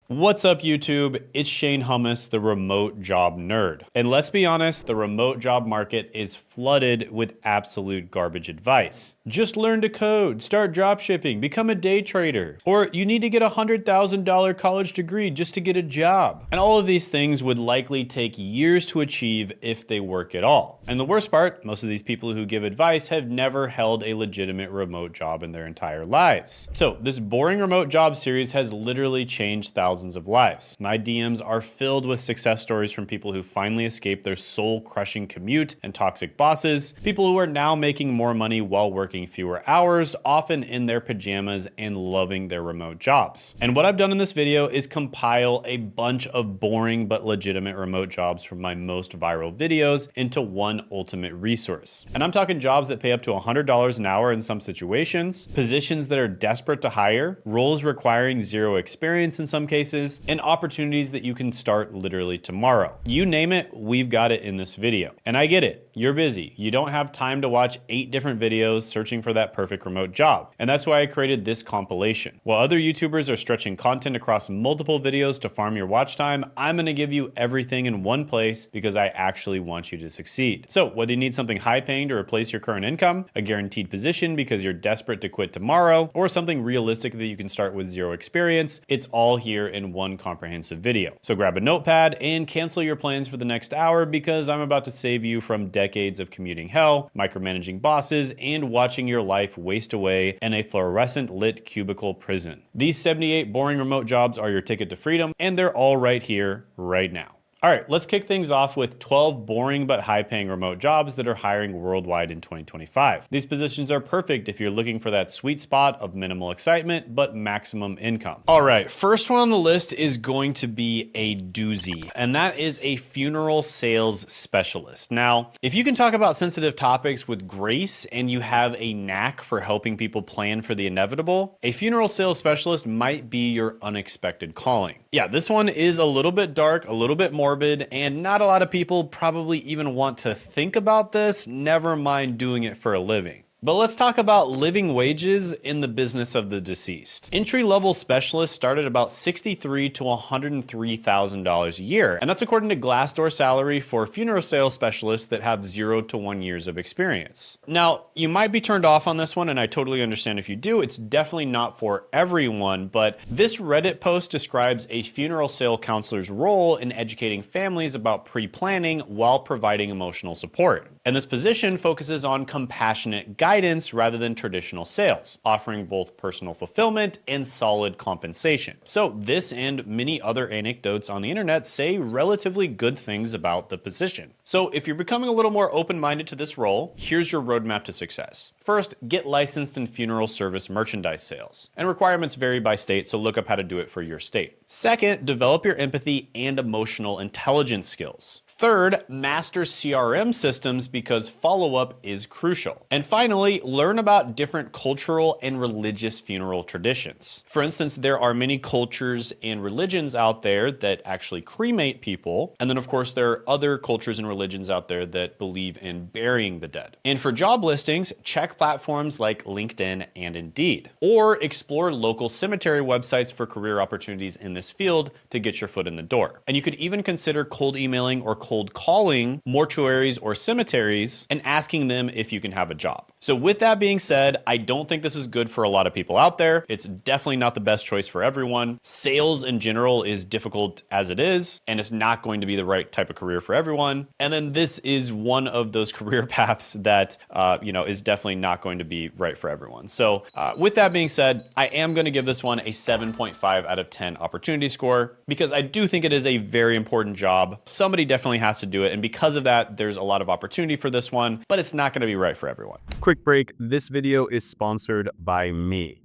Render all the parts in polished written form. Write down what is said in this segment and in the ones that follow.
What's up, YouTube? It's Shane Hummus, the remote job nerd. And let's be honest, the remote job market is flooded with absolute garbage advice. Just learn to code, start dropshipping, become a day trader, or you need to get a $100,000 college degree just to get a job. And all of these things would likely take years to achieve if they work at all. And the worst part, most of these people who give advice have never held a legitimate remote job in their entire lives. So this boring remote job series has literally changed thousands of lives. My DMs are filled with success stories from people who finally escaped their soul-crushing commute and toxic bosses, people who are now making more money while working fewer hours, often in their pajamas and loving their remote jobs. And what I've done in this video is compile a bunch of boring but legitimate remote jobs from my most viral videos into one ultimate resource. And I'm talking jobs that pay up to $100 an hour in some situations, positions that are desperate to hire, roles requiring zero experience in some cases, and opportunities that you can start literally tomorrow. You name it, we've got it in this video. And I get it, you're busy. You don't have time to watch 8 different videos searching for that perfect remote job. And that's why I created this compilation. While other YouTubers are stretching content across multiple videos to farm your watch time, I'm gonna give you everything in one place because I actually want you to succeed. So whether you need something high paying to replace your current income, a guaranteed position because you're desperate to quit tomorrow, or something realistic that you can start with zero experience, it's all here in one comprehensive video. So grab a notepad and cancel your plans for the next hour because I'm about to save you from decades of commuting hell, micromanaging bosses, and watching your life waste away in a fluorescent lit cubicle prison. These 78 boring remote jobs are your ticket to freedom, and they're all right here, right now. All right, let's kick things off with 12 boring but high-paying remote jobs that are hiring worldwide in 2025. These positions are perfect if you're looking for that sweet spot of minimal excitement but maximum income. All right, first one on the list is going to be a doozy, and that is a funeral sales specialist. Now, if you can talk about sensitive topics with grace and you have a knack for helping people plan for the inevitable, a funeral sales specialist might be your unexpected calling. Yeah, this one is a little bit dark, a little bit morbid, and not a lot of people probably even want to think about this, never mind doing it for a living. But let's talk about living wages in the business of the deceased. Entry-level specialists start at about $63,000 to $103,000 a year, and that's according to Glassdoor salary for funeral sales specialists that have 0 to 1 years of experience. Now, you might be turned off on this one, and I totally understand if you do. It's definitely not for everyone, but this Reddit post describes a funeral sale counselor's role in educating families about pre-planning while providing emotional support. And this position focuses on compassionate guidance rather than traditional sales, offering both personal fulfillment and solid compensation. So this and many other anecdotes on the internet say relatively good things about the position. So if you're becoming a little more open-minded to this role, here's your roadmap to success. First, get licensed in funeral service merchandise sales. And requirements vary by state, so look up how to do it for your state. Second, develop your empathy and emotional intelligence skills. Third, master CRM systems because follow-up is crucial. And finally, learn about different cultural and religious funeral traditions. For instance, there are many cultures and religions out there that actually cremate people. And then of course, there are other cultures and religions out there that believe in burying the dead. And for job listings, check platforms like LinkedIn and Indeed, or explore local cemetery websites for career opportunities in this field to get your foot in the door. And you could even consider cold emailing or cold calling mortuaries or cemeteries and asking them if you can have a job. So with that being said, I don't think this is good for a lot of people out there. It's definitely not the best choice for everyone. Sales in general is difficult as it is, and it's not going to be the right type of career for everyone. And then this is one of those career paths that, is definitely not going to be right for everyone. So with that being said, I am going to give this one a 7.5 out of 10 opportunity score because I do think it is a very important job. Somebody definitely has to do it. And because of that, there's a lot of opportunity for this one, but it's not going to be right for everyone. Quick break. This video is sponsored by me.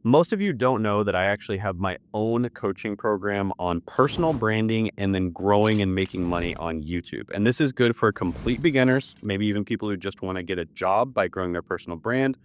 Most of you don't know that I actually have my own coaching program on personal branding and then growing and making money on YouTube. And this is good for complete beginners, maybe even people who just want to get a job by growing their personal brand,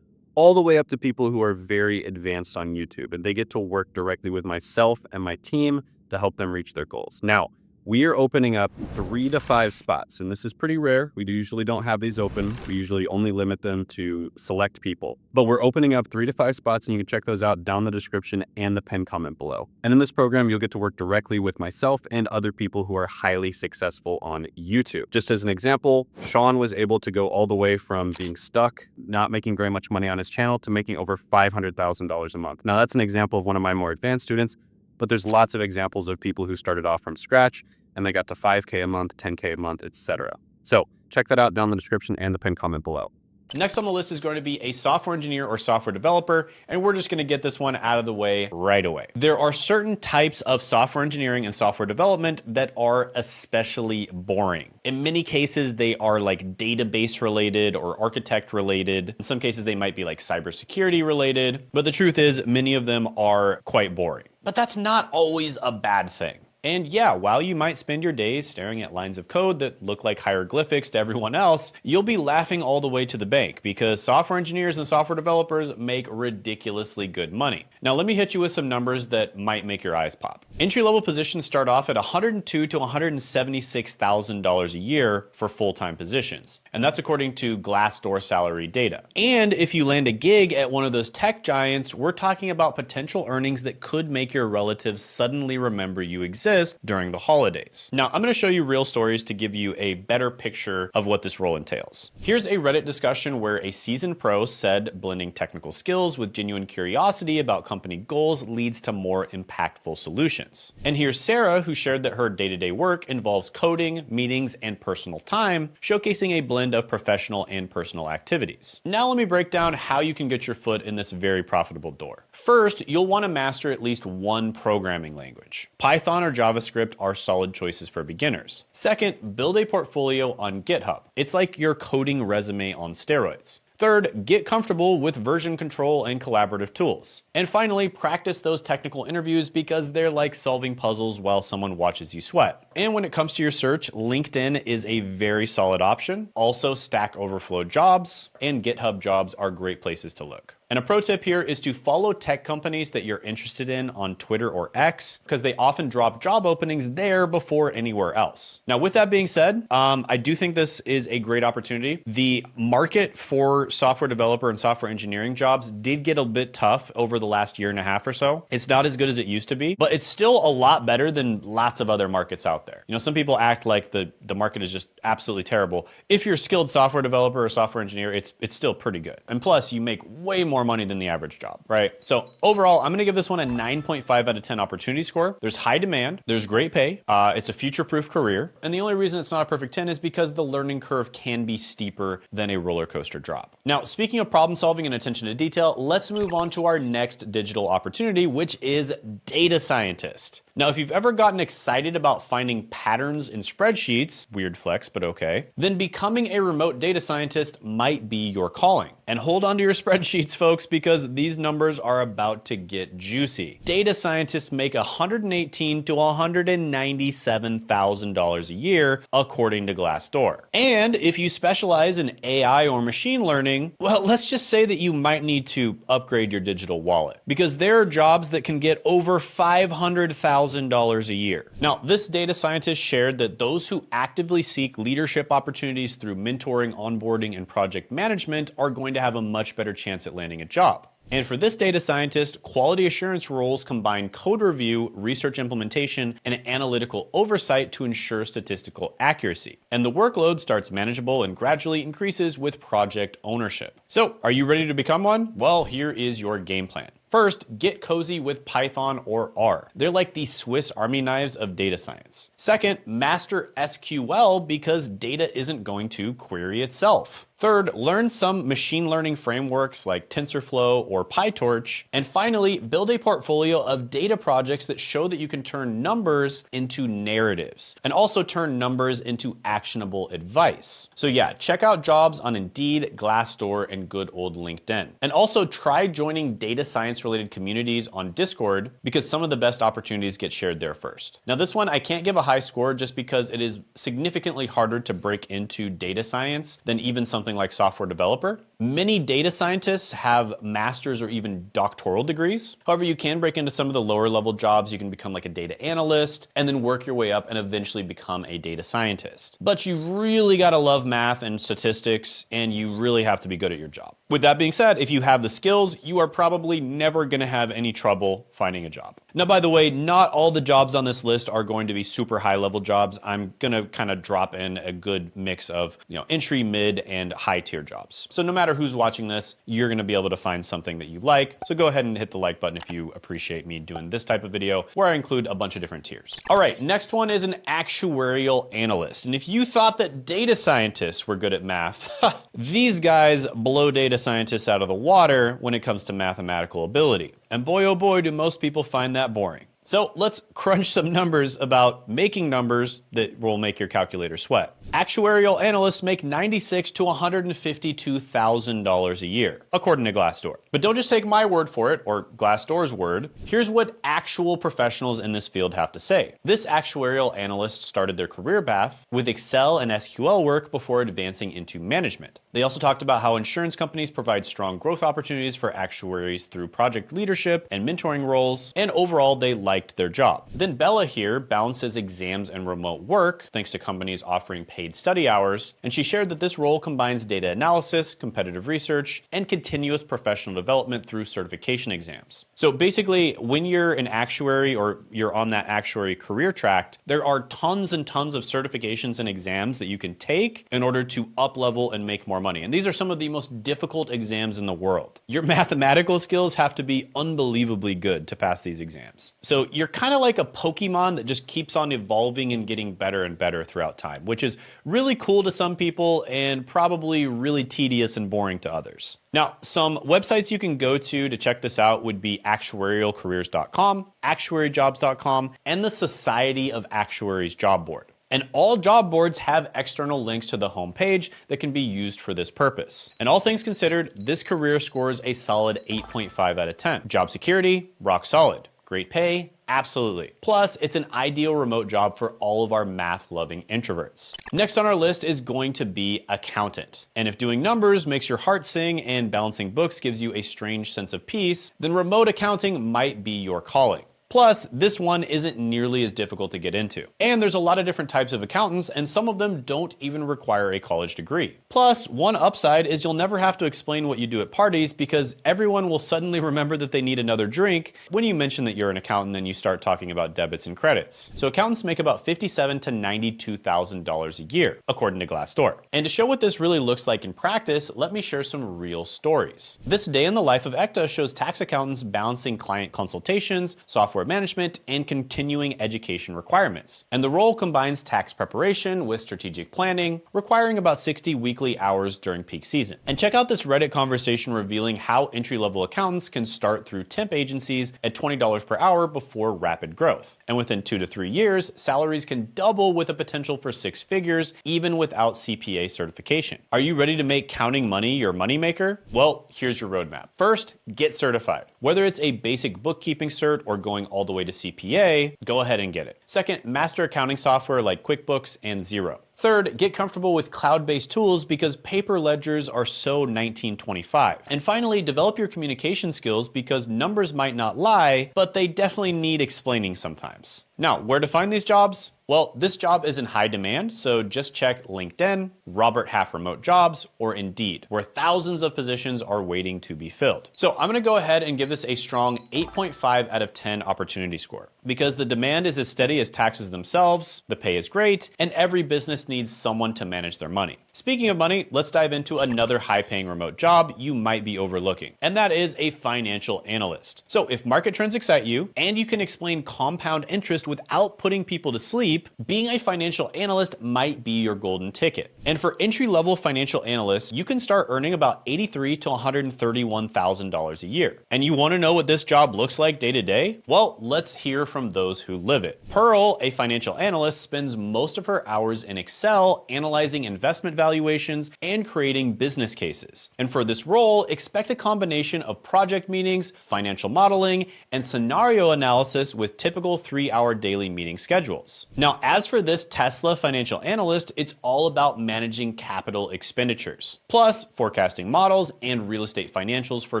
all the way up to people who are very advanced on YouTube. And they get to work directly with myself and my team to help them reach their goals. Now, We are opening up 3 to 5 spots, and this is pretty rare. We usually don't have these open. We usually only limit them to select people. But we're opening up 3 to 5 spots, and you can check those out down in the description and the pinned comment below. And in this program, you'll get to work directly with myself and other people who are highly successful on YouTube. Just as an example, Sean was able to go all the way from being stuck, not making very much money on his channel, to making over $500,000 a month. Now, that's an example of one of my more advanced students, but there's lots of examples of people who started off from scratch and they got to 5K a month, 10K a month, etc. So check that out down in the description and the pinned comment below. Next on the list is going to be a software engineer or software developer, and we're just going to get this one out of the way right away. There are certain types of software engineering and software development that are especially boring. In many cases, they are like database related or architect related. In some cases, they might be like cybersecurity related, but the truth is many of them are quite boring. But that's not always a bad thing. And yeah, while you might spend your days staring at lines of code that look like hieroglyphics to everyone else, you'll be laughing all the way to the bank because software engineers and software developers make ridiculously good money. Now, let me hit you with some numbers that might make your eyes pop. Entry-level positions start off at $102,000 to $176,000 a year for full-time positions. And that's according to Glassdoor salary data. And if you land a gig at one of those tech giants, we're talking about potential earnings that could make your relatives suddenly remember you exist during the holidays. Now, I'm going to show you real stories to give you a better picture of what this role entails. Here's a Reddit discussion where a seasoned pro said blending technical skills with genuine curiosity about company goals leads to more impactful solutions. And here's Sarah, who shared that her day-to-day work involves coding, meetings, and personal time, showcasing a blend of professional and personal activities. Now let me break down how you can get your foot in this very profitable door. First, you'll want to master at least one programming language. Python or JavaScript are solid choices for beginners. Second, build a portfolio on GitHub. It's like your coding resume on steroids. Third, get comfortable with version control and collaborative tools. And finally, practice those technical interviews because they're like solving puzzles while someone watches you sweat. And when it comes to your search, LinkedIn is a very solid option. Also, Stack Overflow jobs and GitHub jobs are great places to look. And a pro tip here is to follow tech companies that you're interested in on Twitter or X, because they often drop job openings there before anywhere else. Now, with that being said, I do think this is a great opportunity. The market for software developer and software engineering jobs did get a bit tough over the last year and a half or so. It's not as good as it used to be, but it's still a lot better than lots of other markets out there. You know, some people act like the market is just absolutely terrible. If you're a skilled software developer or software engineer, it's still pretty good. And plus, you make way more money than the average job, right? So overall, I'm gonna give this one a 9.5 out of 10 opportunity score. There's high demand, there's great pay, it's a future-proof career, and the only reason it's not a perfect 10 is because the learning curve can be steeper than a roller coaster drop. Now, speaking of problem solving and attention to detail, let's move on to our next digital opportunity, which is data scientist. Now, if you've ever gotten excited about finding patterns in spreadsheets, weird flex, but okay, then becoming a remote data scientist might be your calling. And hold on to your spreadsheets, folks, because these numbers are about to get juicy. Data scientists make $118,000 to $197,000 a year, according to Glassdoor. And if you specialize in AI or machine learning, well, let's just say that you might need to upgrade your digital wallet, because there are jobs that can get over $500,000 a year. Now, this data scientist shared that those who actively seek leadership opportunities through mentoring, onboarding, and project management are going to have a much better chance at landing a job. And for this data scientist, quality assurance roles combine code review, research implementation, and analytical oversight to ensure statistical accuracy. And the workload starts manageable and gradually increases with project ownership. So, are you ready to become one? Well, here is your game plan. First, get cozy with Python or R. They're like the Swiss Army knives of data science. Second, master SQL because data isn't going to query itself. Third, learn some machine learning frameworks like TensorFlow or PyTorch. And finally, build a portfolio of data projects that show that you can turn numbers into narratives and also turn numbers into actionable advice. So yeah, check out jobs on Indeed, Glassdoor, and good old LinkedIn. And also try joining data science related communities on Discord because some of the best opportunities get shared there first. Now this one, I can't give a high score just because it is significantly harder to break into data science than even something like software developer. Many data scientists have master's or even doctoral degrees. However, you can break into some of the lower level jobs. You can become like a data analyst and then work your way up and eventually become a data scientist. But you've really got to love math and statistics, and you really have to be good at your job. With that being said, if you have the skills, you are probably never going to have any trouble finding a job. Now, by the way, not all the jobs on this list are going to be super high level jobs. I'm going to kind of drop in a good mix of, entry, mid, and high tier jobs. So no matter who's watching this, you're going to be able to find something that you like. So go ahead and hit the like button if you appreciate me doing this type of video where I include a bunch of different tiers. All right, next one is an actuarial analyst. And if you thought that data scientists were good at math, these guys blow data scientists out of the water when it comes to mathematical ability. And boy, oh boy, do most people find that boring. So let's crunch some numbers about making numbers that will make your calculator sweat. Actuarial analysts make $96,000 to $152,000 a year, according to Glassdoor. But don't just take my word for it, or Glassdoor's word. Here's what actual professionals in this field have to say. This actuarial analyst started their career path with Excel and SQL work before advancing into management. They also talked about how insurance companies provide strong growth opportunities for actuaries through project leadership and mentoring roles, and overall they liked their job. Then Bella here balances exams and remote work thanks to companies offering paid study hours, and she shared that this role combines data analysis, competitive research, and continuous professional development through certification exams. So basically, when you're an actuary or you're on that actuary career track, there are tons and tons of certifications and exams that you can take in order to up level and make more money. And these are some of the most difficult exams in the world. Your mathematical skills have to be unbelievably good to pass these exams. So you're kind of like a Pokemon that just keeps on evolving and getting better and better throughout time, which is really cool to some people and probably really tedious and boring to others. Now, some websites you can go to check this out would be actuarialcareers.com, actuaryjobs.com, and the Society of Actuaries job board. And all job boards have external links to the homepage that can be used for this purpose. And all things considered, this career scores a solid 8.5 out of 10. Job security, rock solid. Great pay, absolutely. Plus, it's an ideal remote job for all of our math-loving introverts. Next on our list is going to be accountant. And if doing numbers makes your heart sing and balancing books gives you a strange sense of peace, then remote accounting might be your calling. Plus, this one isn't nearly as difficult to get into. And there's a lot of different types of accountants, and some of them don't even require a college degree. Plus, one upside is you'll never have to explain what you do at parties because everyone will suddenly remember that they need another drink when you mention that you're an accountant and you start talking about debits and credits. So accountants make about $57,000 to $92,000 a year, according to Glassdoor. And to show what this really looks like in practice, let me share some real stories. This day in the life of ECTA shows tax accountants balancing client consultations, software management, and continuing education requirements. And the role combines tax preparation with strategic planning, requiring about 60 weekly hours during peak season. And check out this Reddit conversation revealing how entry-level accountants can start through temp agencies at $20 per hour before rapid growth. And within 2 to 3 years, salaries can double with a potential for 6 figures, even without CPA certification. Are you ready to make counting money your moneymaker? Well, here's your roadmap. First, get certified. Whether it's a basic bookkeeping cert or going all the way to CPA, go ahead and get it. Second, master accounting software like QuickBooks and Xero. Third, get comfortable with cloud-based tools because paper ledgers are so 1925. And finally, develop your communication skills because numbers might not lie, but they definitely need explaining sometimes. Now, where to find these jobs? Well, this job is in high demand, so just check LinkedIn, Robert Half Remote Jobs, or Indeed, where thousands of positions are waiting to be filled. So I'm gonna go ahead and give this a strong 8.5 out of 10 opportunity score because the demand is as steady as taxes themselves, the pay is great, and every business needs someone to manage their money. Speaking of money, let's dive into another high-paying remote job you might be overlooking, and that is a financial analyst. So if market trends excite you, and you can explain compound interest without putting people to sleep, being a financial analyst might be your golden ticket. And for entry-level financial analysts, you can start earning about $83,000 to $131,000 a year. And you wanna know what this job looks like day to day? Well, let's hear from those who live it. Pearl, a financial analyst, spends most of her hours in Excel analyzing investment valuations and creating business cases. And for this role, expect a combination of project meetings, financial modeling, and scenario analysis with typical 3-hour 4-hour daily meeting schedules. Now, as for this Tesla financial analyst, it's all about managing capital expenditures, plus forecasting models and real estate financials for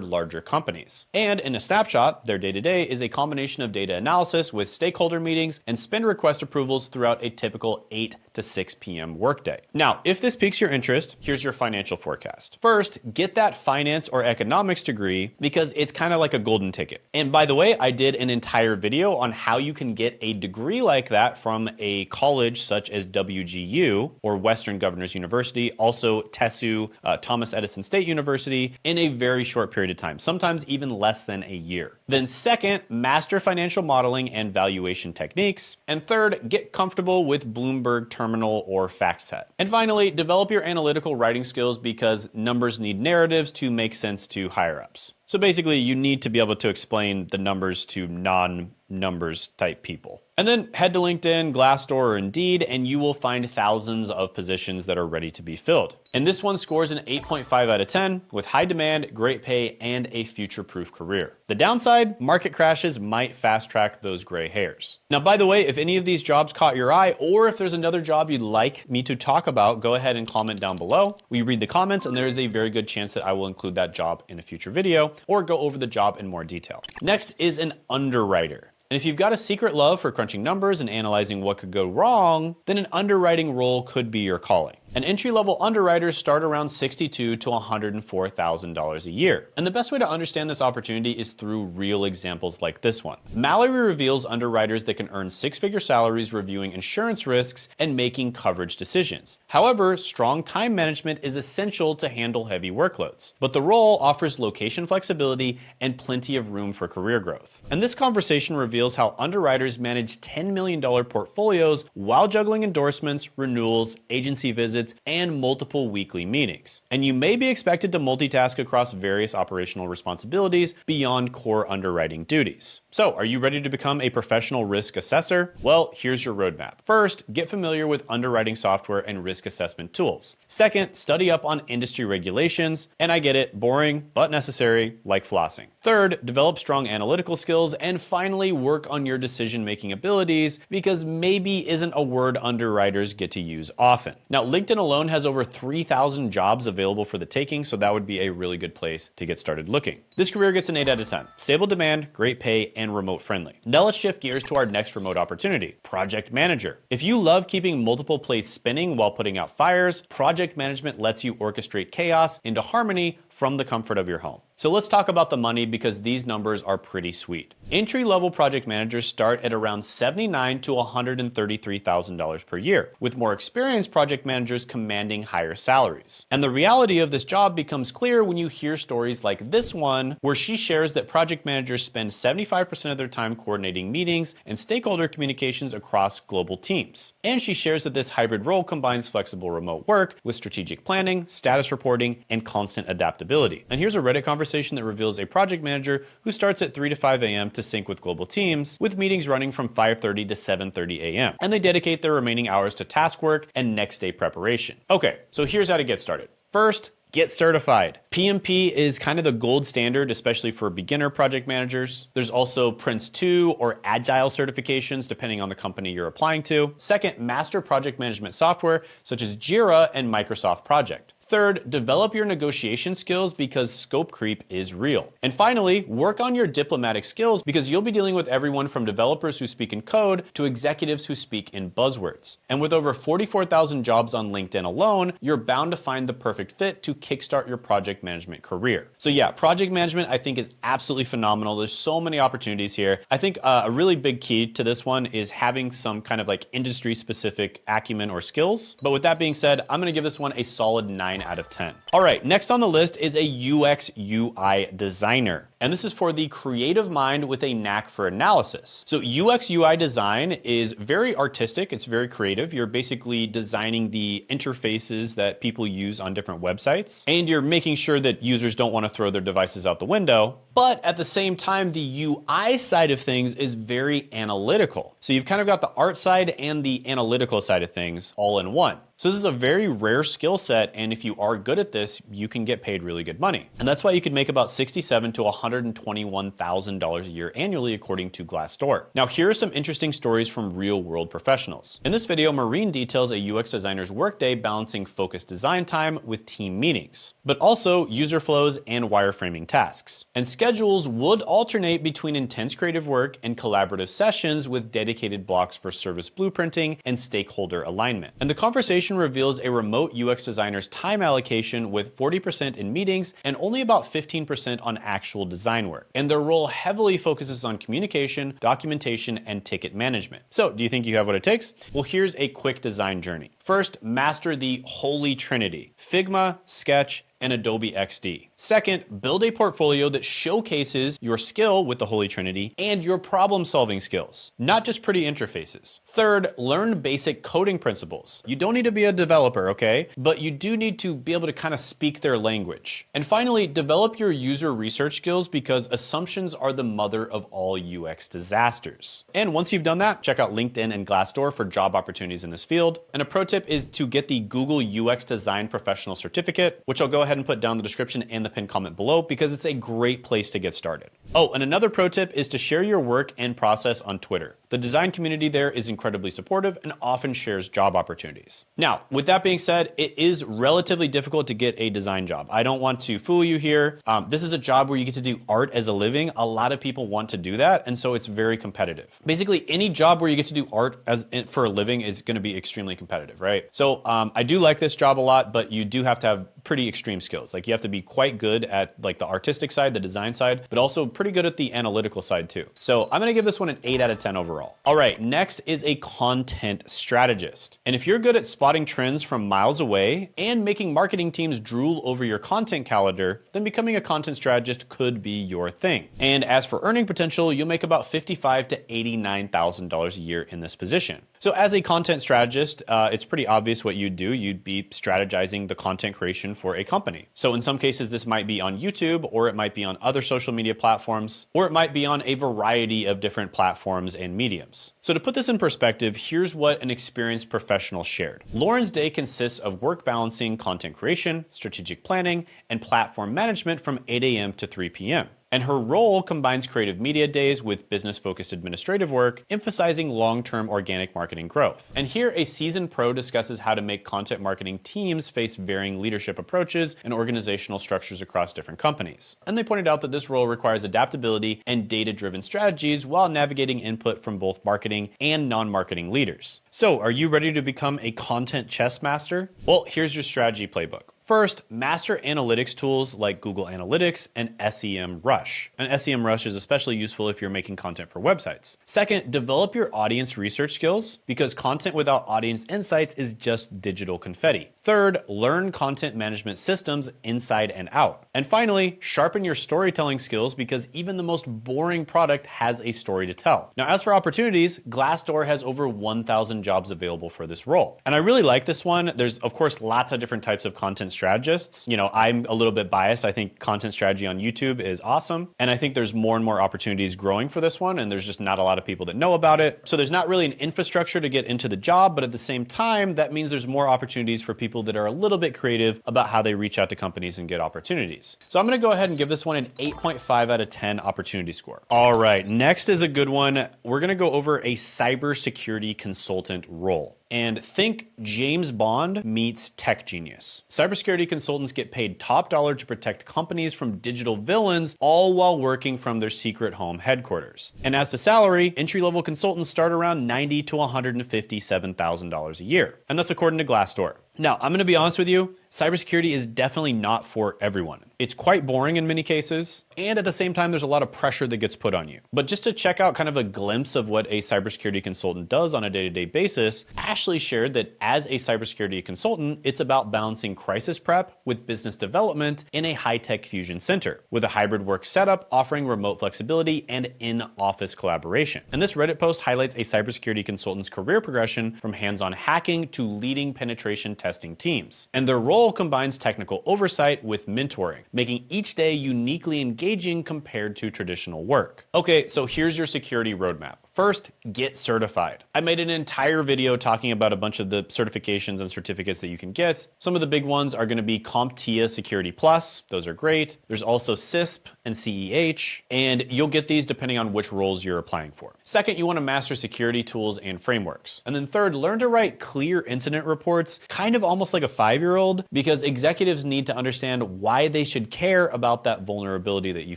larger companies. And in a snapshot, their day-to-day is a combination of data analysis with stakeholder meetings and spend request approvals throughout a typical 8 to 6 p.m. workday. Now, if this piques your interest, here's your financial forecast. First, get that finance or economics degree because it's kind of like a golden ticket. And by the way, I did an entire video on how you can get a degree like that from a college such as WGU or Western Governors University, also TESU, Thomas Edison State University, in a very short period of time, sometimes even less than a year. Then second, master financial modeling and valuation techniques. And third, get comfortable with Bloomberg Terminal or FactSet. And finally, develop your analytical writing skills because numbers need narratives to make sense to higher ups. So basically, you need to be able to explain the numbers to non-numbers type people. And then head to LinkedIn, Glassdoor, or Indeed, and you will find thousands of positions that are ready to be filled. And this one scores an 8.5 out of 10 with high demand, great pay, and a future-proof career. The downside, market crashes might fast track those gray hairs. Now, by the way, if any of these jobs caught your eye, or if there's another job you'd like me to talk about, go ahead and comment down below. We read the comments, and there is a very good chance that I will include that job in a future video or go over the job in more detail. Next is an underwriter. And if you've got a secret love for crunching numbers and analyzing what could go wrong, then an underwriting role could be your calling. And entry-level underwriters start around $62,000 to $104,000 a year. And the best way to understand this opportunity is through real examples like this one. Mallory reveals underwriters that can earn six-figure salaries reviewing insurance risks and making coverage decisions. However, strong time management is essential to handle heavy workloads. But the role offers location flexibility and plenty of room for career growth. And this conversation reveals how underwriters manage $10 million portfolios while juggling endorsements, renewals, agency visits, and multiple weekly meetings. And you may be expected to multitask across various operational responsibilities beyond core underwriting duties. So, are you ready to become a professional risk assessor? Well, here's your roadmap. First, get familiar with underwriting software and risk assessment tools. Second, study up on industry regulations, and I get it, boring but necessary, like flossing. Third, develop strong analytical skills, and finally, work on your decision-making abilities because maybe isn't a word underwriters get to use often. Now, LinkedIn alone has over 3,000 jobs available for the taking, so that would be a really good place to get started looking. This career gets an 8 out of 10. Stable demand, great pay, and remote friendly. Now let's shift gears to our next remote opportunity, project manager. If you love keeping multiple plates spinning while putting out fires, project management lets you orchestrate chaos into harmony from the comfort of your home. So let's talk about the money because these numbers are pretty sweet. Entry-level project managers start at around $79,000 to $133,000 per year, with more experienced project managers commanding higher salaries. And the reality of this job becomes clear when you hear stories like this one, where she shares that project managers spend 75% of their time coordinating meetings and stakeholder communications across global teams. And she shares that this hybrid role combines flexible remote work with strategic planning, status reporting, and constant adaptability. And here's a Reddit conversation that reveals a project manager who starts at 3 to 5 a.m. to sync with global teams, with meetings running from 5:30 to 7:30 a.m. And they dedicate their remaining hours to task work and next day preparation. Okay, so here's how to get started. First, get certified. PMP is kind of the gold standard, especially for beginner project managers. There's also Prince 2 or Agile certifications, depending on the company you're applying to. Second, master project management software, such as Jira and Microsoft Project. Third, develop your negotiation skills because scope creep is real. And finally, work on your diplomatic skills because you'll be dealing with everyone from developers who speak in code to executives who speak in buzzwords. And with over 44,000 jobs on LinkedIn alone, you're bound to find the perfect fit to kickstart your project management career. So yeah, project management I think is absolutely phenomenal. There's so many opportunities here. I think a really big key to this one is having some kind of like industry specific acumen or skills. But with that being said, I'm gonna give this one a solid 9 out of 10. All right, next on the list is a UX UI designer. And this is for the creative mind with a knack for analysis. So UX UI design is very artistic, it's very creative. You're basically designing the interfaces that people use on different websites, and you're making sure that users don't want to throw their devices out the window. But at the same time, the UI side of things is very analytical. So you've kind of got the art side and the analytical side of things all in one. So this is a very rare skill set, and if you are good at this, you can get paid really good money. And that's why you could make about $67,000 to $121,000 a year annually, according to Glassdoor. Now, here are some interesting stories from real-world professionals. In this video, Maureen details a UX designer's workday balancing focused design time with team meetings, but also user flows and wireframing tasks. And schedules would alternate between intense creative work and collaborative sessions with dedicated blocks for service blueprinting and stakeholder alignment. And the conversation reveals a remote UX designer's time allocation with 40% in meetings and only about 15% on actual design work. And their role heavily focuses on communication, documentation, and ticket management. So, do you think you have what it takes? Well, here's a quick design journey. First, master the Holy Trinity: Figma, Sketch, and Adobe XD. Second, build a portfolio that showcases your skill with the Holy Trinity and your problem-solving skills, not just pretty interfaces. Third, learn basic coding principles. You don't need to be a developer, okay? But you do need to be able to kind of speak their language. And finally, develop your user research skills, because assumptions are the mother of all UX disasters. And once you've done that, check out LinkedIn and Glassdoor for job opportunities in this field. And a pro tip is to get the Google UX Design Professional Certificate, which I'll go ahead and put down in the description and the pinned comment below, because it's a great place to get started. Oh, and another pro tip is to share your work and process on Twitter. The design community there is incredibly supportive and often shares job opportunities. Now, with that being said, it is relatively difficult to get a design job. I don't want to fool you here. This is a job where you get to do art as a living. A lot of people want to do that, and so it's very competitive. Basically, any job where you get to do art for a living is going to be extremely competitive, right? So I do like this job a lot, but you do have to have pretty extreme skills. Like, you have to be quite good at like the artistic side, the design side, but also pretty good at the analytical side too. So I'm gonna give this one an 8 out of 10 overall. All right, next is a content strategist. And if you're good at spotting trends from miles away and making marketing teams drool over your content calendar, then becoming a content strategist could be your thing. And as for earning potential, you'll make about $55,000 to $89,000 a year in this position. So as a content strategist, it's pretty obvious what you'd do. You'd be strategizing the content creation for a company. So in some cases, this might be on YouTube, or it might be on other social media platforms, or it might be on a variety of different platforms and mediums. So to put this in perspective, here's what an experienced professional shared. Lauren's day consists of work balancing content creation, strategic planning, and platform management from 8 a.m. to 3 p.m. And her role combines creative media days with business-focused administrative work, emphasizing long-term organic marketing growth. And here, a seasoned pro discusses how to make content marketing teams face varying leadership approaches and organizational structures across different companies. And they pointed out that this role requires adaptability and data-driven strategies while navigating input from both marketing and non-marketing leaders. So, are you ready to become a content chess master? Well, here's your strategy playbook. First, master analytics tools like Google Analytics and SEMrush. And SEMrush is especially useful if you're making content for websites. Second, develop your audience research skills, because content without audience insights is just digital confetti. Third, learn content management systems inside and out. And finally, sharpen your storytelling skills, because even the most boring product has a story to tell. Now, as for opportunities, Glassdoor has over 1,000 jobs available for this role. And I really like this one. There's, of course, lots of different types of content strategists. You know, I'm a little bit biased. I think content strategy on YouTube is awesome. And I think there's more and more opportunities growing for this one. And there's just not a lot of people that know about it. So there's not really an infrastructure to get into the job. But at the same time, that means there's more opportunities for people that are a little bit creative about how they reach out to companies and get opportunities. So I'm going to go ahead and give this one an 8.5 out of 10 opportunity score. All right, next is a good one. We're going to go over a cybersecurity consultant role. And think James Bond meets tech genius. Cybersecurity consultants get paid top dollar to protect companies from digital villains, all while working from their secret home headquarters. And as to salary, entry-level consultants start around $90,000 to $157,000 a year. And that's according to Glassdoor. Now, I'm going to be honest with you, cybersecurity is definitely not for everyone. It's quite boring in many cases, and at the same time, there's a lot of pressure that gets put on you. But just to check out kind of a glimpse of what a cybersecurity consultant does on a day-to-day basis, Ashley shared that as a cybersecurity consultant, it's about balancing crisis prep with business development in a high-tech fusion center, with a hybrid work setup offering remote flexibility and in-office collaboration. And this Reddit post highlights a cybersecurity consultant's career progression from hands-on hacking to leading penetration testing teams. And their role combines technical oversight with mentoring, making each day uniquely engaging compared to traditional work. Okay, so here's your security roadmap. First, get certified. I made an entire video talking about a bunch of the certifications and certificates that you can get. Some of the big ones are gonna be CompTIA Security Plus. Those are great. There's also CISP and CEH, and you'll get these depending on which roles you're applying for. Second, you wanna master security tools and frameworks. And then third, learn to write clear incident reports, kind of almost like a 5-year-old, because executives need to understand why they should care about that vulnerability that you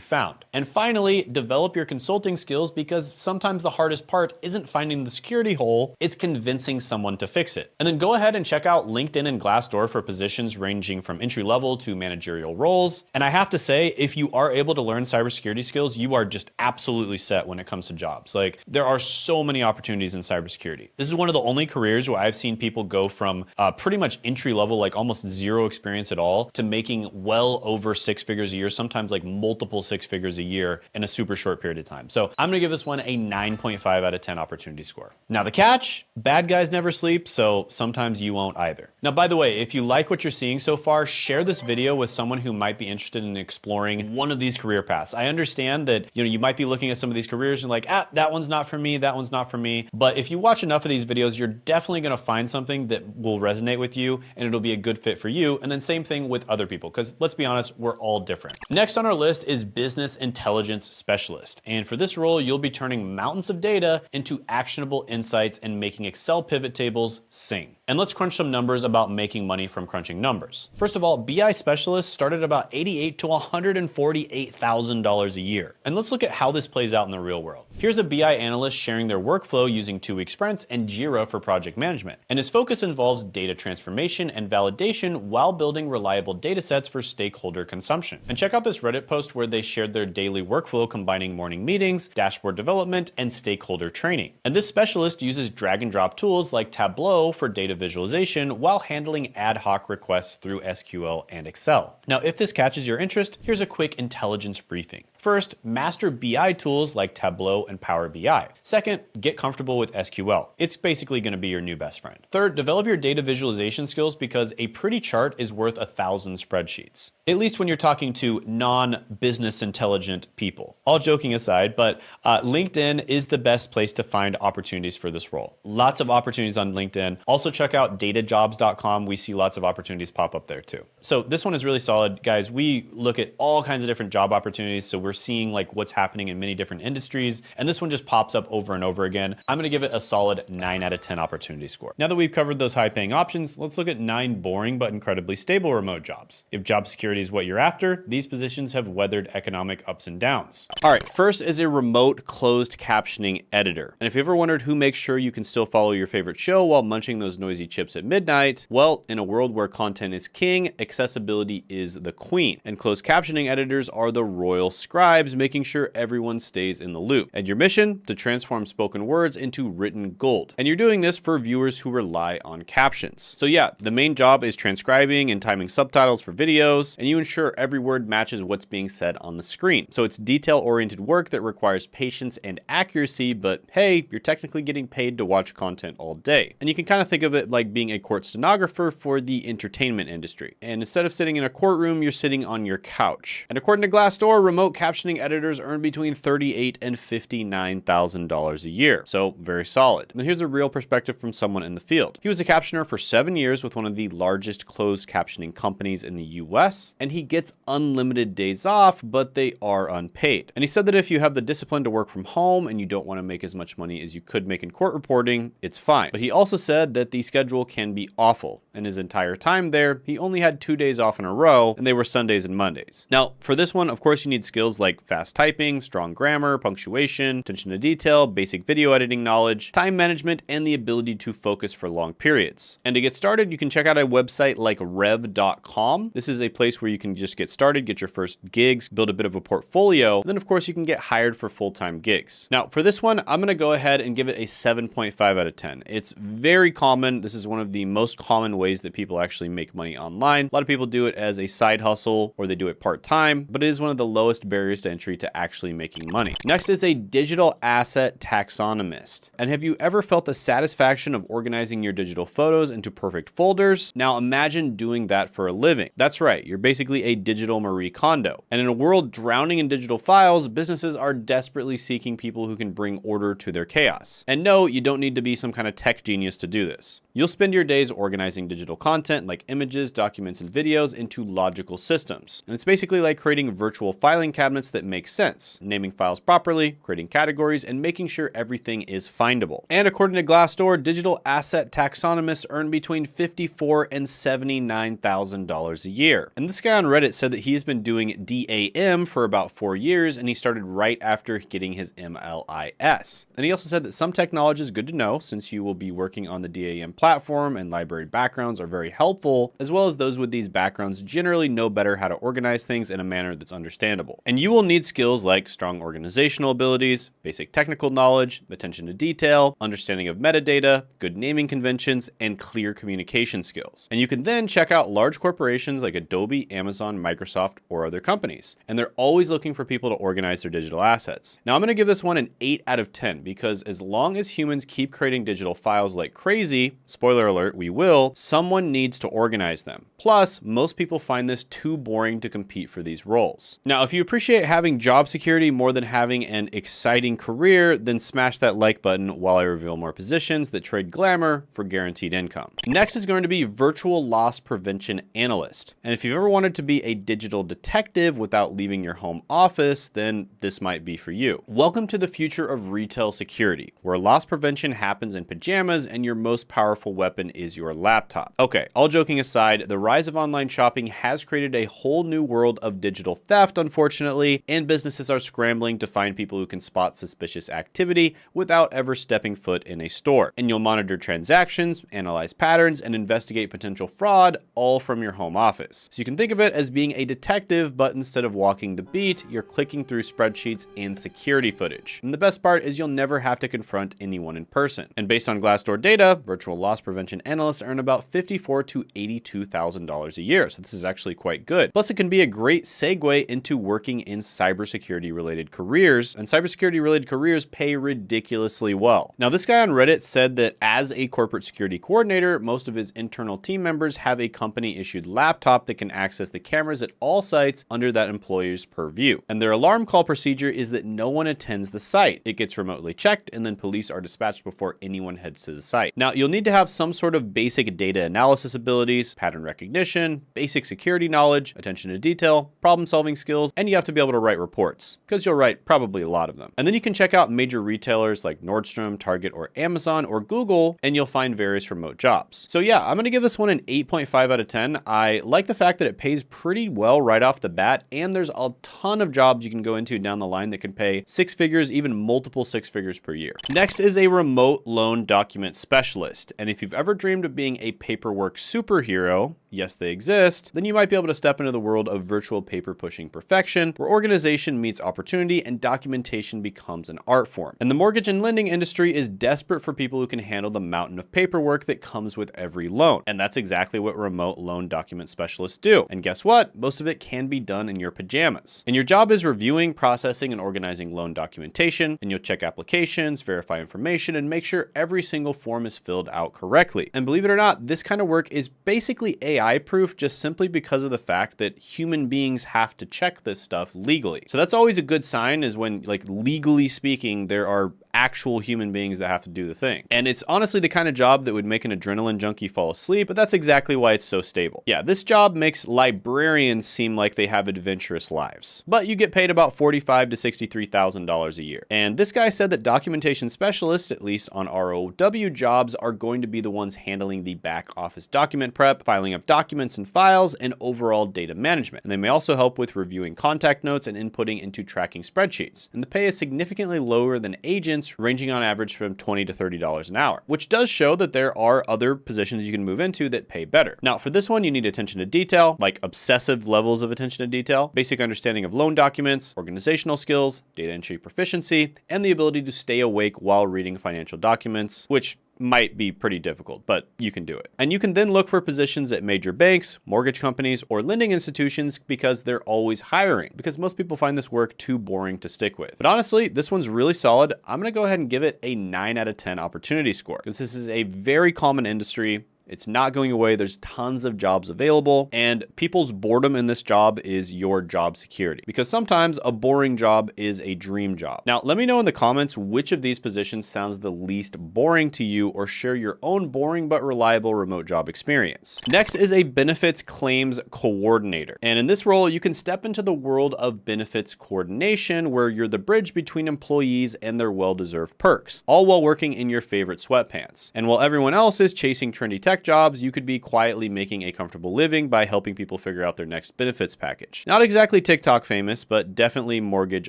found. And finally, develop your consulting skills, because sometimes the hardest part isn't finding the security hole, it's convincing someone to fix it. And then go ahead and check out LinkedIn and Glassdoor for positions ranging from entry level to managerial roles. And I have to say, if you are able to learn cybersecurity skills, you are just absolutely set when it comes to jobs. Like, there are so many opportunities in cybersecurity. This is one of the only careers where I've seen people go from pretty much entry level, like almost zero experience at all, to making well over 6 figures a year, sometimes like multiple 6 figures a year in a super short period of time. So I'm gonna give this one a 9.5 out of 10 opportunity score. Now the catch, bad guys never sleep, so sometimes you won't either. Now, by the way, if you like what you're seeing so far, share this video with someone who might be interested in exploring one of these career paths. I understand that, you might be looking at some of these careers and like, that one's not for me, that one's not for me. But if you watch enough of these videos, you're definitely gonna find something that will resonate with you and it'll be a good fit for you. And then same thing with other people, because let's be honest, we're all different. Next on our list is business intelligence specialist. And for this role, you'll be turning mountains of data into actionable insights and making Excel pivot tables sing. And let's crunch some numbers about making money from crunching numbers. First of all, BI specialists start at about $88,000 to $148,000 a year. And let's look at how this plays out in the real world. Here's a BI analyst sharing their workflow using 2-week sprints and Jira for project management. And his focus involves data transformation and validation while building reliable data sets for stakeholder consumption. And check out this Reddit post where they shared their daily workflow combining morning meetings, dashboard development, and stakeholder training. And this specialist uses drag and drop tools like Tableau for data visualization while handling ad hoc requests through SQL and Excel. Now, if this catches your interest, here's a quick intelligence briefing. First, master BI tools like Tableau and Power BI. Second, get comfortable with SQL. It's basically going to be your new best friend. Third, develop your data visualization skills, because a pretty chart is worth 1,000 spreadsheets. At least when you're talking to non-business intelligent people. All joking aside, but LinkedIn is the best place to find opportunities for this role. Lots of opportunities on LinkedIn. Also check out datajobs.com. We see lots of opportunities pop up there too. So this one is really solid. Guys, we look at all kinds of different job opportunities, so we're seeing like what's happening in many different industries, and this one just pops up over and over again. I'm gonna give it a solid 9 out of 10 opportunity score. Now that we've covered those high paying options, let's look at 9 boring but incredibly stable remote jobs. If job security is what you're after, these positions have weathered economic ups and downs. All right, first is a remote closed captioning editor. And if you ever wondered who makes sure you can still follow your favorite show while munching those noisy chips at midnight, well, in a world where content is king, accessibility is the queen. And closed captioning editors are the royal scribes, making sure everyone stays in the loop. And your mission? To transform spoken words into written gold. And you're doing this for viewers who rely on captions. So yeah, the main job is transcribing and timing subtitles for videos, and you ensure every word matches what's being said on the screen. So it's detail-oriented work that requires patience and accuracy, but hey, you're technically getting paid to watch content all day. And you can kind of think of it like being a court stenographer for the entertainment industry. And instead of sitting in a courtroom, you're sitting on your couch. And according to Glassdoor, remote captioning editors earn between $38,000 and $59,000 a year. So very solid. And here's a real perspective from someone in the field. He was a captioner for 7 years with one of the largest closed captioning companies in the US, and he gets unlimited days off, but they are unpaid. And he said that if you have the discipline to work from home and you don't want to make as much money as you could make in court reporting, it's fine. But he also said that the schedule can be awful. In his entire time there, he only had 2 days off in a row, and they were Sundays and Mondays. Now, for this one, of course, you need skills like fast typing, strong grammar, punctuation, attention to detail, basic video editing knowledge, time management, and the ability to focus for long periods. And to get started, you can check out a website like rev.com. This is a place where you can just get started, get your first gigs, build a bit of a portfolio, and then of course you can get hired for full-time gigs. Now, for this one, I'm gonna go ahead and give it a 7.5 out of 10. It's very common. This is one of the most common ways that people actually make money online. A lot of people do it as a side hustle or they do it part-time, but it is one of the lowest barriers barriers to entry to actually making money. Next is a digital asset taxonomist. And have you ever felt the satisfaction of organizing your digital photos into perfect folders? Now imagine doing that for a living. That's right, you're basically a digital Marie Kondo. And in a world drowning in digital files, businesses are desperately seeking people who can bring order to their chaos. And no, you don't need to be some kind of tech genius to do this. You'll spend your days organizing digital content like images, documents, and videos into logical systems. And it's basically like creating virtual filing cabinets that make sense, naming files properly, creating categories, and making sure everything is findable. And according to Glassdoor, digital asset taxonomists earn between $54,000 and $79,000 a year. And this guy on Reddit said that he has been doing DAM for about 4 years, and he started right after getting his MLIS. And he also said that some tech knowledge is good to know since you will be working on the DAM platform, and library backgrounds are very helpful, as well as those with these backgrounds generally know better how to organize things in a manner that's understandable. And you will need skills like strong organizational abilities, basic technical knowledge, attention to detail, understanding of metadata, good naming conventions, and clear communication skills. And you can then check out large corporations like Adobe, Amazon, Microsoft, or other companies. And they're always looking for people to organize their digital assets. Now I'm going to give this one an 8 out of 10 because as long as humans keep creating digital files like crazy, spoiler alert, we will, someone needs to organize them. Plus, most people find this too boring to compete for these roles. Now, if you appreciate having job security more than having an exciting career, then smash that like button while I reveal more positions that trade glamour for guaranteed income. Next is going to be virtual loss prevention analyst. And if you've ever wanted to be a digital detective without leaving your home office, then this might be for you. Welcome to the future of retail security, where loss prevention happens in pajamas and your most powerful weapon is your laptop. Okay, all joking aside, the rise of online shopping has created a whole new world of digital theft, unfortunately, and businesses are scrambling to find people who can spot suspicious activity without ever stepping foot in a store. And you'll monitor transactions, analyze patterns, and investigate potential fraud, all from your home office. So you can think of it as being a detective, but instead of walking the beat, you're clicking through spreadsheets and security footage. And the best part is you'll never have to confront anyone in person. And based on Glassdoor data, virtual loss prevention analysts earn about $54,000 to $82,000 a year. So this is actually quite good. Plus, it can be a great segue into working in cybersecurity related careers, and cybersecurity related careers pay ridiculously well. Now, this guy on Reddit said that as a corporate security coordinator, most of his internal team members have a company issued laptop that can access the cameras at all sites under that employer's purview. And their alarm call procedure is that no one attends the site. It gets remotely checked, and then police are dispatched before anyone heads to the site. Now, you'll need to have some sort of basic data analysis abilities, pattern recognition, basic security knowledge, attention to detail, problem solving skills, and you have to be able to write reports, because you'll write probably a lot of them. And then you can check out major retailers like Nordstrom, Target, or Amazon, or Google, and you'll find various remote jobs. So yeah, I'm gonna give this one an 8.5 out of 10. I like the fact that it pays pretty well right off the bat, and there's a ton of jobs you can go into down the line that can pay 6 figures, even multiple 6 figures per year. Next is a remote loan document specialist. And if you've ever dreamed of being a paperwork superhero, yes, they exist, then you might be able to step into the world of virtual paper pushing perfection, where organization meets opportunity and documentation becomes an art form. And the mortgage and lending industry is desperate for people who can handle the mountain of paperwork that comes with every loan. And that's exactly what remote loan document specialists do. And guess what? Most of it can be done in your pajamas. And your job is reviewing, processing, and organizing loan documentation, and you'll check applications, verify information, and make sure every single form is filled out correctly. And believe it or not, this kind of work is basically AI proof just simply because of the fact that human beings have to check this stuff legally. So that's always a good sign, is when, like, legally speaking, there are actual human beings that have to do the thing. And it's honestly the kind of job that would make an adrenaline junkie fall asleep, but that's exactly why it's so stable. Yeah, this job makes librarians seem like they have adventurous lives, but you get paid about $45,000 to $63,000 a year. And this guy said that documentation specialists, at least on ROW jobs, are going to be the ones handling the back office document prep, filing of documents and files, and overall data management. And they may also help with reviewing contact notes and inputting into tracking spreadsheets. And the pay is significantly lower than agents, ranging on average from $20 to $30 an hour, which does show that there are other positions you can move into that pay better. Now, for this one, you need attention to detail, like obsessive levels of attention to detail, basic understanding of loan documents, organizational skills, data entry proficiency, and the ability to stay awake while reading financial documents, which might be pretty difficult, but you can do it. And you can then look for positions at major banks, mortgage companies, or lending institutions because they're always hiring, because most people find this work too boring to stick with. But honestly, this one's really solid. I'm gonna go ahead and give it a 9 out of 10 opportunity score, because this is a very common industry. It's not going away. There's tons of jobs available, and people's boredom in this job is your job security, because sometimes a boring job is a dream job. Now, let me know in the comments which of these positions sounds the least boring to you, or share your own boring but reliable remote job experience. Next is a benefits claims coordinator. And in this role, you can step into the world of benefits coordination, where you're the bridge between employees and their well-deserved perks, all while working in your favorite sweatpants. And while everyone else is chasing trendy tech jobs, you could be quietly making a comfortable living by helping people figure out their next benefits package. Not exactly TikTok famous, but definitely mortgage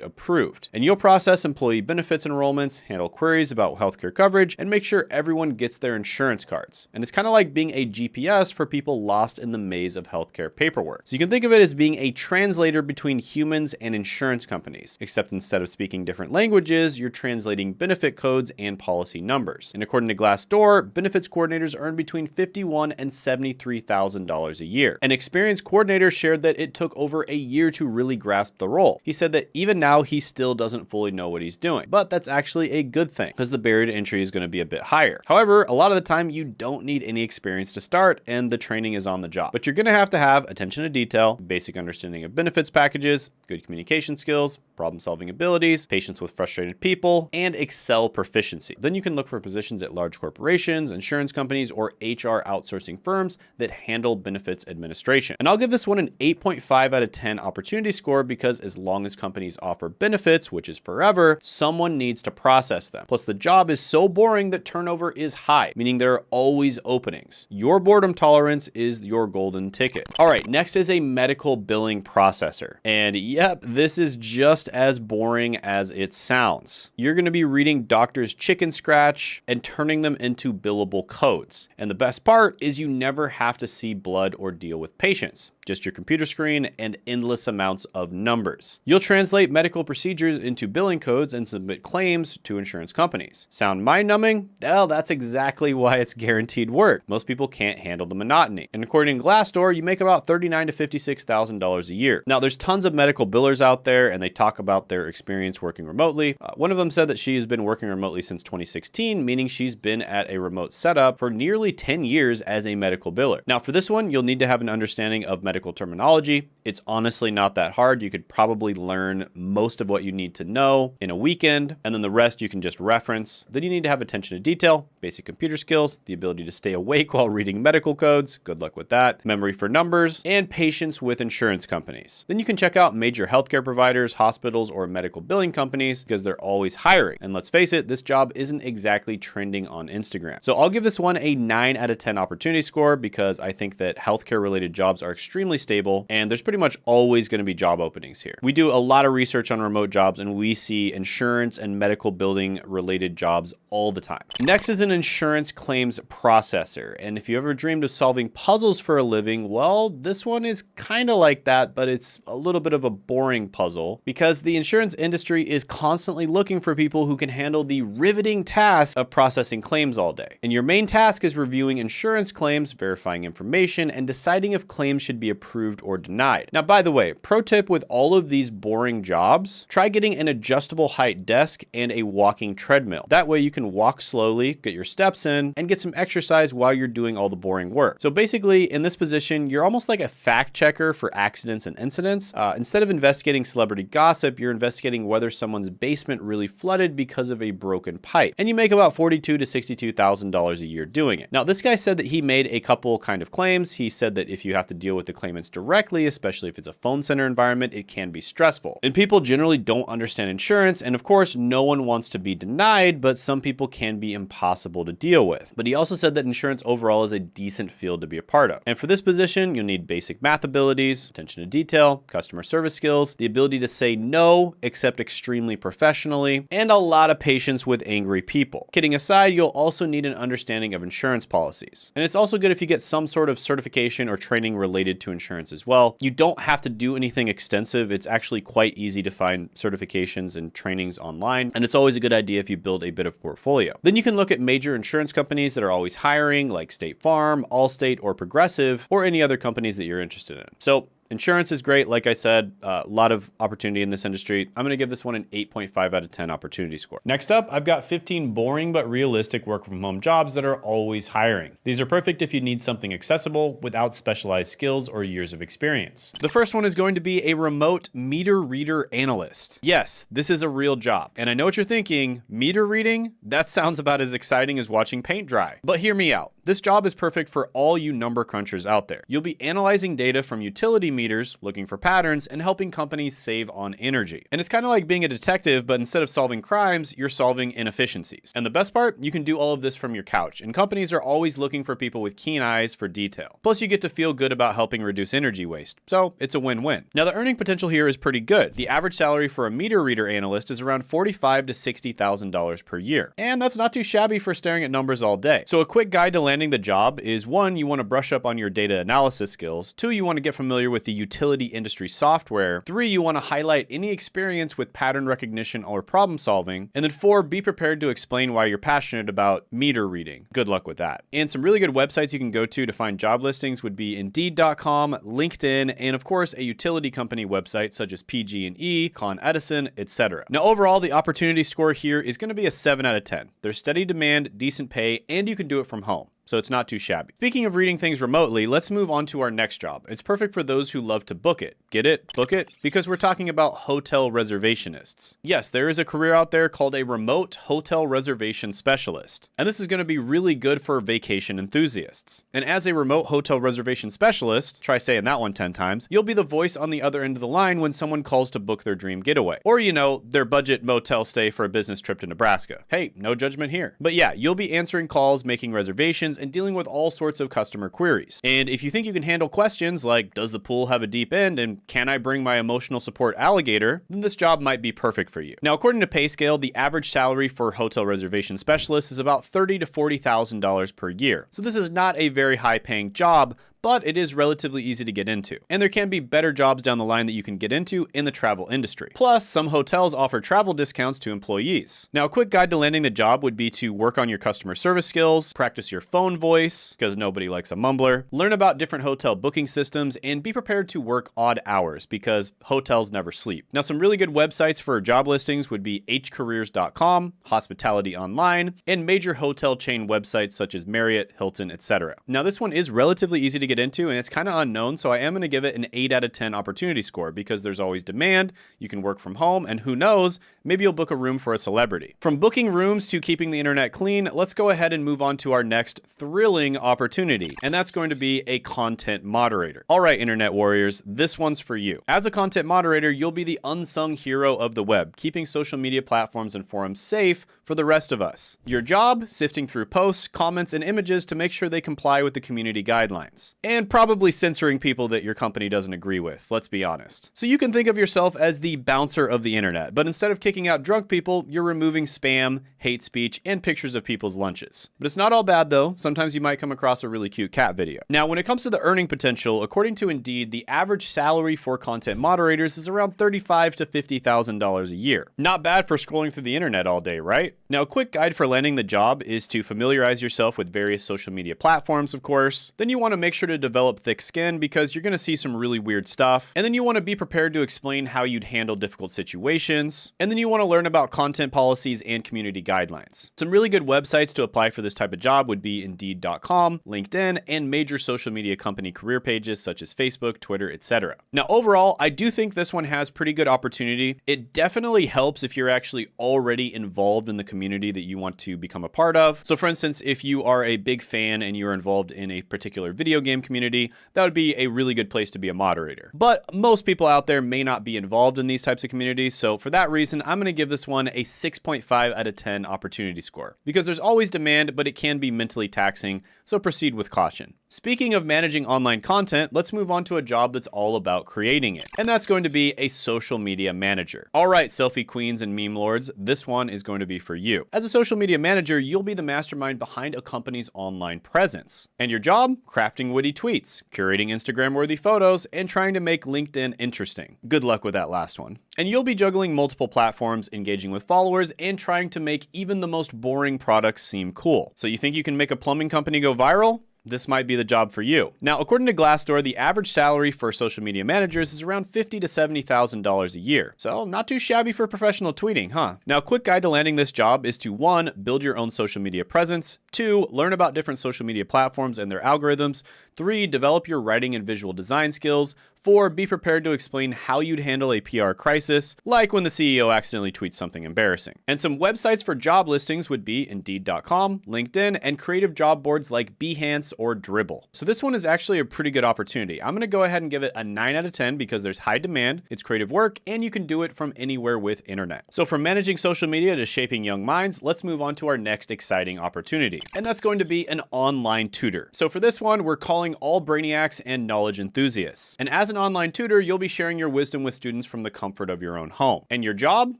approved. And you'll process employee benefits enrollments, handle queries about healthcare coverage, and make sure everyone gets their insurance cards. And it's kind of like being a GPS for people lost in the maze of healthcare paperwork. So you can think of it as being a translator between humans and insurance companies, except instead of speaking different languages, you're translating benefit codes and policy numbers. And according to Glassdoor, benefits coordinators earn between $51,000 and $73,000 a year. An experienced coordinator shared that it took over a year to really grasp the role. He said that even now he still doesn't fully know what he's doing, but that's actually a good thing because the barrier to entry is going to be a bit higher. However, a lot of the time you don't need any experience to start, and the training is on the job. But you're going to have attention to detail, basic understanding of benefits packages, good communication skills, problem-solving abilities, patience with frustrated people, and Excel proficiency. Then you can look for positions at large corporations, insurance companies, or HR outsourcing firms that handle benefits administration. And I'll give this one an 8.5 out of 10 opportunity score, because as long as companies offer benefits, which is forever, someone needs to process them. Plus, the job is so boring that turnover is high, meaning there are always openings. Your boredom tolerance is your golden ticket. All right, next is a medical billing processor. And yep, this is just as boring as it sounds. You're going to be reading doctors' chicken scratch and turning them into billable codes. And the best part is you never have to see blood or deal with patients. Just your computer screen and endless amounts of numbers. You'll translate medical procedures into billing codes and submit claims to insurance companies. Sound mind-numbing? Well, that's exactly why it's guaranteed work. Most people can't handle the monotony. And according to Glassdoor, you make about $39,000 to $56,000 a year. Now, there's tons of medical billers out there, and they talk about their experience working remotely. One of them said that she has been working remotely since 2016, meaning she's been at a remote setup for nearly 10 years as a medical biller. Now, for this one, you'll need to have an understanding of medical terminology. It's honestly not that hard. You could probably learn most of what you need to know in a weekend, and then the rest you can just reference. Then you need to have attention to detail, basic computer skills, the ability to stay awake while reading medical codes, good luck with that, memory for numbers, and patience with insurance companies. Then you can check out major healthcare providers, hospitals, or medical billing companies, because they're always hiring. And let's face it, this job isn't exactly trending on Instagram. So I'll give this one a 9 out of 10 opportunity score, because I think that healthcare related jobs are extremely stable, and there's pretty much always going to be job openings here. We do a lot of research on remote jobs, and we see insurance and medical building related jobs all the time. Next is an insurance claims processor. And if you ever dreamed of solving puzzles for a living, well, this one is kind of like that, but it's a little bit of a boring puzzle, because the insurance industry is constantly looking for people who can handle the riveting task of processing claims all day. And your main task is reviewing insurance claims, verifying information, and deciding if claims should be approved or denied. Now, by the way, pro tip with all of these boring jobs, try getting an adjustable height desk and a walking treadmill. That way you can walk slowly, get your steps in, and get some exercise while you're doing all the boring work. So basically, in this position, you're almost like a fact checker for accidents and incidents. Instead of investigating celebrity gossip, you're investigating whether someone's basement really flooded because of a broken pipe. And you make about $42,000 to $62,000 a year doing it. Now, this guy said that he made a couple kind of claims. He said that if you have to deal with the claimants directly, especially if it's a phone center environment, it can be stressful. And people generally don't understand insurance, and of course, no one wants to be denied, but some people can be impossible to deal with. But he also said that insurance overall is a decent field to be a part of. And for this position, you'll need basic math abilities, attention to detail, customer service skills, the ability to say no, except extremely professionally, and a lot of patience with angry people. Kidding aside, you'll also need an understanding of insurance policies. And it's also good if you get some sort of certification or training related to into insurance as well. You don't have to do anything extensive. It's actually quite easy to find certifications and trainings online, and it's always a good idea if you build a bit of portfolio. Then you can look at major insurance companies that are always hiring, like State Farm, Allstate, or Progressive, or any other companies that you're interested in. So insurance is great. Like I said, a lot of opportunity in this industry. I'm going to give this one an 8.5 out of 10 opportunity score. Next up, I've got 15 boring but realistic work from home jobs that are always hiring. These are perfect if you need something accessible without specialized skills or years of experience. The first one is going to be a remote meter reader analyst. Yes, this is a real job. And I know what you're thinking, meter reading? That sounds about as exciting as watching paint dry. But hear me out. This job is perfect for all you number crunchers out there. You'll be analyzing data from utility meters, looking for patterns, and helping companies save on energy. And it's kind of like being a detective, but instead of solving crimes, you're solving inefficiencies. And the best part, you can do all of this from your couch, and companies are always looking for people with keen eyes for detail. Plus, you get to feel good about helping reduce energy waste, so it's a win-win. Now, the earning potential here is pretty good. The average salary for a meter reader analyst is around $45,000 to $60,000 per year. And that's not too shabby for staring at numbers all day. So a quick guide to landing the job is 1, you want to brush up on your data analysis skills. 2, you want to get familiar with the utility industry software. 3, you want to highlight any experience with pattern recognition or problem solving. And then 4, be prepared to explain why you're passionate about meter reading. Good luck with that. And some really good websites you can go to find job listings would be Indeed.com, LinkedIn, and of course a utility company website such as PG&E, Con Edison, etc. Now overall, the opportunity score here is going to be a 7 out of 10. There's steady demand, decent pay, and you can do it from home. So it's not too shabby. Speaking of reading things remotely, let's move on to our next job. It's perfect for those who love to book it. Get it? Book it? Because we're talking about hotel reservationists. Yes, there is a career out there called a remote hotel reservation specialist. And this is going to be really good for vacation enthusiasts. And as a remote hotel reservation specialist, try saying that one 10 times, you'll be the voice on the other end of the line when someone calls to book their dream getaway. Or, you know, their budget motel stay for a business trip to Nebraska. Hey, no judgment here. But yeah, you'll be answering calls, making reservations, and dealing with all sorts of customer queries. And if you think you can handle questions like, does the pool have a deep end and can I bring my emotional support alligator, then this job might be perfect for you. Now, according to PayScale, the average salary for hotel reservation specialists is about $30,000 to $40,000 per year. So this is not a very high paying job, but it is relatively easy to get into. And there can be better jobs down the line that you can get into in the travel industry. Plus, some hotels offer travel discounts to employees. Now, a quick guide to landing the job would be to work on your customer service skills, practice your phone voice, because nobody likes a mumbler, learn about different hotel booking systems, and be prepared to work odd hours, because hotels never sleep. Now, some really good websites for job listings would be hcareers.com, Hospitality Online, and major hotel chain websites such as Marriott, Hilton, etc. Now, this one is relatively easy to get into, and it's kind of unknown, so I am going to give it an 8 out of 10 opportunity score because there's always demand, you can work from home, and who knows, maybe you'll book a room for a celebrity. From booking rooms to keeping the internet clean, let's go ahead and move on to our next thrilling opportunity, and that's going to be a content moderator. All right, internet warriors, this one's for you. As a content moderator, you'll be the unsung hero of the web, keeping social media platforms and forums safe for the rest of us. Your job, sifting through posts, comments, and images to make sure they comply with the community guidelines. And probably censoring people that your company doesn't agree with, let's be honest. So you can think of yourself as the bouncer of the internet, but instead of kicking out drunk people, you're removing spam, hate speech, and pictures of people's lunches. But it's not all bad though. Sometimes you might come across a really cute cat video. Now, when it comes to the earning potential, according to Indeed, the average salary for content moderators is around $35,000 to $50,000 a year. Not bad for scrolling through the internet all day, right? Now, a quick guide for landing the job is to familiarize yourself with various social media platforms, of course. Then you want to make sure to develop thick skin because you're going to see some really weird stuff. And then you want to be prepared to explain how you'd handle difficult situations. And then you want to learn about content policies and community guidelines. Some really good websites to apply for this type of job would be Indeed.com, LinkedIn, and major social media company career pages such as Facebook, Twitter, etc. Now, overall, I do think this one has pretty good opportunity. It definitely helps if you're actually already involved in the community that you want to become a part of. So for instance, if you are a big fan and you're involved in a particular video game community, that would be a really good place to be a moderator. But most people out there may not be involved in these types of communities. So for that reason, I'm going to give this one a 6.5 out of 10 opportunity score because there's always demand, but it can be mentally taxing. So proceed with caution. Speaking of managing online content, let's move on to a job that's all about creating it. And that's going to be a social media manager. All right, selfie queens and meme lords, this one is going to be for you. As a social media manager, you'll be the mastermind behind a company's online presence. And your job? Crafting witty tweets, curating Instagram-worthy photos, and trying to make LinkedIn interesting. Good luck with that last one. And you'll be juggling multiple platforms, engaging with followers, and trying to make even the most boring products seem cool. So you think you can make a plumbing company go viral? This might be the job for you. Now, according to Glassdoor, the average salary for social media managers is around $50,000 to $70,000 a year. So not too shabby for professional tweeting, huh? Now, a quick guide to landing this job is to 1, build your own social media presence, 2, learn about different social media platforms and their algorithms, 3, develop your writing and visual design skills, 4, be prepared to explain how you'd handle a PR crisis, like when the CEO accidentally tweets something embarrassing. And some websites for job listings would be Indeed.com, LinkedIn, and creative job boards like Behance or Dribbble. So this one is actually a pretty good opportunity. I'm gonna go ahead and give it a 9 out of 10 because there's high demand, it's creative work, and you can do it from anywhere with internet. So from managing social media to shaping young minds, let's move on to our next exciting opportunity. And that's going to be an online tutor. So for this one, we're calling all brainiacs and knowledge enthusiasts. And as an online tutor, you'll be sharing your wisdom with students from the comfort of your own home. And your job?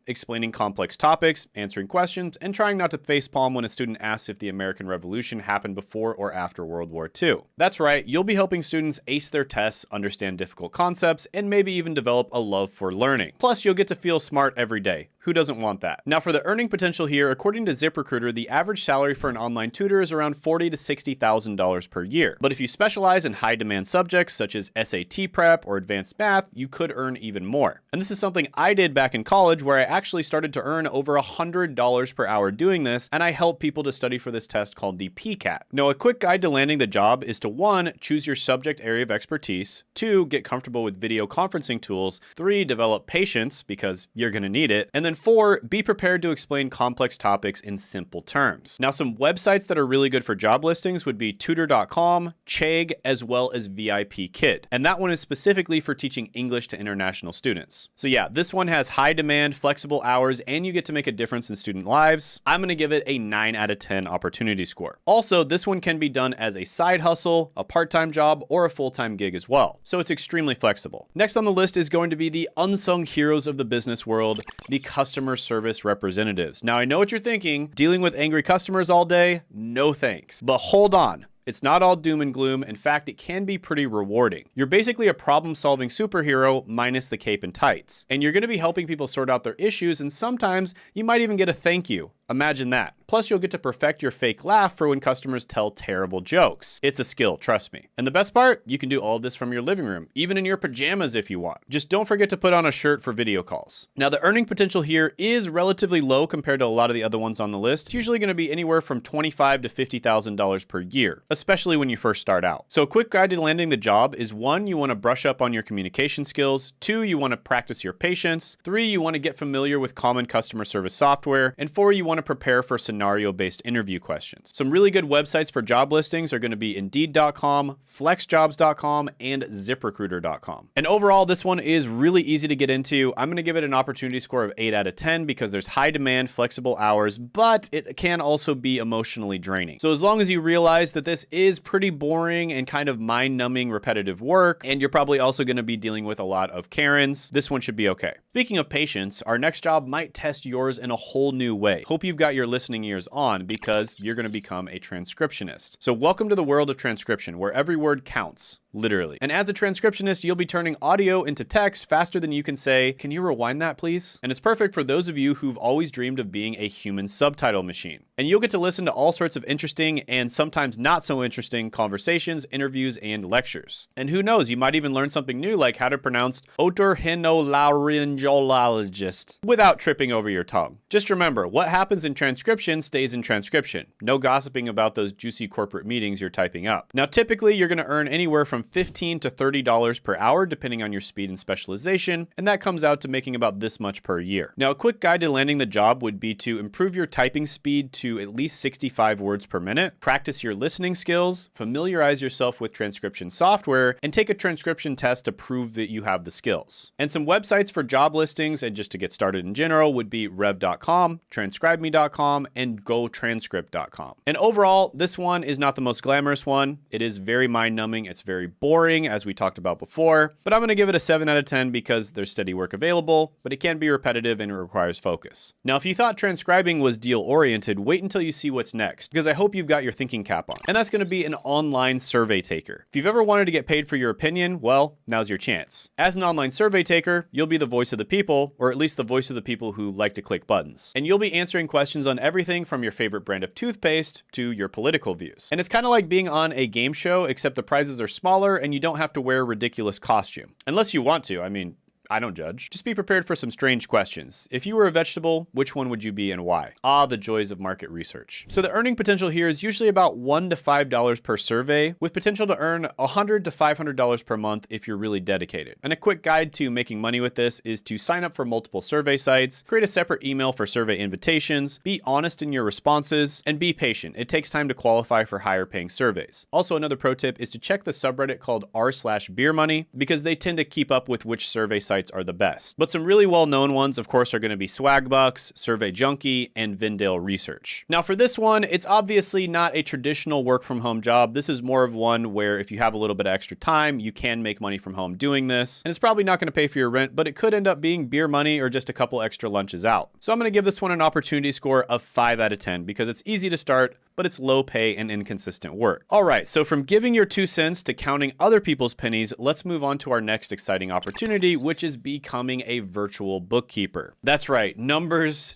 Explaining complex topics, answering questions, and trying not to facepalm when a student asks if the American Revolution happened before or after World War II. That's right, you'll be helping students ace their tests, understand difficult concepts, and maybe even develop a love for learning. Plus, you'll get to feel smart every day. Who doesn't want that? Now, for the earning potential here, according to ZipRecruiter, the average salary for an online tutor is around $40,000 to $60,000 per year. But if you specialize in high-demand subjects such as SAT prep or advanced math, you could earn even more. And this is something I did back in college, where I actually started to earn over $100 per hour doing this, and I help people to study for this test called the PCAT. Now, a quick guide to landing the job is to 1, choose your subject area of expertise, 2, get comfortable with video conferencing tools, 3, develop patience, because you're gonna need it, and then 4, be prepared to explain complex topics in simple terms. Now, some websites that are really good for job listings would be tutor.com, Chegg, as well as VIP Kid. And that one is specifically for teaching English to international students. So yeah, this one has high demand, flexible hours, and you get to make a difference in student lives. I'm gonna give it a 9 out of 10 opportunity score. Also, this one can be done as a side hustle, a part-time job, or a full-time gig as well. So it's extremely flexible. Next on the list is going to be the unsung heroes of the business world, the customer service representatives. Now, I know what you're thinking, dealing with angry customers all day? No thanks. But hold on. It's not all doom and gloom. In fact, it can be pretty rewarding. You're basically a problem-solving superhero minus the cape and tights. And you're gonna be helping people sort out their issues, and sometimes you might even get a thank you. Imagine that. Plus, you'll get to perfect your fake laugh for when customers tell terrible jokes. It's a skill, trust me. And the best part, you can do all of this from your living room, even in your pajamas if you want. Just don't forget to put on a shirt for video calls. Now, the earning potential here is relatively low compared to a lot of the other ones on the list. It's usually gonna be anywhere from $25,000 to $50,000 per year, especially when you first start out. So a quick guide to landing the job is 1, you wanna brush up on your communication skills, 2, you wanna practice your patience, 3, you wanna get familiar with common customer service software, and 4, you wanna prepare for scenario-based interview questions. Some really good websites for job listings are gonna be Indeed.com, FlexJobs.com, and ZipRecruiter.com. And overall, this one is really easy to get into. I'm gonna give it an opportunity score of 8 out of 10 because there's high demand, flexible hours, but it can also be emotionally draining. So as long as you realize that this is pretty boring and kind of mind-numbing repetitive work, and you're probably also gonna be dealing with a lot of Karens, this one should be okay. Speaking of patience, our next job might test yours in a whole new way. Hope you've got your listening ears on because you're gonna become a transcriptionist. So welcome to the world of transcription, where every word counts. Literally. And as a transcriptionist, you'll be turning audio into text faster than you can say, "Can you rewind that, please?" And it's perfect for those of you who've always dreamed of being a human subtitle machine. And you'll get to listen to all sorts of interesting and sometimes not so interesting conversations, interviews, and lectures. And who knows, you might even learn something new like how to pronounce otorhinolaryngologist without tripping over your tongue. Just remember, what happens in transcription stays in transcription. No gossiping about those juicy corporate meetings you're typing up. Now, typically, you're gonna earn anywhere from $15 to $30 per hour, depending on your speed and specialization, and that comes out to making about this much per year. Now, a quick guide to landing the job would be to improve your typing speed to at least 65 words per minute, practice your listening skills, familiarize yourself with transcription software, and take a transcription test to prove that you have the skills. And some websites for job listings and just to get started in general would be rev.com, transcribe GetMe.com and GoTranscript.com. And overall, this one is not the most glamorous one. It is very mind-numbing. It's very boring, as we talked about before, but I'm going to give it a 7 out of 10 because there's steady work available, but it can be repetitive and it requires focus. Now, if you thought transcribing was deal-oriented, wait until you see what's next, because I hope you've got your thinking cap on. And that's going to be an online survey taker. If you've ever wanted to get paid for your opinion, well, now's your chance. As an online survey taker, you'll be the voice of the people, or at least the voice of the people who like to click buttons. And you'll be answering questions on everything from your favorite brand of toothpaste to your political views. And it's kind of like being on a game show, except the prizes are smaller and you don't have to wear a ridiculous costume. Unless you want to, I mean, I don't judge. Just be prepared for some strange questions. If you were a vegetable, which one would you be and why? Ah, the joys of market research. So the earning potential here is usually about $1 to $5 per survey, with potential to earn $100 to $500 per month if you're really dedicated. And a quick guide to making money with this is to sign up for multiple survey sites, create a separate email for survey invitations, be honest in your responses, and be patient. It takes time to qualify for higher paying surveys. Also, another pro tip is to check the subreddit called r/beer money, because they tend to keep up with which survey sites are the best. But some really well-known ones, of course, are going to be Swagbucks, Survey Junkie, and Vindale Research. Now for this one, it's obviously not a traditional work-from-home job. This is more of one where if you have a little bit of extra time, you can make money from home doing this. And it's probably not going to pay for your rent, but it could end up being beer money or just a couple extra lunches out. So I'm going to give this one an opportunity score of 5 out of 10 because it's easy to start, but it's low pay and inconsistent work. All right, so from giving your 2 cents to counting other people's pennies, let's move on to our next exciting opportunity, which is becoming a virtual bookkeeper. That's right, numbers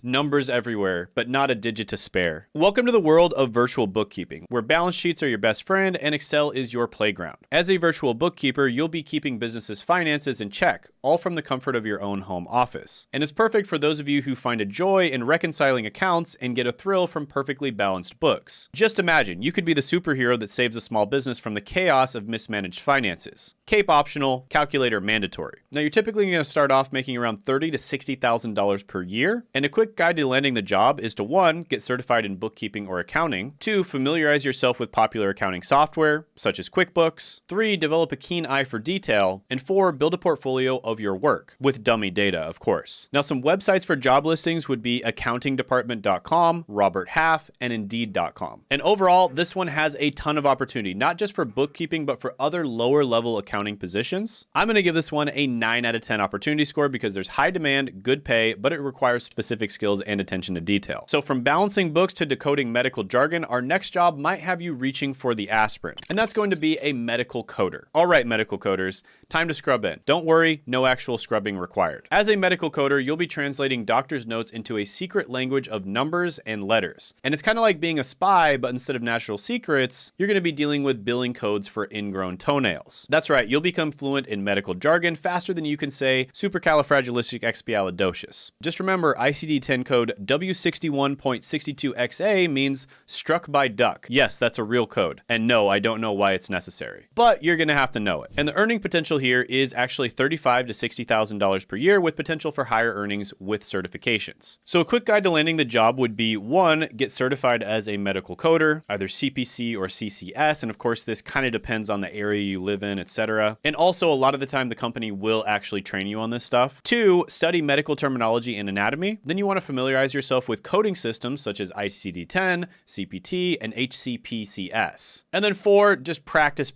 everywhere, but not a digit to spare. Welcome to the world of virtual bookkeeping, where balance sheets are your best friend and Excel is your playground. As a virtual bookkeeper, you'll be keeping businesses' finances in check, all from the comfort of your own home office. And it's perfect for those of you who find a joy in reconciling accounts and get a thrill from perfectly balanced books. Just imagine, you could be the superhero that saves a small business from the chaos of mismanaged finances. Cape optional, calculator mandatory. Now you're typically going to start off making around $30,000 to $60,000 per year, and a quick guide to landing the job is to 1, get certified in bookkeeping or accounting, 2, familiarize yourself with popular accounting software, such as QuickBooks, 3, develop a keen eye for detail, and 4, build a portfolio of your work, with dummy data, of course. Now some websites for job listings would be accountingdepartment.com, Robert Half, and Indeed.com. And overall, this one has a ton of opportunity, not just for bookkeeping, but for other lower level accounting positions. I'm going to give this one a 9 out of 10 opportunity score because there's high demand, good pay, but it requires specific skills and attention to detail. So from balancing books to decoding medical jargon, our next job might have you reaching for the aspirin, and that's going to be a medical coder. All right, medical coders, time to scrub in. Don't worry, no actual scrubbing required. As a medical coder, you'll be translating doctor's notes into a secret language of numbers and letters. And it's kind of like being a spy, but instead of natural secrets, you're going to be dealing with billing codes for ingrown toenails. That's right, you'll become fluent in medical jargon faster than you can say supercalifragilisticexpialidocious. Just remember, ICD-10 code W61.62XA means struck by duck. Yes, that's a real code. And no, I don't know why it's necessary. But you're going to have to know it. And the earning potential here is actually $35,000 to $60,000 per year with potential for higher earnings with certifications. So a quick guide to landing the job would be 1, get certified as a medical coder, either CPC or CCS. And of course, this kind of depends on the area you live in, etc. And also a lot of the time the company will actually train you on this stuff. 2, study medical terminology and anatomy. Then you want to familiarize yourself with coding systems such as ICD-10, CPT, and HCPCS. And then 4, just practice.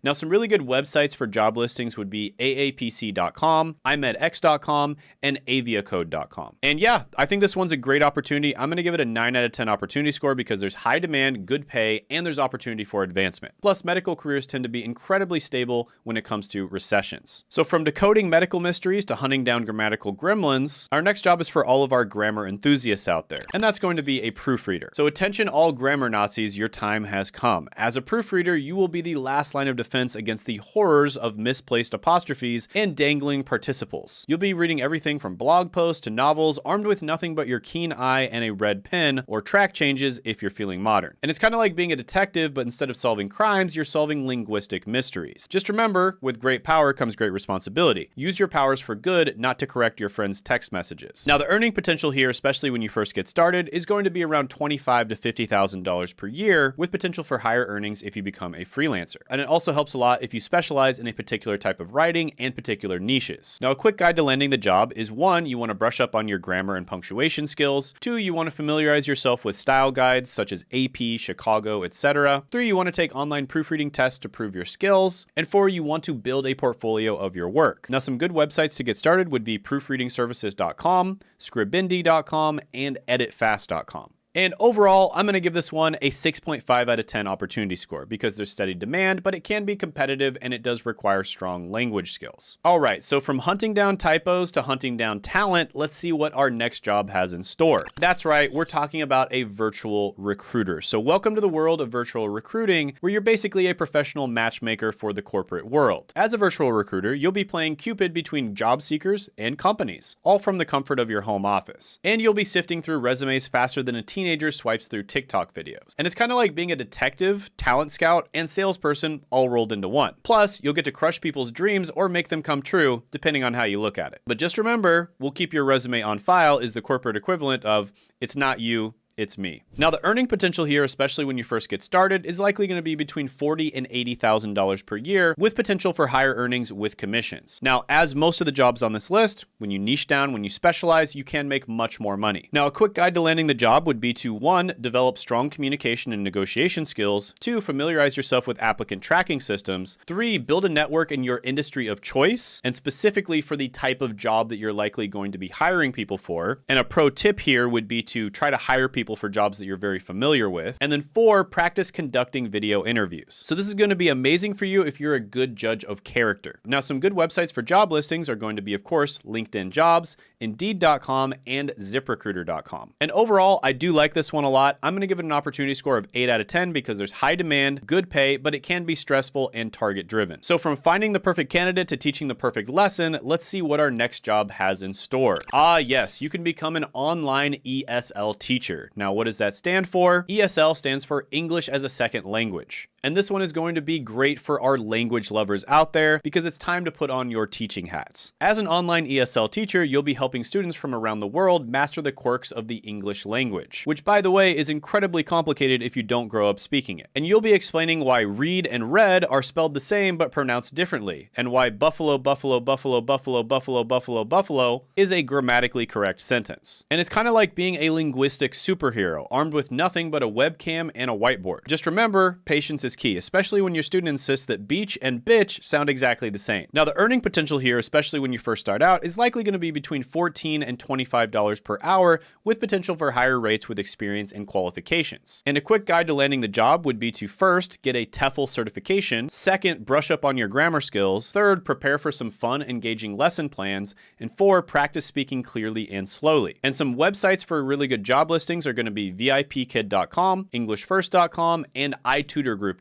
Now, some really good websites for job listings would be aapc.com, imedx.com, and aviacode.com. And yeah, I think this one's a great opportunity. I'm going to give it a 9 out of 10 opportunity score because there's high demand, good pay, and there's opportunity for advancement. Plus, medical careers tend to be incredibly stable when it comes to recessions. So from decoding medical mysteries to hunting down grammatical gremlins, our next job is for all of our grammar enthusiasts out there, and that's going to be a proofreader. So attention all grammar Nazis, your time has come. As a proofreader, you will be the last line of defense against the horrors of misplaced apostrophes and dangling participles. You'll be reading everything from blog posts to novels, armed with nothing but your keen eye and a red pen, or track changes if you're feeling modern. And it's kind of like being a detective, but instead of solving crimes, you're solving linguistic mysteries. Just remember, with great power comes great responsibility. Use your powers for good, not to correct your friends' text messages. Now, the earning potential here, especially when you first get started, is going to be around $25,000 to $50,000 per year, with potential for higher earnings if you become a freelancer. And it also helps a lot if you specialize in a particular type of writing and particular niches. Now, a quick guide to landing the job is 1, you want to brush up on your grammar and punctuation skills. 2, you want to familiarize yourself with style guides such as AP, Chicago, etc. 3, you want to take online proofreading tests to prove your skills. And 4, you want to build a portfolio of your work. Now, some good websites to get started would be proofreadingservices.com, scribindi.com, and editfast.com. And overall, I'm going to give this one a 6.5 out of 10 opportunity score because there's steady demand, but it can be competitive and it does require strong language skills. All right, so from hunting down typos to hunting down talent, let's see what our next job has in store. That's right, we're talking about a virtual recruiter. So welcome to the world of virtual recruiting, where you're basically a professional matchmaker for the corporate world. As a virtual recruiter, you'll be playing Cupid between job seekers and companies, all from the comfort of your home office. And you'll be sifting through resumes faster than a teenager swipes through TikTok videos. And it's kind of like being a detective, talent scout, and salesperson all rolled into one. Plus, you'll get to crush people's dreams or make them come true, depending on how you look at it. But just remember, we'll keep your resume on file is the corporate equivalent of it's not you, it's me. Now, the earning potential here, especially when you first get started, is likely going to be between $40,000 and $80,000 per year, with potential for higher earnings with commissions. Now, as most of the jobs on this list, when you niche down, when you specialize, you can make much more money. Now, a quick guide to landing the job would be to 1, develop strong communication and negotiation skills. 2, familiarize yourself with applicant tracking systems. 3, build a network in your industry of choice, and specifically for the type of job that you're likely going to be hiring people for. And a pro tip here would be to try to hire people for jobs that you're very familiar with. And then 4, practice conducting video interviews. So this is going to be amazing for you if you're a good judge of character. Now, some good websites for job listings are going to be, of course, LinkedIn Jobs, Indeed.com, and ZipRecruiter.com. And overall, I do like this one a lot. I'm going to give it an opportunity score of 8 out of 10 because there's high demand, good pay, but it can be stressful and target driven. So from finding the perfect candidate to teaching the perfect lesson, let's see what our next job has in store. Yes, you can become an online ESL teacher. Now, what does that stand for? ESL stands for English as a Second Language. And this one is going to be great for our language lovers out there because it's time to put on your teaching hats. As an online ESL teacher, you'll be helping students from around the world master the quirks of the English language, which, by the way, is incredibly complicated if you don't grow up speaking it. And you'll be explaining why read and red are spelled the same but pronounced differently, and why buffalo, buffalo, buffalo, buffalo, buffalo, buffalo, buffalo is a grammatically correct sentence. And it's kind of like being a linguistic superhero, armed with nothing but a webcam and a whiteboard. Just remember, patience is key, especially when your student insists that beach and bitch sound exactly the same. Now, the earning potential here, especially when you first start out, is likely going to be between $14 and $25 per hour, with potential for higher rates with experience and qualifications. And a quick guide to landing the job would be to 1st, get a TEFL certification. 2nd, brush up on your grammar skills. 3rd, prepare for some fun, engaging lesson plans. And 4, practice speaking clearly and slowly. And some websites for really good job listings are going to be VIPkid.com, EnglishFirst.com, and iTutorGroup.com.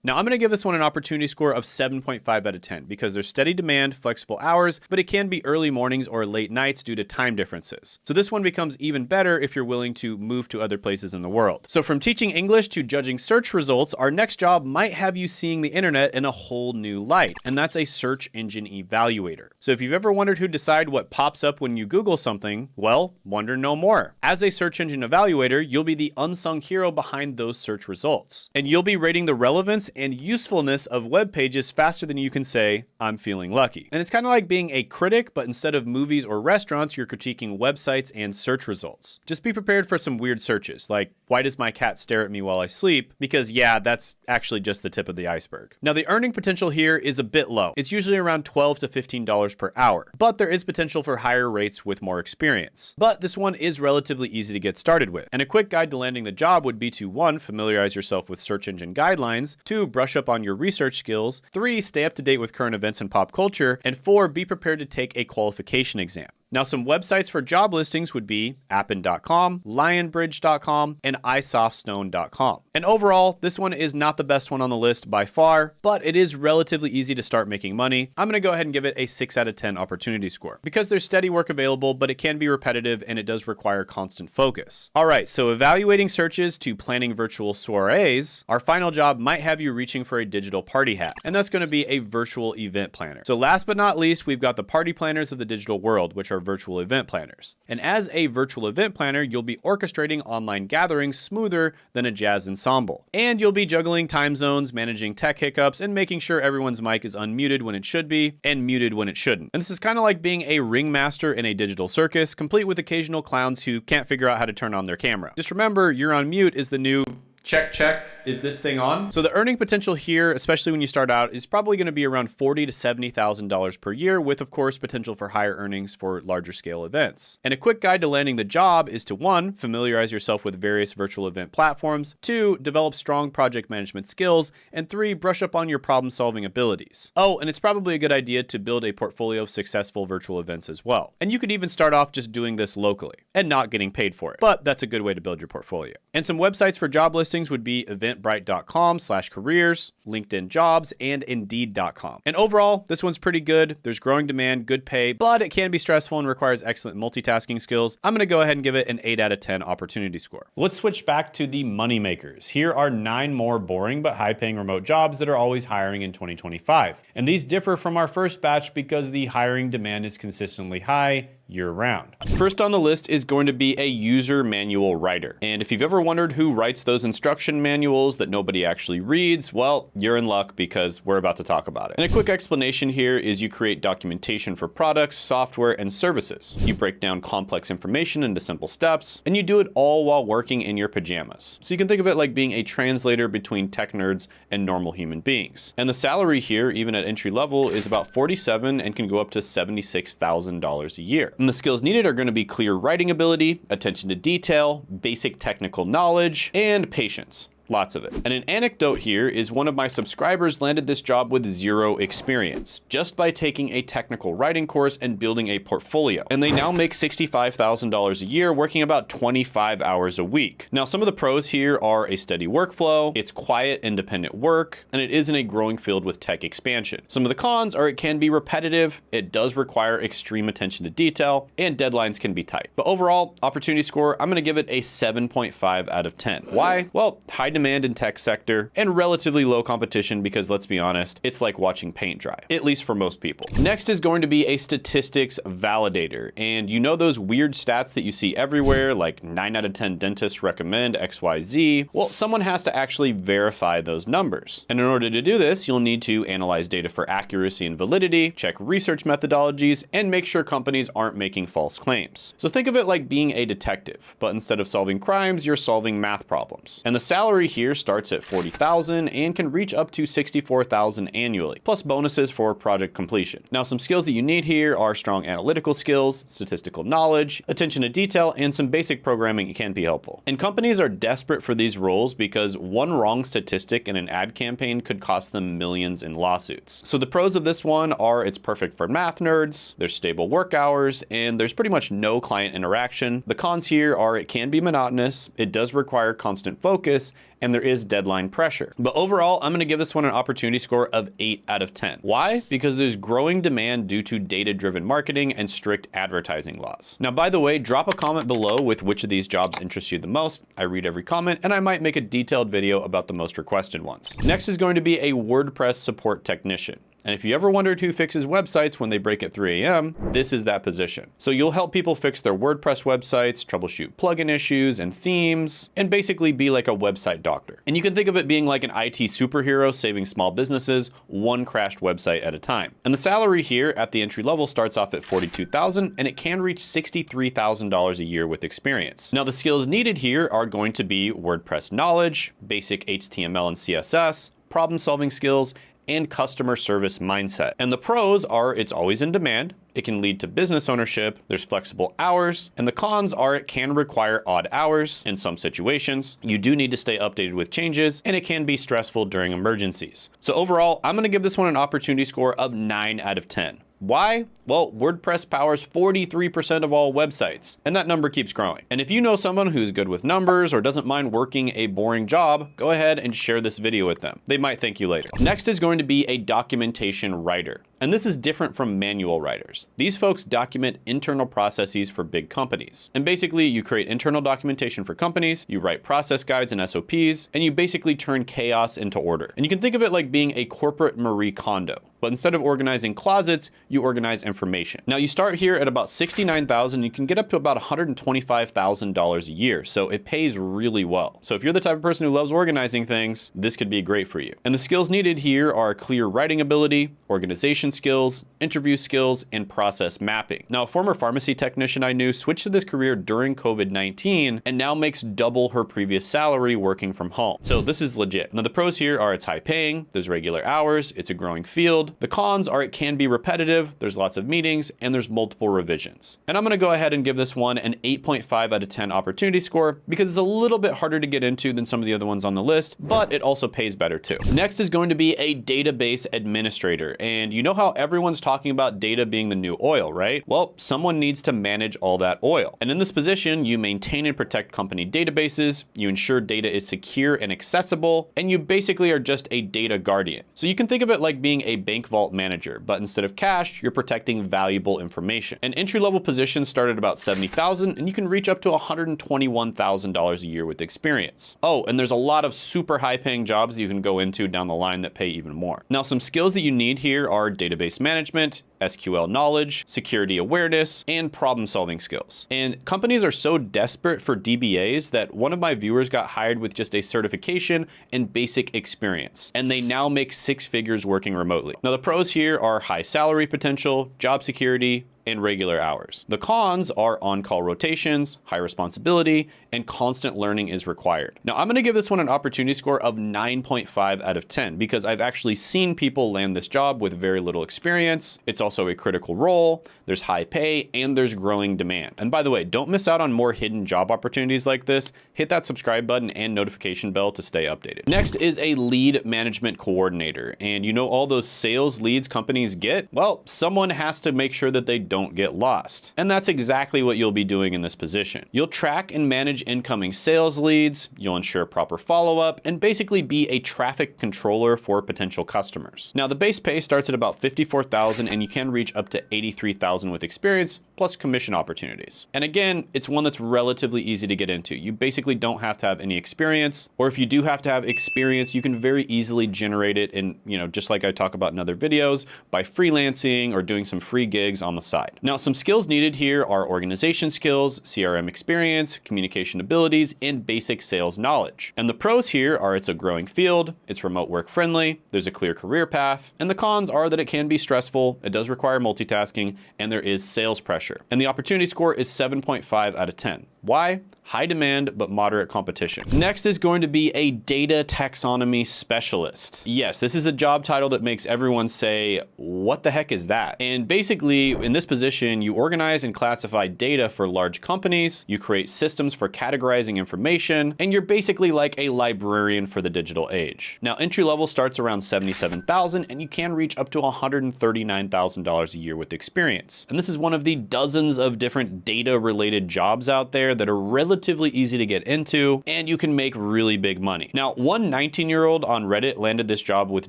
Now, I'm going to give this one an opportunity score of 7.5 out of 10 because there's steady demand, flexible hours, but it can be early mornings or late nights due to time differences. So this one becomes even better if you're willing to move to other places in the world. So from teaching English to judging search results, our next job might have you seeing the internet in a whole new light, and that's a search engine evaluator. So if you've ever wondered who decide what pops up when you Google something, well, wonder no more. As a search engine evaluator, you'll be the unsung hero behind those search results, and you'll be rating the relevance and usefulness of web pages faster than you can say, I'm feeling lucky. And it's kind of like being a critic, but instead of movies or restaurants, you're critiquing websites and search results. Just be prepared for some weird searches, like, why does my cat stare at me while I sleep? Because yeah, that's actually just the tip of the iceberg. Now, the earning potential here is a bit low. It's usually around $12 to $15 per hour, but there is potential for higher rates with more experience. But this one is relatively easy to get started with. And a quick guide to landing the job would be to 1, familiarize yourself with search engine guidelines. 2, brush up on your research skills. 3, stay up to date with current events and pop culture. And 4, be prepared to take a qualification exam. Now, some websites for job listings would be Appen.com, Lionbridge.com, and iSoftStone.com. And overall, this one is not the best one on the list by far, but it is relatively easy to start making money. I'm going to go ahead and give it a 6 out of 10 opportunity score because there's steady work available, but it can be repetitive and it does require constant focus. All right, so evaluating searches to planning virtual soirees, our final job might have you reaching for a digital party hat, and that's going to be a virtual event planner. So last but not least, we've got the party planners of the digital world, which are are virtual event planners. And as a virtual event planner, you'll be orchestrating online gatherings smoother than a jazz ensemble. And you'll be juggling time zones, managing tech hiccups, and making sure everyone's mic is unmuted when it should be and muted when it shouldn't. And this is kind of like being a ringmaster in a digital circus, complete with occasional clowns who can't figure out how to turn on their camera. Just remember, you're on mute is the new check, check. Is this thing on? So the earning potential here, especially when you start out, is probably going to be around $40,000 to $70,000 per year, with of course potential for higher earnings for larger scale events. And a quick guide to landing the job is to 1, familiarize yourself with various virtual event platforms, 2, develop strong project management skills, and 3, brush up on your problem solving abilities. Oh, and it's probably a good idea to build a portfolio of successful virtual events as well. And you could even start off just doing this locally and not getting paid for it, but that's a good way to build your portfolio. And some websites for job listings would be eventbrite.com/careers, LinkedIn Jobs, and Indeed.com. And overall, this one's pretty good. There's growing demand, good pay, but it can be stressful and requires excellent multitasking skills. I'm going to go ahead and give it an 8 out of 10 opportunity score. Let's switch back to the money makers. Here are 9 more boring but high-paying remote jobs that are always hiring in 2025. And these differ from our first batch because the hiring demand is consistently high year-round. First on the list is going to be a user manual writer. And if you've ever wondered who writes those instruction manuals that nobody actually reads, well, you're in luck because we're about to talk about it. And a quick explanation here is you create documentation for products, software, and services. You break down complex information into simple steps, and you do it all while working in your pajamas. So you can think of it like being a translator between tech nerds and normal human beings. And the salary here, even at entry level, is about $47,000 and can go up to $76,000 a year. And the skills needed are going to be clear writing ability, attention to detail, basic technical knowledge, and patience. Lots of it. And an anecdote here is one of my subscribers landed this job with 0 experience, just by taking a technical writing course and building a portfolio. And they now make $65,000 a year, working about 25 hours a week. Now, some of the pros here are a steady workflow, it's quiet, independent work, and it is in a growing field with tech expansion. Some of the cons are it can be repetitive, it does require extreme attention to detail, and deadlines can be tight. But overall, opportunity score, I'm gonna give it a 7.5 out of 10. Why? Well, high demand in tech sector and relatively low competition because let's be honest, it's like watching paint dry, at least for most people. Next is going to be a statistics validator. And you know those weird stats that you see everywhere, like 9 out of 10 dentists recommend XYZ? Well, someone has to actually verify those numbers. And in order to do this, you'll need to analyze data for accuracy and validity, check research methodologies, and make sure companies aren't making false claims. So think of it like being a detective, but instead of solving crimes, you're solving math problems. And the salary here starts at $40,000 and can reach up to $64,000 annually, plus bonuses for project completion. Now, some skills that you need here are strong analytical skills, statistical knowledge, attention to detail, and some basic programming can be helpful. And companies are desperate for these roles because one wrong statistic in an ad campaign could cost them millions in lawsuits. So the pros of this one are it's perfect for math nerds, there's stable work hours, and there's pretty much no client interaction. The cons here are it can be monotonous, it does require constant focus, and there is deadline pressure. But overall, I'm gonna give this one an opportunity score of 8 out of 10. Why? Because there's growing demand due to data-driven marketing and strict advertising laws. Now, by the way, drop a comment below with which of these jobs interest you the most. I read every comment, and I might make a detailed video about the most requested ones. Next is going to be a WordPress support technician. And if you ever wondered who fixes websites when they break at 3 a.m., this is that position. So you'll help people fix their WordPress websites, troubleshoot plugin issues and themes, and basically be like a website doctor. And you can think of it being like an IT superhero saving small businesses one crashed website at a time. And the salary here at the entry level starts off at $42,000 and it can reach $63,000 a year with experience. Now, the skills needed here are going to be WordPress knowledge, basic HTML and CSS, problem-solving skills, and customer service mindset. And the pros are it's always in demand, it can lead to business ownership, there's flexible hours, and the cons are it can require odd hours in some situations. You do need to stay updated with changes, and it can be stressful during emergencies. So overall, I'm gonna give this one an opportunity score of 9 out of 10. Why? Well, WordPress powers 43% of all websites, and that number keeps growing. And if you know someone who's good with numbers or doesn't mind working a boring job, go ahead and share this video with them. They might thank you later. Next is going to be a documentation writer. And this is different from manual writers. These folks document internal processes for big companies. And basically, you create internal documentation for companies, you write process guides and SOPs, and you basically turn chaos into order. And you can think of it like being a corporate Marie Kondo. But instead of organizing closets, you organize information. Now you start here at about $69,000, you can get up to about $125,000 a year. So it pays really well. So if you're the type of person who loves organizing things, this could be great for you. And the skills needed here are clear writing ability, organization skills, interview skills, and process mapping. Now, a former pharmacy technician I knew switched to this career during COVID-19 and now makes double her previous salary working from home. So this is legit. Now the pros here are it's high paying, there's regular hours, it's a growing field. The cons are it can be repetitive, there's lots of meetings, and there's multiple revisions. And I'm gonna go ahead and give this one an 8.5 out of 10 opportunity score because it's a little bit harder to get into than some of the other ones on the list, but it also pays better too. Next is going to be a database administrator. And you know how everyone's talking about data being the new oil, right? Well, someone needs to manage all that oil. And in this position, you maintain and protect company databases, you ensure data is secure and accessible, and you basically are just a data guardian. So you can think of it like being a bank vault manager, but instead of cash, you're protecting valuable information. An entry-level position start at about $70,000, and you can reach up to $121,000 a year with experience. Oh, and there's a lot of super high-paying jobs that you can go into down the line that pay even more. Now, some skills that you need here are database management, SQL knowledge, security awareness, and problem-solving skills. And companies are so desperate for DBAs that one of my viewers got hired with just a certification and basic experience, and they now make 6 figures working remotely. Now, the pros here are high salary potential, job security, and regular hours. The cons are on-call rotations, high responsibility, and constant learning is required. Now, I'm gonna give this one an opportunity score of 9.5 out of 10 because I've actually seen people land this job with very little experience. It's also a critical role, there's high pay, and there's growing demand. And by the way, don't miss out on more hidden job opportunities like this. Hit that subscribe button and notification bell to stay updated. Next is a lead management coordinator. And you know all those sales leads companies get? Well, someone has to make sure that they don't get lost. And that's exactly what you'll be doing in this position. You'll track and manage incoming sales leads, you'll ensure proper follow-up, and basically be a traffic controller for potential customers. Now, the base pay starts at about $54,000 and you can reach up to $83,000 with experience, plus commission opportunities. And again, it's one that's relatively easy to get into. You basically don't have to have any experience, or if you do have to have experience, you can very easily generate it in, just like I talk about in other videos, by freelancing or doing some free gigs on the side. Now, some skills needed here are organization skills, CRM experience, communication abilities, and basic sales knowledge. And the pros here are it's a growing field, it's remote work friendly, there's a clear career path, and the cons are that it can be stressful, it does require multitasking, and there is sales pressure. And the opportunity score is 7.5 out of 10. Why? High demand, but moderate competition. Next is going to be a data taxonomy specialist. Yes, this is a job title that makes everyone say, what the heck is that? And basically, in this position, you organize and classify data for large companies, you create systems for categorizing information, and you're basically like a librarian for the digital age. Now, entry level starts around $77,000, and you can reach up to $139,000 a year with experience. And this is one of the dozens of different data-related jobs out there that are relatively easy to get into, and you can make really big money. Now, one 19-year-old on Reddit landed this job with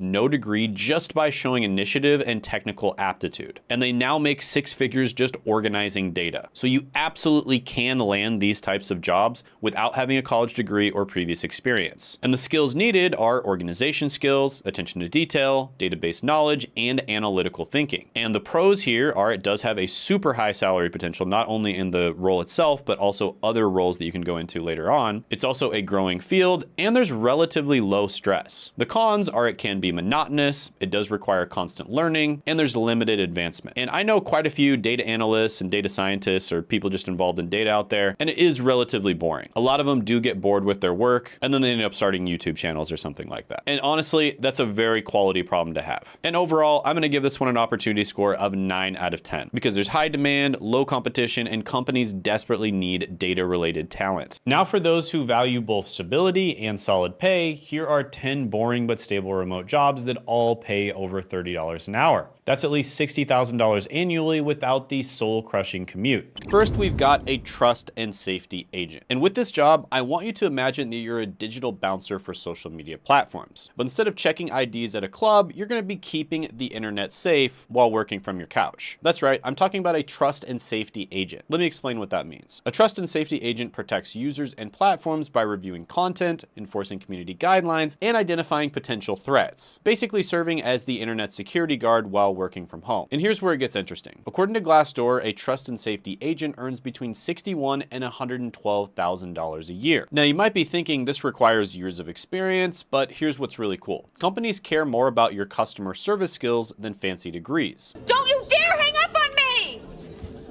no degree just by showing initiative and technical aptitude. And they now make 6 figures just organizing data. So you absolutely can land these types of jobs without having a college degree or previous experience. And the skills needed are organization skills, attention to detail, database knowledge, and analytical thinking. And the pros here are it does have a super high salary potential, not only in the role itself, but also other roles that you can go into later on. It's also a growing field, and there's relatively low stress. The cons are it can be monotonous, it does require constant learning, and there's limited advancement. And I know quite a few data analysts and data scientists or people just involved in data out there, and it is relatively boring. A lot of them do get bored with their work, and then they end up starting YouTube channels or something like that. And honestly, that's a very quality problem to have. And overall, I'm gonna give this one an opportunity score of 9 out of 10 because there's high demand, low competition, and companies desperately need data-related talent. Now, for those who value both stability and solid pay, here are 10 boring but stable remote jobs that all pay over $30 an hour. That's at least $60,000 annually without the soul-crushing commute. First, we've got a trust and safety agent. And with this job, I want you to imagine that you're a digital bouncer for social media platforms. But instead of checking IDs at a club, you're going to be keeping the internet safe while working from your couch. That's right, I'm talking about a trust and safety agent. Let me explain what that means. A trust and safety agent protects users and platforms by reviewing content, enforcing community guidelines, and identifying potential threats, basically serving as the internet security guard while working from home. And here's where it gets interesting. According to Glassdoor, a trust and safety agent earns between $61,000 and $112,000 a year. Now, you might be thinking this requires years of experience, but here's what's really cool. Companies care more about your customer service skills than fancy degrees. Don't you dare hang up on me!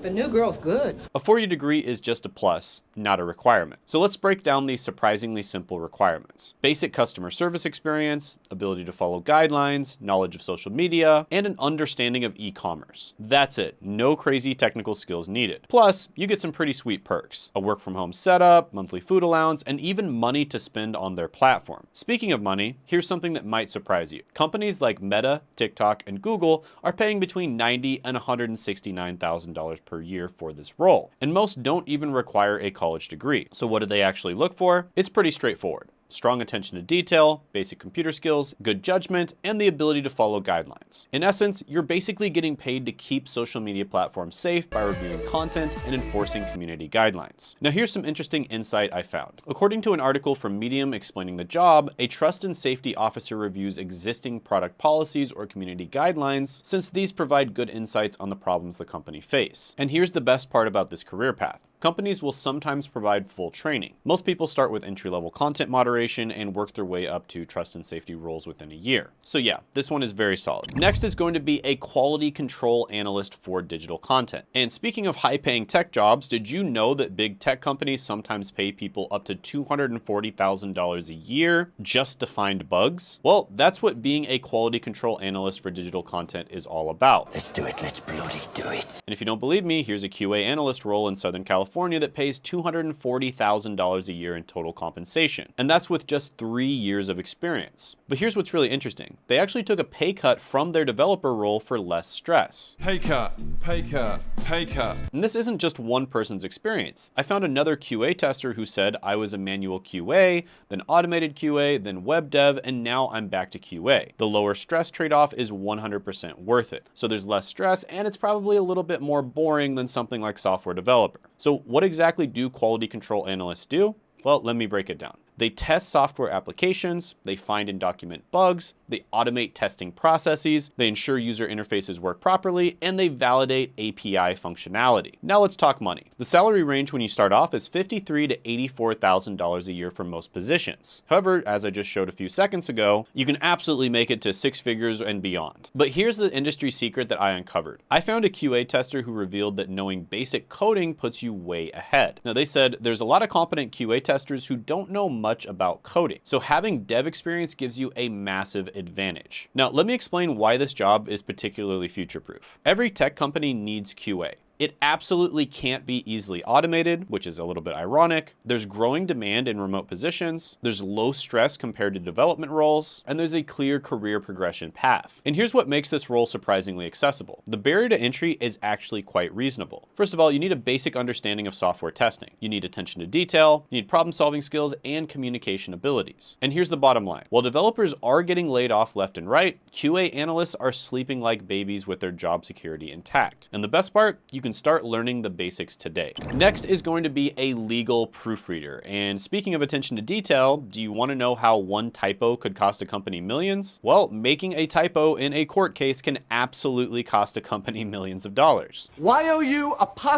The new girl's good. A 4-year degree is just a plus, not a requirement. So let's break down these surprisingly simple requirements. Basic customer service experience, ability to follow guidelines, knowledge of social media, and an understanding of e-commerce. That's it. No crazy technical skills needed. Plus, you get some pretty sweet perks. A work from home setup, monthly food allowance, and even money to spend on their platform. Speaking of money, here's something that might surprise you. Companies like Meta, TikTok, and Google are paying between $90,000 and $169,000 per year for this role. And most don't even require a college degree. So what do they actually look for? It's pretty straightforward. Strong attention to detail, basic computer skills, good judgment, and the ability to follow guidelines. In essence, you're basically getting paid to keep social media platforms safe by reviewing content and enforcing community guidelines. Now here's some interesting insight I found. According to an article from Medium explaining the job, a trust and safety officer reviews existing product policies or community guidelines, since these provide good insights on the problems the company face. And here's the best part about this career path. Companies will sometimes provide full training. Most people start with entry-level content moderation and work their way up to trust and safety roles within a year. So yeah, this one is very solid. Next is going to be a quality control analyst for digital content. And speaking of high-paying tech jobs, did you know that big tech companies sometimes pay people up to $240,000 a year just to find bugs? Well, that's what being a quality control analyst for digital content is all about. Let's do it. Let's bloody do it. And if you don't believe me, here's a QA analyst role in Southern California that pays $240,000 a year in total compensation. And that's with just 3 years of experience. But here's what's really interesting. They actually took a pay cut from their developer role for less stress. Pay cut, pay cut, pay cut. And this isn't just one person's experience. I found another QA tester who said I was a manual QA, then automated QA, then web dev, and now I'm back to QA. The lower stress trade-off is 100% worth it. So there's less stress, and it's probably a little bit more boring than something like software developer. So what exactly do quality control analysts do? Well, let me break it down. They test software applications, they find and document bugs, they automate testing processes, they ensure user interfaces work properly, and they validate API functionality. Now let's talk money. The salary range when you start off is $53,000 to $84,000 a year for most positions. However, as I just showed a few seconds ago, you can absolutely make it to 6 figures and beyond. But here's the industry secret that I uncovered. I found a QA tester who revealed that knowing basic coding puts you way ahead. Now they said there's a lot of competent QA testers who don't know much about coding. So having dev experience gives you a massive advantage. Now, let me explain why this job is particularly future-proof. Every tech company needs QA. It absolutely can't be easily automated, which is a little bit ironic. There's growing demand in remote positions. There's low stress compared to development roles, and there's a clear career progression path. And here's what makes this role surprisingly accessible. The barrier to entry is actually quite reasonable. First of all, you need a basic understanding of software testing. You need attention to detail, you need problem-solving skills, and communication abilities. And here's the bottom line. While developers are getting laid off left and right, QA analysts are sleeping like babies with their job security intact. And the best part, you can start learning the basics today. Next is going to be a legal proofreader. And speaking of attention to detail, do you want to know how one typo could cost a company millions? Well, making a typo in a court case can absolutely cost a company millions of dollars. YOU_RE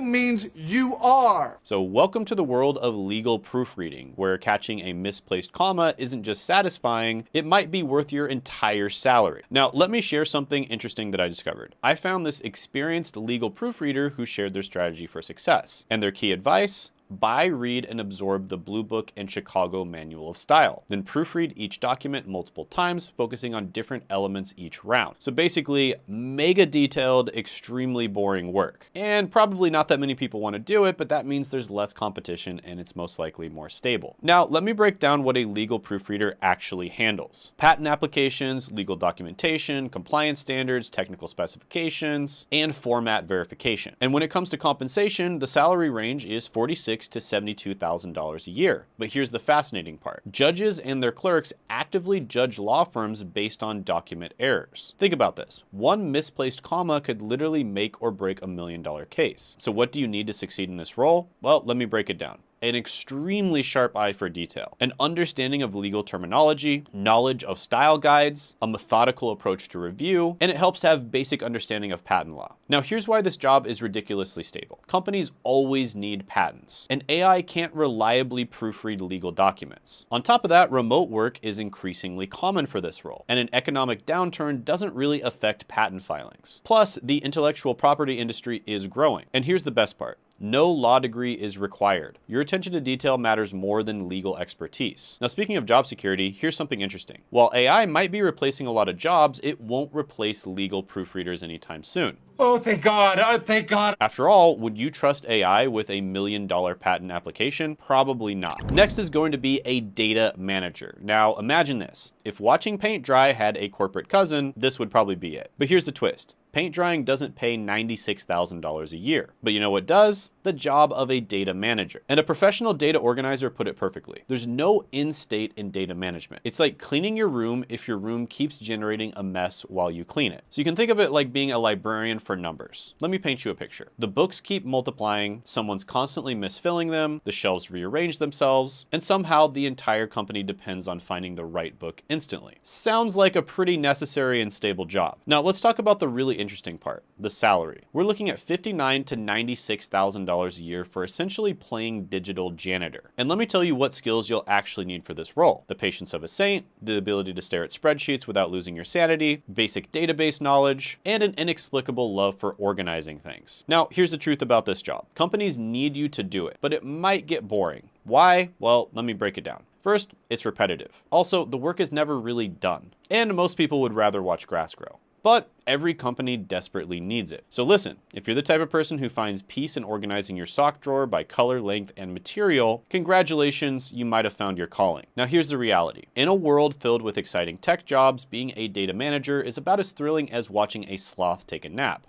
means you are. So welcome to the world of legal proofreading, where catching a misplaced comma isn't just satisfying, it might be worth your entire salary. Now, let me share something interesting that I discovered. I found this experienced legal proofreader who shared their strategy for success. And their key advice: buy, read, and absorb the Blue Book and Chicago Manual of Style. Then proofread each document multiple times, focusing on different elements each round. So basically, mega detailed, extremely boring work. And probably not that many people want to do it, but that means there's less competition and it's most likely more stable. Now, let me break down what a legal proofreader actually handles. Patent applications, legal documentation, compliance standards, technical specifications, and format verification. And when it comes to compensation, the salary range is $46,000 to $72,000 a year. But here's the fascinating part. Judges and their clerks actively judge law firms based on document errors. Think about this. One misplaced comma could literally make or break $1 million case. So what do you need to succeed in this role? Well, let me break it down. An extremely sharp eye for detail, an understanding of legal terminology, knowledge of style guides, a methodical approach to review, and it helps to have basic understanding of patent law. Now, here's why this job is ridiculously stable. Companies always need patents, and AI can't reliably proofread legal documents. On top of that, remote work is increasingly common for this role, and an economic downturn doesn't really affect patent filings. Plus, the intellectual property industry is growing. And here's the best part. No law degree is required. Your attention to detail matters more than legal expertise. Now, speaking of job security, here's something interesting. While AI might be replacing a lot of jobs, it won't replace legal proofreaders anytime soon. Oh, thank God. Oh, thank God. After all, would you trust AI with a $1 million patent application? Probably not. Next is going to be a data manager. Now, imagine this. If watching paint dry had a corporate cousin, this would probably be it. But here's the twist. Paint drying doesn't pay $96,000 a year. But you know what does? The job of a data manager. And a professional data organizer put it perfectly. There's no end state in data management. It's like cleaning your room if your room keeps generating a mess while you clean it. So you can think of it like being a librarian for numbers. Let me paint you a picture. The books keep multiplying, someone's constantly misfilling them, the shelves rearrange themselves, and somehow the entire company depends on finding the right book instantly. Sounds like a pretty necessary and stable job. Now let's talk about the really interesting part, the salary. We're looking at $59,000 to $96,000 a year for essentially playing digital janitor. And let me tell you what skills you'll actually need for this role. The patience of a saint, the ability to stare at spreadsheets without losing your sanity, basic database knowledge, and an inexplicable love for organizing things. Now, here's the truth about this job. Companies need you to do it, but it might get boring. Why? Well, let me break it down. First, it's repetitive. Also, the work is never really done. And most people would rather watch grass grow. But every company desperately needs it. So listen, if you're the type of person who finds peace in organizing your sock drawer by color, length, and material, congratulations, you might have found your calling. Now here's the reality. In a world filled with exciting tech jobs, being a data manager is about as thrilling as watching a sloth take a nap.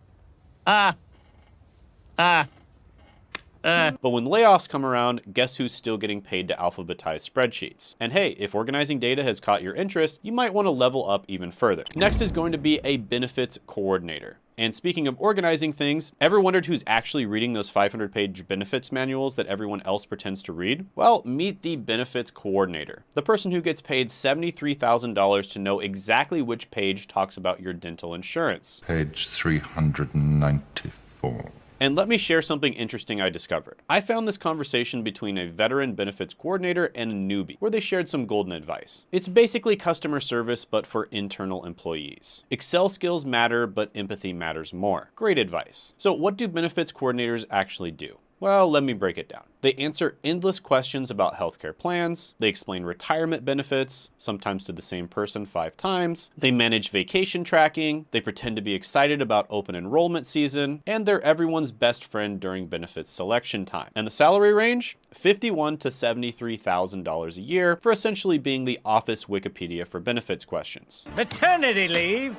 But when layoffs come around, guess who's still getting paid to alphabetize spreadsheets? And hey, if organizing data has caught your interest, you might want to level up even further. Next is going to be a benefits coordinator. And speaking of organizing things, ever wondered who's actually reading those 500-page benefits manuals that everyone else pretends to read? Well, meet the benefits coordinator, the person who gets paid $73,000 to know exactly which page talks about your dental insurance. Page 394. And let me share something interesting I discovered. I found this conversation between a veteran benefits coordinator and a newbie, where they shared some golden advice. It's basically customer service, but for internal employees. Excel skills matter, but empathy matters more. Great advice. So what do benefits coordinators actually do? Well, let me break it down. They answer endless questions about healthcare plans. They explain retirement benefits, sometimes to the same person 5 times. They manage vacation tracking. They pretend to be excited about open enrollment season. And they're everyone's best friend during benefits selection time. And the salary range? $51,000 to $73,000 a year for essentially being the office Wikipedia for benefits questions. Maternity leave?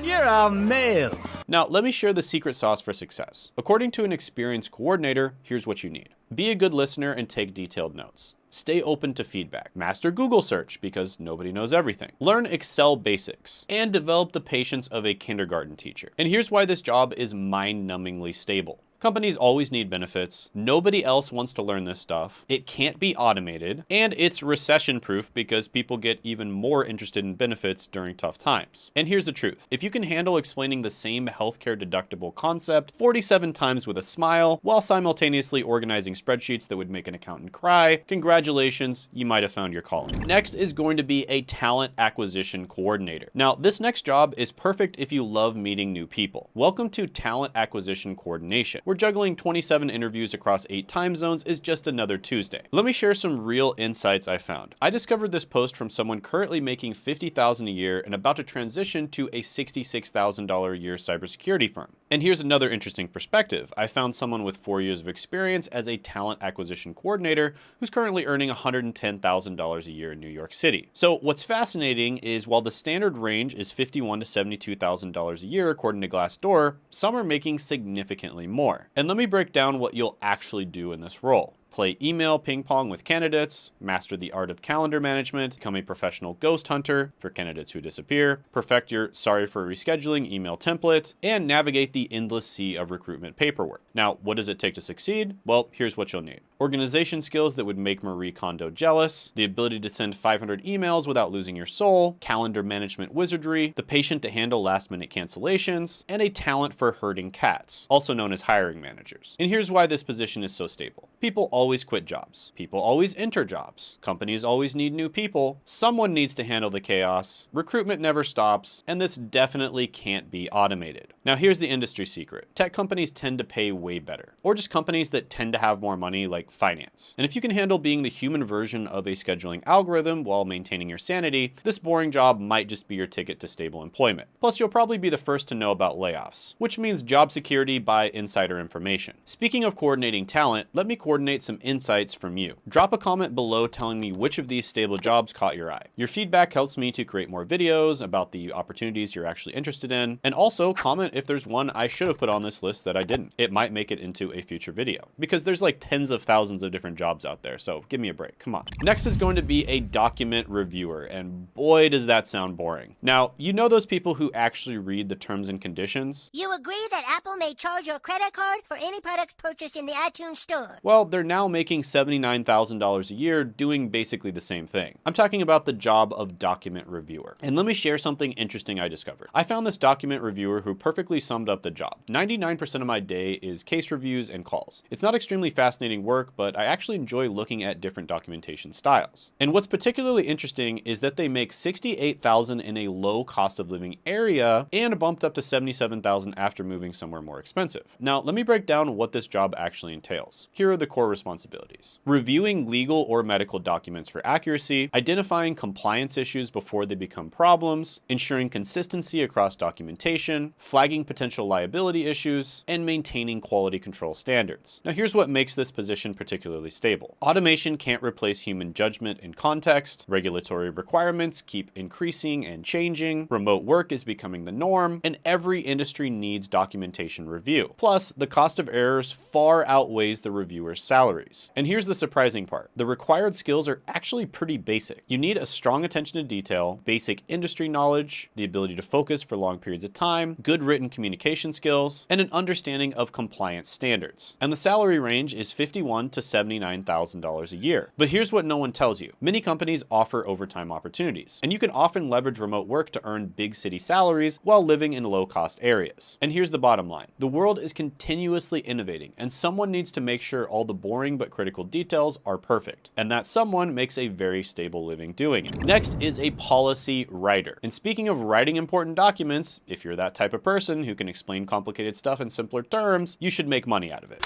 You're a male. Now, let me share the secret sauce for success. According to an experienced coordinator, here's what you need. Be a good listener and take detailed notes. Stay open to feedback. Master Google search because nobody knows everything. Learn Excel basics and develop the patience of a kindergarten teacher. And here's why this job is mind-numbingly stable. Companies always need benefits. Nobody else wants to learn this stuff. It can't be automated, and it's recession-proof because people get even more interested in benefits during tough times. And here's the truth. If you can handle explaining the same healthcare deductible concept 47 times with a smile while simultaneously organizing spreadsheets that would make an accountant cry, congratulations, you might have found your calling. Next is going to be a talent acquisition coordinator. Now, this next job is perfect if you love meeting new people. Welcome to talent acquisition coordination. where juggling 27 interviews across 8 time zones is just another Tuesday. Let me share some real insights I found. I discovered this post from someone currently making $50,000 a year and about to transition to a $66,000 a year cybersecurity firm. And here's another interesting perspective. I found someone with 4 years of experience as a talent acquisition coordinator who's currently earning $110,000 a year in New York City. So what's fascinating is while the standard range is $51,000 to $72,000 a year according to Glassdoor, some are making significantly more. And let me break down what you'll actually do in this role. Play email ping pong with candidates, master the art of calendar management, become a professional ghost hunter for candidates who disappear, perfect your sorry for rescheduling email template, and navigate the endless sea of recruitment paperwork. Now, what does it take to succeed? Well, here's what you'll need. Organization skills that would make Marie Kondo jealous, the ability to send 500 emails without losing your soul, calendar management wizardry, the patience to handle last-minute cancellations, and a talent for herding cats, also known as hiring managers. And here's why this position is so stable. People always quit jobs. People always enter jobs. Companies always need new people. Someone needs to handle the chaos. Recruitment never stops, and this definitely can't be automated. Now here's the industry secret. Tech companies tend to pay way better, or just companies that tend to have more money like finance. And if you can handle being the human version of a scheduling algorithm while maintaining your sanity, this boring job might just be your ticket to stable employment. Plus, you'll probably be the first to know about layoffs, which means job security by insider information. Speaking of coordinating talent, let me coordinate some insights from you. Drop a comment below telling me which of these stable jobs caught your eye. Your feedback helps me to create more videos about the opportunities you're actually interested in, and also comment if there's one I should have put on this list that I didn't. It might make it into a future video, because there's like tens of thousands of different jobs out there, so give me a break, come on. Next is going to be a document reviewer, and boy does that sound boring. Now, you know those people who actually read the terms and conditions? You agree that Apple may charge your credit card for any products purchased in the iTunes store? Well, they're now making $79,000 a year doing basically the same thing. I'm talking about the job of document reviewer. And let me share something interesting I discovered. I found this document reviewer who perfectly summed up the job. 99% of my day is case reviews and calls. It's not extremely fascinating work, but I actually enjoy looking at different documentation styles. And what's particularly interesting is that they make $68,000 in a low cost of living area and bumped up to $77,000 after moving somewhere more expensive. Now, let me break down what this job actually entails. Here are the core responsibilities. Reviewing legal or medical documents for accuracy, identifying compliance issues before they become problems, ensuring consistency across documentation, flagging potential liability issues, and maintaining quality control standards. Now here's what makes this position particularly stable. Automation can't replace human judgment and context, regulatory requirements keep increasing and changing, remote work is becoming the norm, and every industry needs documentation review. Plus, the cost of errors far outweighs the reviewer's salaries. And here's the surprising part. The required skills are actually pretty basic. You need a strong attention to detail, basic industry knowledge, the ability to focus for long periods of time, good written communication skills, and an understanding of compliance standards. And the salary range is $51,000 to $79,000 a year. But here's what no one tells you. Many companies offer overtime opportunities, and you can often leverage remote work to earn big city salaries while living in low-cost areas. And here's the bottom line. The world is continuously innovating, and someone needs to make sure all the boring but critical details are perfect. And that someone makes a very stable living doing it. Next is a policy writer. And speaking of writing important documents, if you're that type of person who can explain complicated stuff in simpler terms, you should make money out of it.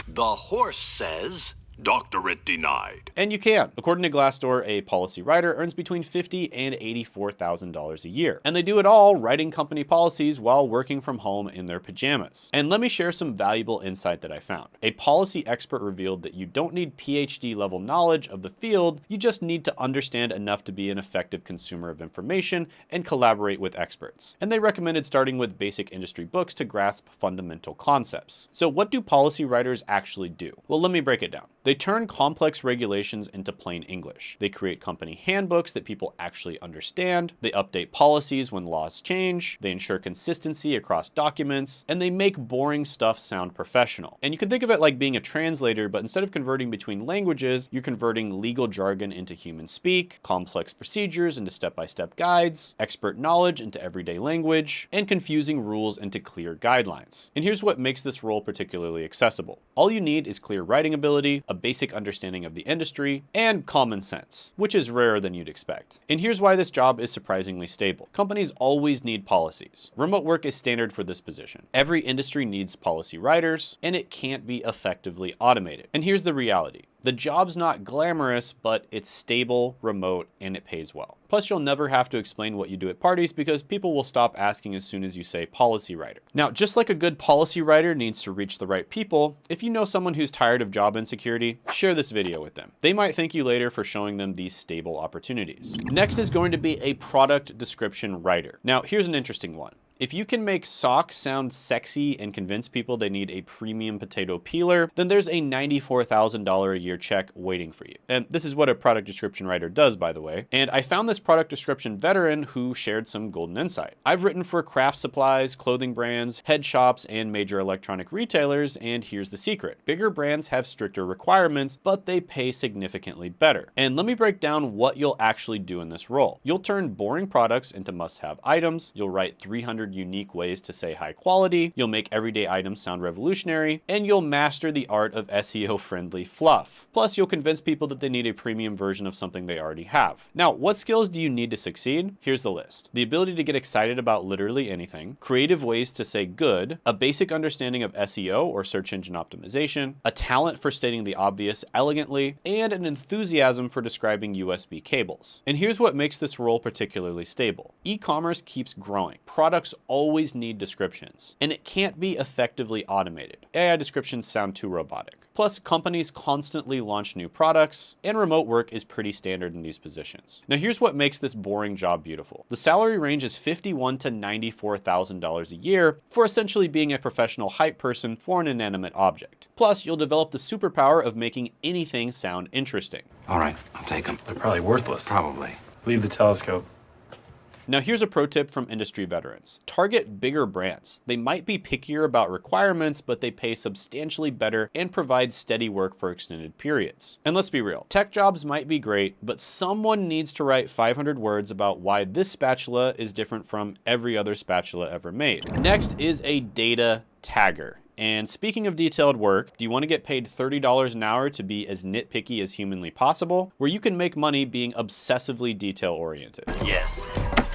The horse says, doctorate denied. And you can. According to Glassdoor, a policy writer earns between $50,000 and $84,000 a year. And they do it all writing company policies while working from home in their pajamas. And let me share some valuable insight that I found. A policy expert revealed that you don't need PhD level knowledge of the field, you just need to understand enough to be an effective consumer of information and collaborate with experts. And they recommended starting with basic industry books to grasp fundamental concepts. So what do policy writers actually do? Well, let me break it down. They turn complex regulations into plain English. They create company handbooks that people actually understand. They update policies when laws change. They ensure consistency across documents. And they make boring stuff sound professional. And you can think of it like being a translator, but instead of converting between languages, you're converting legal jargon into human speak, complex procedures into step-by-step guides, expert knowledge into everyday language, and confusing rules into clear guidelines. And here's what makes this role particularly accessible. All you need is clear writing ability, basic understanding of the industry, and common sense, which is rarer than you'd expect. And here's why this job is surprisingly stable. Companies always need policies. Remote work is standard for this position. Every industry needs policy writers, and it can't be effectively automated. And here's the reality. The job's not glamorous, but it's stable, remote, and it pays well. Plus, you'll never have to explain what you do at parties because people will stop asking as soon as you say policy writer. Now, just like a good policy writer needs to reach the right people, if you know someone who's tired of job insecurity, share this video with them. They might thank you later for showing them these stable opportunities. Next is going to be a product description writer. Now, here's an interesting one. If you can make socks sound sexy and convince people they need a premium potato peeler, then there's a $94,000 a year check waiting for you. And this is what a product description writer does, by the way. And I found this product description veteran who shared some golden insight. I've written for craft supplies, clothing brands, head shops, and major electronic retailers, and here's the secret. Bigger brands have stricter requirements, but they pay significantly better. And let me break down what you'll actually do in this role. You'll turn boring products into must-have items. You'll write 300 unique ways to say high quality, you'll make everyday items sound revolutionary, and you'll master the art of SEO-friendly fluff. Plus, you'll convince people that they need a premium version of something they already have. Now, what skills do you need to succeed? Here's the list. The ability to get excited about literally anything, creative ways to say good, a basic understanding of SEO or search engine optimization, a talent for stating the obvious elegantly, and an enthusiasm for describing USB cables. And here's what makes this role particularly stable. E-commerce keeps growing. Products always need descriptions, and it can't be effectively automated. AI descriptions sound too robotic. Plus, companies constantly launch new products, and remote work is pretty standard in these positions. Now, here's what makes this boring job beautiful. The salary range is $51,000 to $94,000 a year for essentially being a professional hype person for an inanimate object. Plus, you'll develop the superpower of making anything sound interesting. All right, I'll take them. They're probably worthless. Probably. Leave the telescope. Now here's a pro tip from industry veterans. Target bigger brands. They might be pickier about requirements, but they pay substantially better and provide steady work for extended periods. And let's be real, tech jobs might be great, but someone needs to write 500 words about why this spatula is different from every other spatula ever made. Next is a data tagger. And speaking of detailed work, do you want to get paid $30 an hour to be as nitpicky as humanly possible, where you can make money being obsessively detail-oriented? Yes,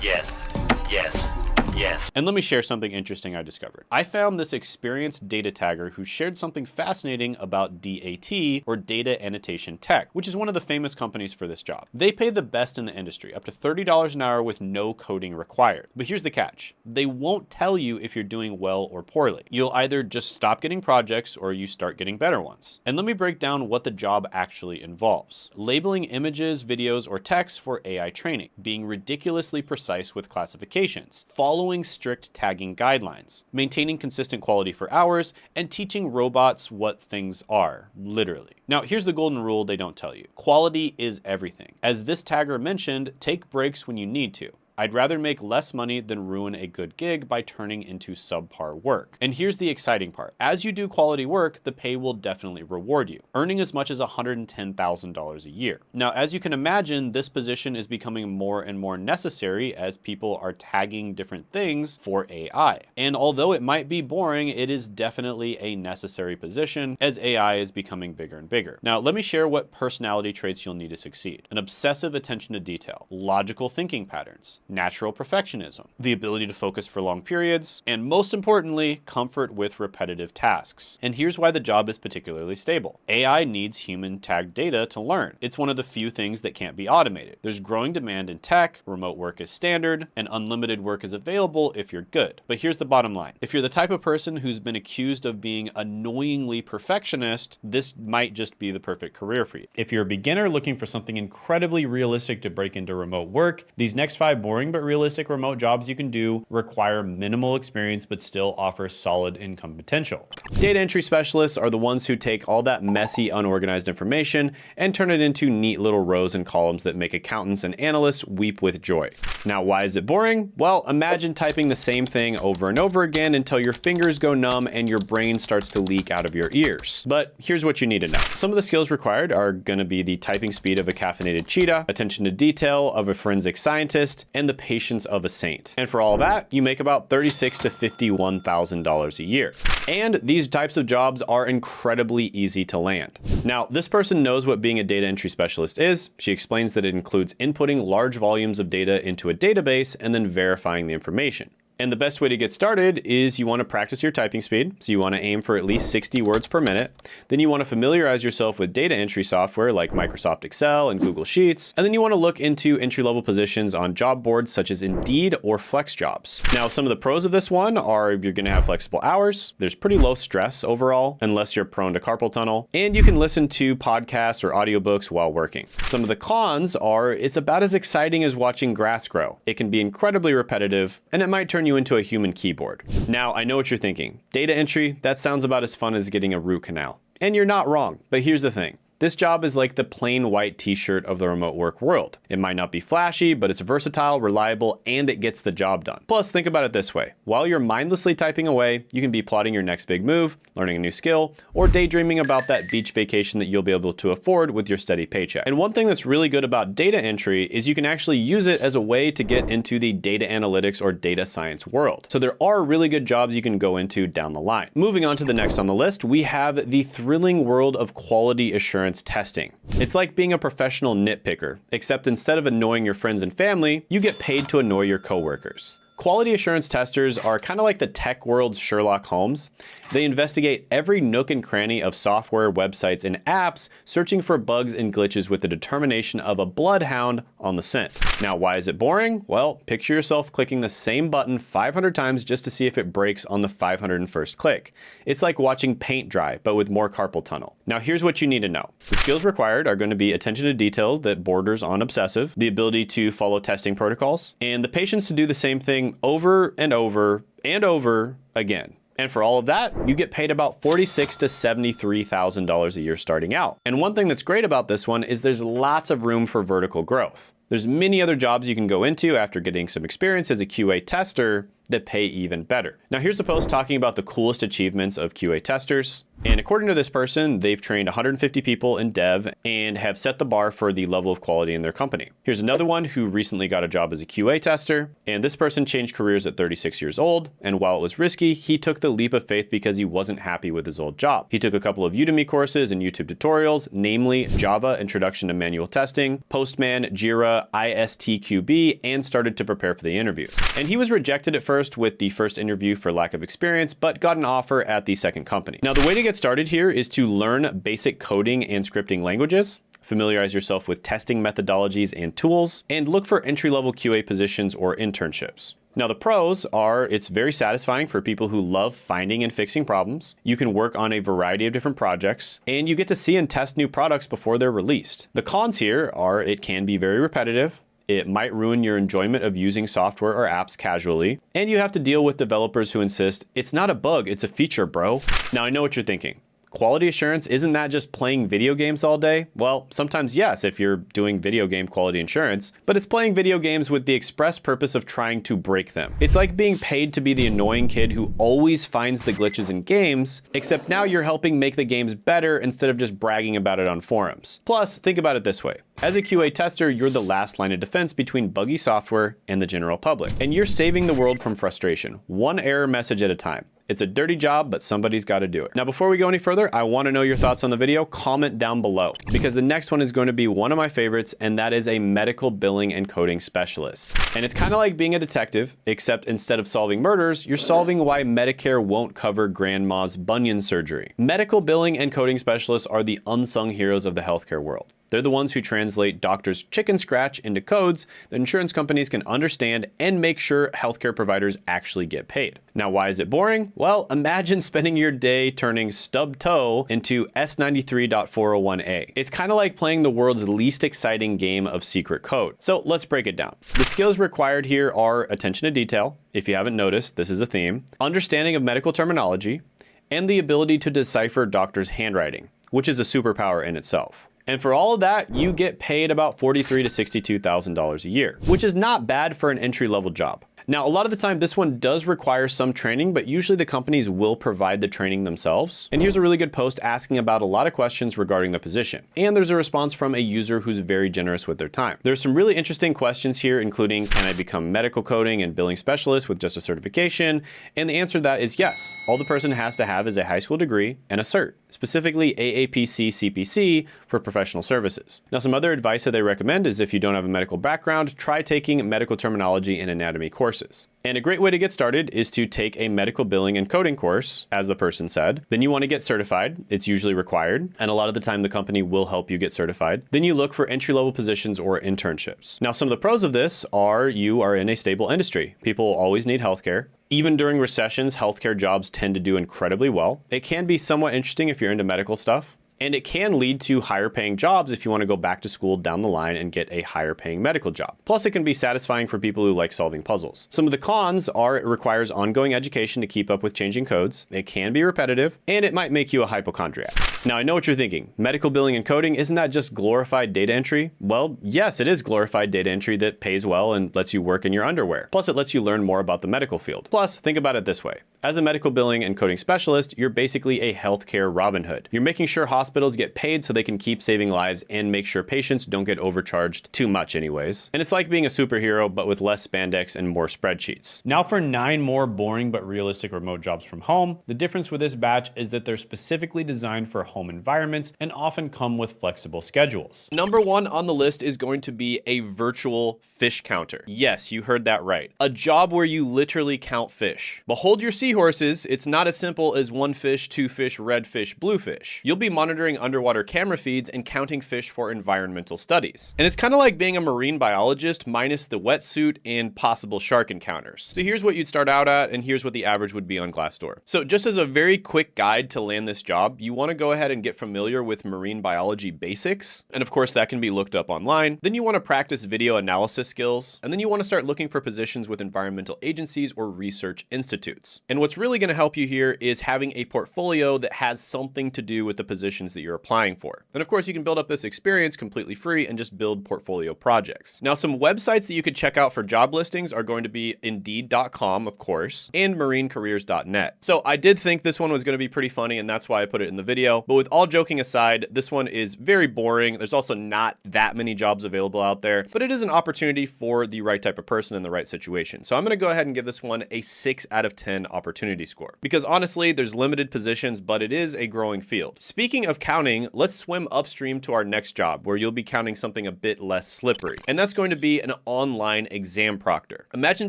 yes, yes, yes. And let me share something interesting I discovered. I found this experienced data tagger who shared something fascinating about DAT, or Data Annotation Tech, which is one of the famous companies for this job. They pay the best in the industry, up to $30 an hour with no coding required. But here's the catch. They won't tell you if you're doing well or poorly. You'll either just stop getting projects or you start getting better ones. And let me break down what the job actually involves. Labeling images, videos, or text for AI training, being ridiculously precise with classifications, following strict tagging guidelines, maintaining consistent quality for hours, and teaching robots what things are, literally. Now, here's the golden rule they don't tell you. Quality is everything. As this tagger mentioned, take breaks when you need to. I'd rather make less money than ruin a good gig by turning into subpar work. And here's the exciting part. As you do quality work, the pay will definitely reward you, earning as much as $110,000 a year. Now, as you can imagine, this position is becoming more and more necessary as people are tagging different things for AI. And although it might be boring, it is definitely a necessary position as AI is becoming bigger and bigger. Now, let me share what personality traits you'll need to succeed. An obsessive attention to detail, logical thinking patterns, natural perfectionism, the ability to focus for long periods, and most importantly, comfort with repetitive tasks. And here's why the job is particularly stable. AI needs human tagged data to learn. It's one of the few things that can't be automated. There's growing demand in tech, remote work is standard, and unlimited work is available if you're good. But here's the bottom line. If you're the type of person who's been accused of being annoyingly perfectionist, this might just be the perfect career for you. If you're a beginner looking for something incredibly realistic to break into remote work, these next 5 boring but realistic remote jobs you can do require minimal experience but still offer solid income potential. Data entry specialists are the ones who take all that messy, unorganized information and turn it into neat little rows and columns that make accountants and analysts weep with joy. Now, why is it boring? Well, imagine typing the same thing over and over again until your fingers go numb and your brain starts to leak out of your ears. But here's what you need to know. Some of the skills required are going to be the typing speed of a caffeinated cheetah, attention to detail of a forensic scientist, and the patience of a saint. And for all that, you make about $36,000 to $51,000 a year. And these these types of jobs are incredibly easy to land. Now, this person knows what being a data entry specialist is. She explains that it includes inputting large volumes of data into a database and then verifying the information. And the best way to get started is you want to practice your typing speed. So you want to aim for at least 60 words per minute. Then you want to familiarize yourself with data entry software like Microsoft Excel and Google Sheets. And then you want to look into entry-level positions on job boards such as Indeed or FlexJobs. Now, some of the pros of this one are you're going to have flexible hours. There's pretty low stress overall, unless you're prone to carpal tunnel. And you can listen to podcasts or audiobooks while working. Some of the cons are it's about as exciting as watching grass grow. It can be incredibly repetitive, and it might turn you into a human keyboard. Now, I know what you're thinking. Data entry, that sounds about as fun as getting a root canal. And you're not wrong, but here's the thing. This job is like the plain white t-shirt of the remote work world. It might not be flashy, but it's versatile, reliable, and it gets the job done. Plus, think about it this way. While you're mindlessly typing away, you can be plotting your next big move, learning a new skill, or daydreaming about that beach vacation that you'll be able to afford with your steady paycheck. And one thing that's really good about data entry is you can actually use it as a way to get into the data analytics or data science world. So there are really good jobs you can go into down the line. Moving on to the next on the list, we have the thrilling world of quality assurance testing. It's like being a professional nitpicker, except instead of annoying your friends and family, you get paid to annoy your coworkers. Quality assurance testers are kind of like the tech world's Sherlock Holmes. They investigate every nook and cranny of software, websites, and apps, searching for bugs and glitches with the determination of a bloodhound on the scent. Now, why is it boring? Well, picture yourself clicking the same button 500 times just to see if it breaks on the 501st click. It's like watching paint dry, but with more carpal tunnel. Now, here's what you need to know. The skills required are going to be attention to detail that borders on obsessive, the ability to follow testing protocols, and the patience to do the same thing over and over and over again. And for all of that, you get paid about $46,000 to $73,000 a year starting out. And one thing that's great about this one is there's lots of room for vertical growth. There's many other jobs you can go into after getting some experience as a QA tester that pay even better. Now, here's a post talking about the coolest achievements of QA testers. And according to this person, they've trained 150 people in dev and have set the bar for the level of quality in their company. Here's another one who recently got a job as a QA tester. And this person changed careers at 36 years old. And while it was risky, he took the leap of faith because he wasn't happy with his old job. He took a couple of Udemy courses and YouTube tutorials, namely Java Introduction to Manual Testing, Postman, Jira, ISTQB, and started to prepare for the interviews. And he was rejected at first with the first interview for lack of experience, but got an offer at the second company. Now, the way to get started here is to learn basic coding and scripting languages, familiarize yourself with testing methodologies and tools, and look for entry-level QA positions or internships. Now, the pros are it's very satisfying for people who love finding and fixing problems. You can work on a variety of different projects, and you get to see and test new products before they're released. The cons here are it can be very repetitive. It might ruin your enjoyment of using software or apps casually. And you have to deal with developers who insist, it's not a bug, it's a feature, bro. Now, I know what you're thinking. Quality assurance, isn't that just playing video games all day? Well, sometimes yes, if you're doing video game quality assurance, but it's playing video games with the express purpose of trying to break them. It's like being paid to be the annoying kid who always finds the glitches in games, except now you're helping make the games better instead of just bragging about it on forums. Plus, think about it this way. As a QA tester, you're the last line of defense between buggy software and the general public, and you're saving the world from frustration, one error message at a time. It's a dirty job, but somebody's got to do it. Now, before we go any further, I want to know your thoughts on the video. Comment down below, because the next one is going to be one of my favorites, and that is a medical billing and coding specialist. And it's kind of like being a detective, except instead of solving murders, you're solving why Medicare won't cover grandma's bunion surgery. Medical billing and coding specialists are the unsung heroes of the healthcare world. They're the ones who translate doctors' chicken scratch into codes that insurance companies can understand and make sure healthcare providers actually get paid. Now, why is it boring? Well, imagine spending your day turning stub toe into S93.401A. It's kind of like playing the world's least exciting game of secret code. So let's break it down. The skills required here are attention to detail. If you haven't noticed, this is a theme. Understanding of medical terminology, and the ability to decipher doctors' handwriting, which is a superpower in itself. And for all of that, you get paid about $43,000 to $62,000 a year, which is not bad for an entry-level job. Now, a lot of the time, this one does require some training, but usually the companies will provide the training themselves. And here's a really good post asking about a lot of questions regarding the position. And there's a response from a user who's very generous with their time. There's some really interesting questions here, including, can I become medical coding and billing specialist with just a certification? And the answer to that is yes. All the person has to have is a high school degree and a cert, specifically AAPC CPC for professional services. Now, some other advice that they recommend is if you don't have a medical background, try taking medical terminology and anatomy courses. And a great way to get started is to take a medical billing and coding course, as the person said. Then you want to get certified. It's usually required. And a lot of the time, the company will help you get certified. Then you look for entry-level positions or internships. Now, some of the pros of this are you are in a stable industry. People always need healthcare. Even during recessions, healthcare jobs tend to do incredibly well. It can be somewhat interesting if you're into medical stuff. And it can lead to higher paying jobs if you want to go back to school down the line and get a higher paying medical job. Plus, it can be satisfying for people who like solving puzzles. Some of the cons are it requires ongoing education to keep up with changing codes. It can be repetitive, and it might make you a hypochondriac. Now, I know what you're thinking. Medical billing and coding, isn't that just glorified data entry? Well, yes, it is glorified data entry that pays well and lets you work in your underwear. Plus, it lets you learn more about the medical field. Plus, think about it this way. As a medical billing and coding specialist, you're basically a healthcare Robin Hood. You're making sure hospitals get paid so they can keep saving lives and make sure patients don't get overcharged too much anyways. And it's like being a superhero, but with less spandex and more spreadsheets. Now for 9 more boring but realistic remote jobs from home. The difference with this batch is that they're specifically designed for home environments and often come with flexible schedules. Number 1 on the list is going to be a virtual fish counter. Yes, you heard that right. A job where you literally count fish. Behold your seahorses. It's not as simple as 1 fish, 2 fish, red fish, blue fish. You'll be monitoring underwater camera feeds and counting fish for environmental studies. And it's kind of like being a marine biologist minus the wetsuit and possible shark encounters. So here's what you'd start out at, and here's what the average would be on Glassdoor. So just as a very quick guide to land this job, you want to go ahead and get familiar with marine biology basics. And of course, that can be looked up online. Then you want to practice video analysis skills. And then you want to start looking for positions with environmental agencies or research institutes. And what's really going to help you here is having a portfolio that has something to do with the positions that you're applying for. And of course, you can build up this experience completely free and just build portfolio projects. Now, some websites that you could check out for job listings are going to be Indeed.com, of course, and marinecareers.net. So I did think this one was going to be pretty funny, and that's why I put it in the video. But with all joking aside, this one is very boring. There's also not that many jobs available out there, but it is an opportunity for the right type of person in the right situation. So I'm going to go ahead and give this one a 6 out of 10 opportunity score, because honestly, there's limited positions, but it is a growing field. Speaking of counting, let's swim upstream to our next job where you'll be counting something a bit less slippery. And that's going to be an online exam proctor. Imagine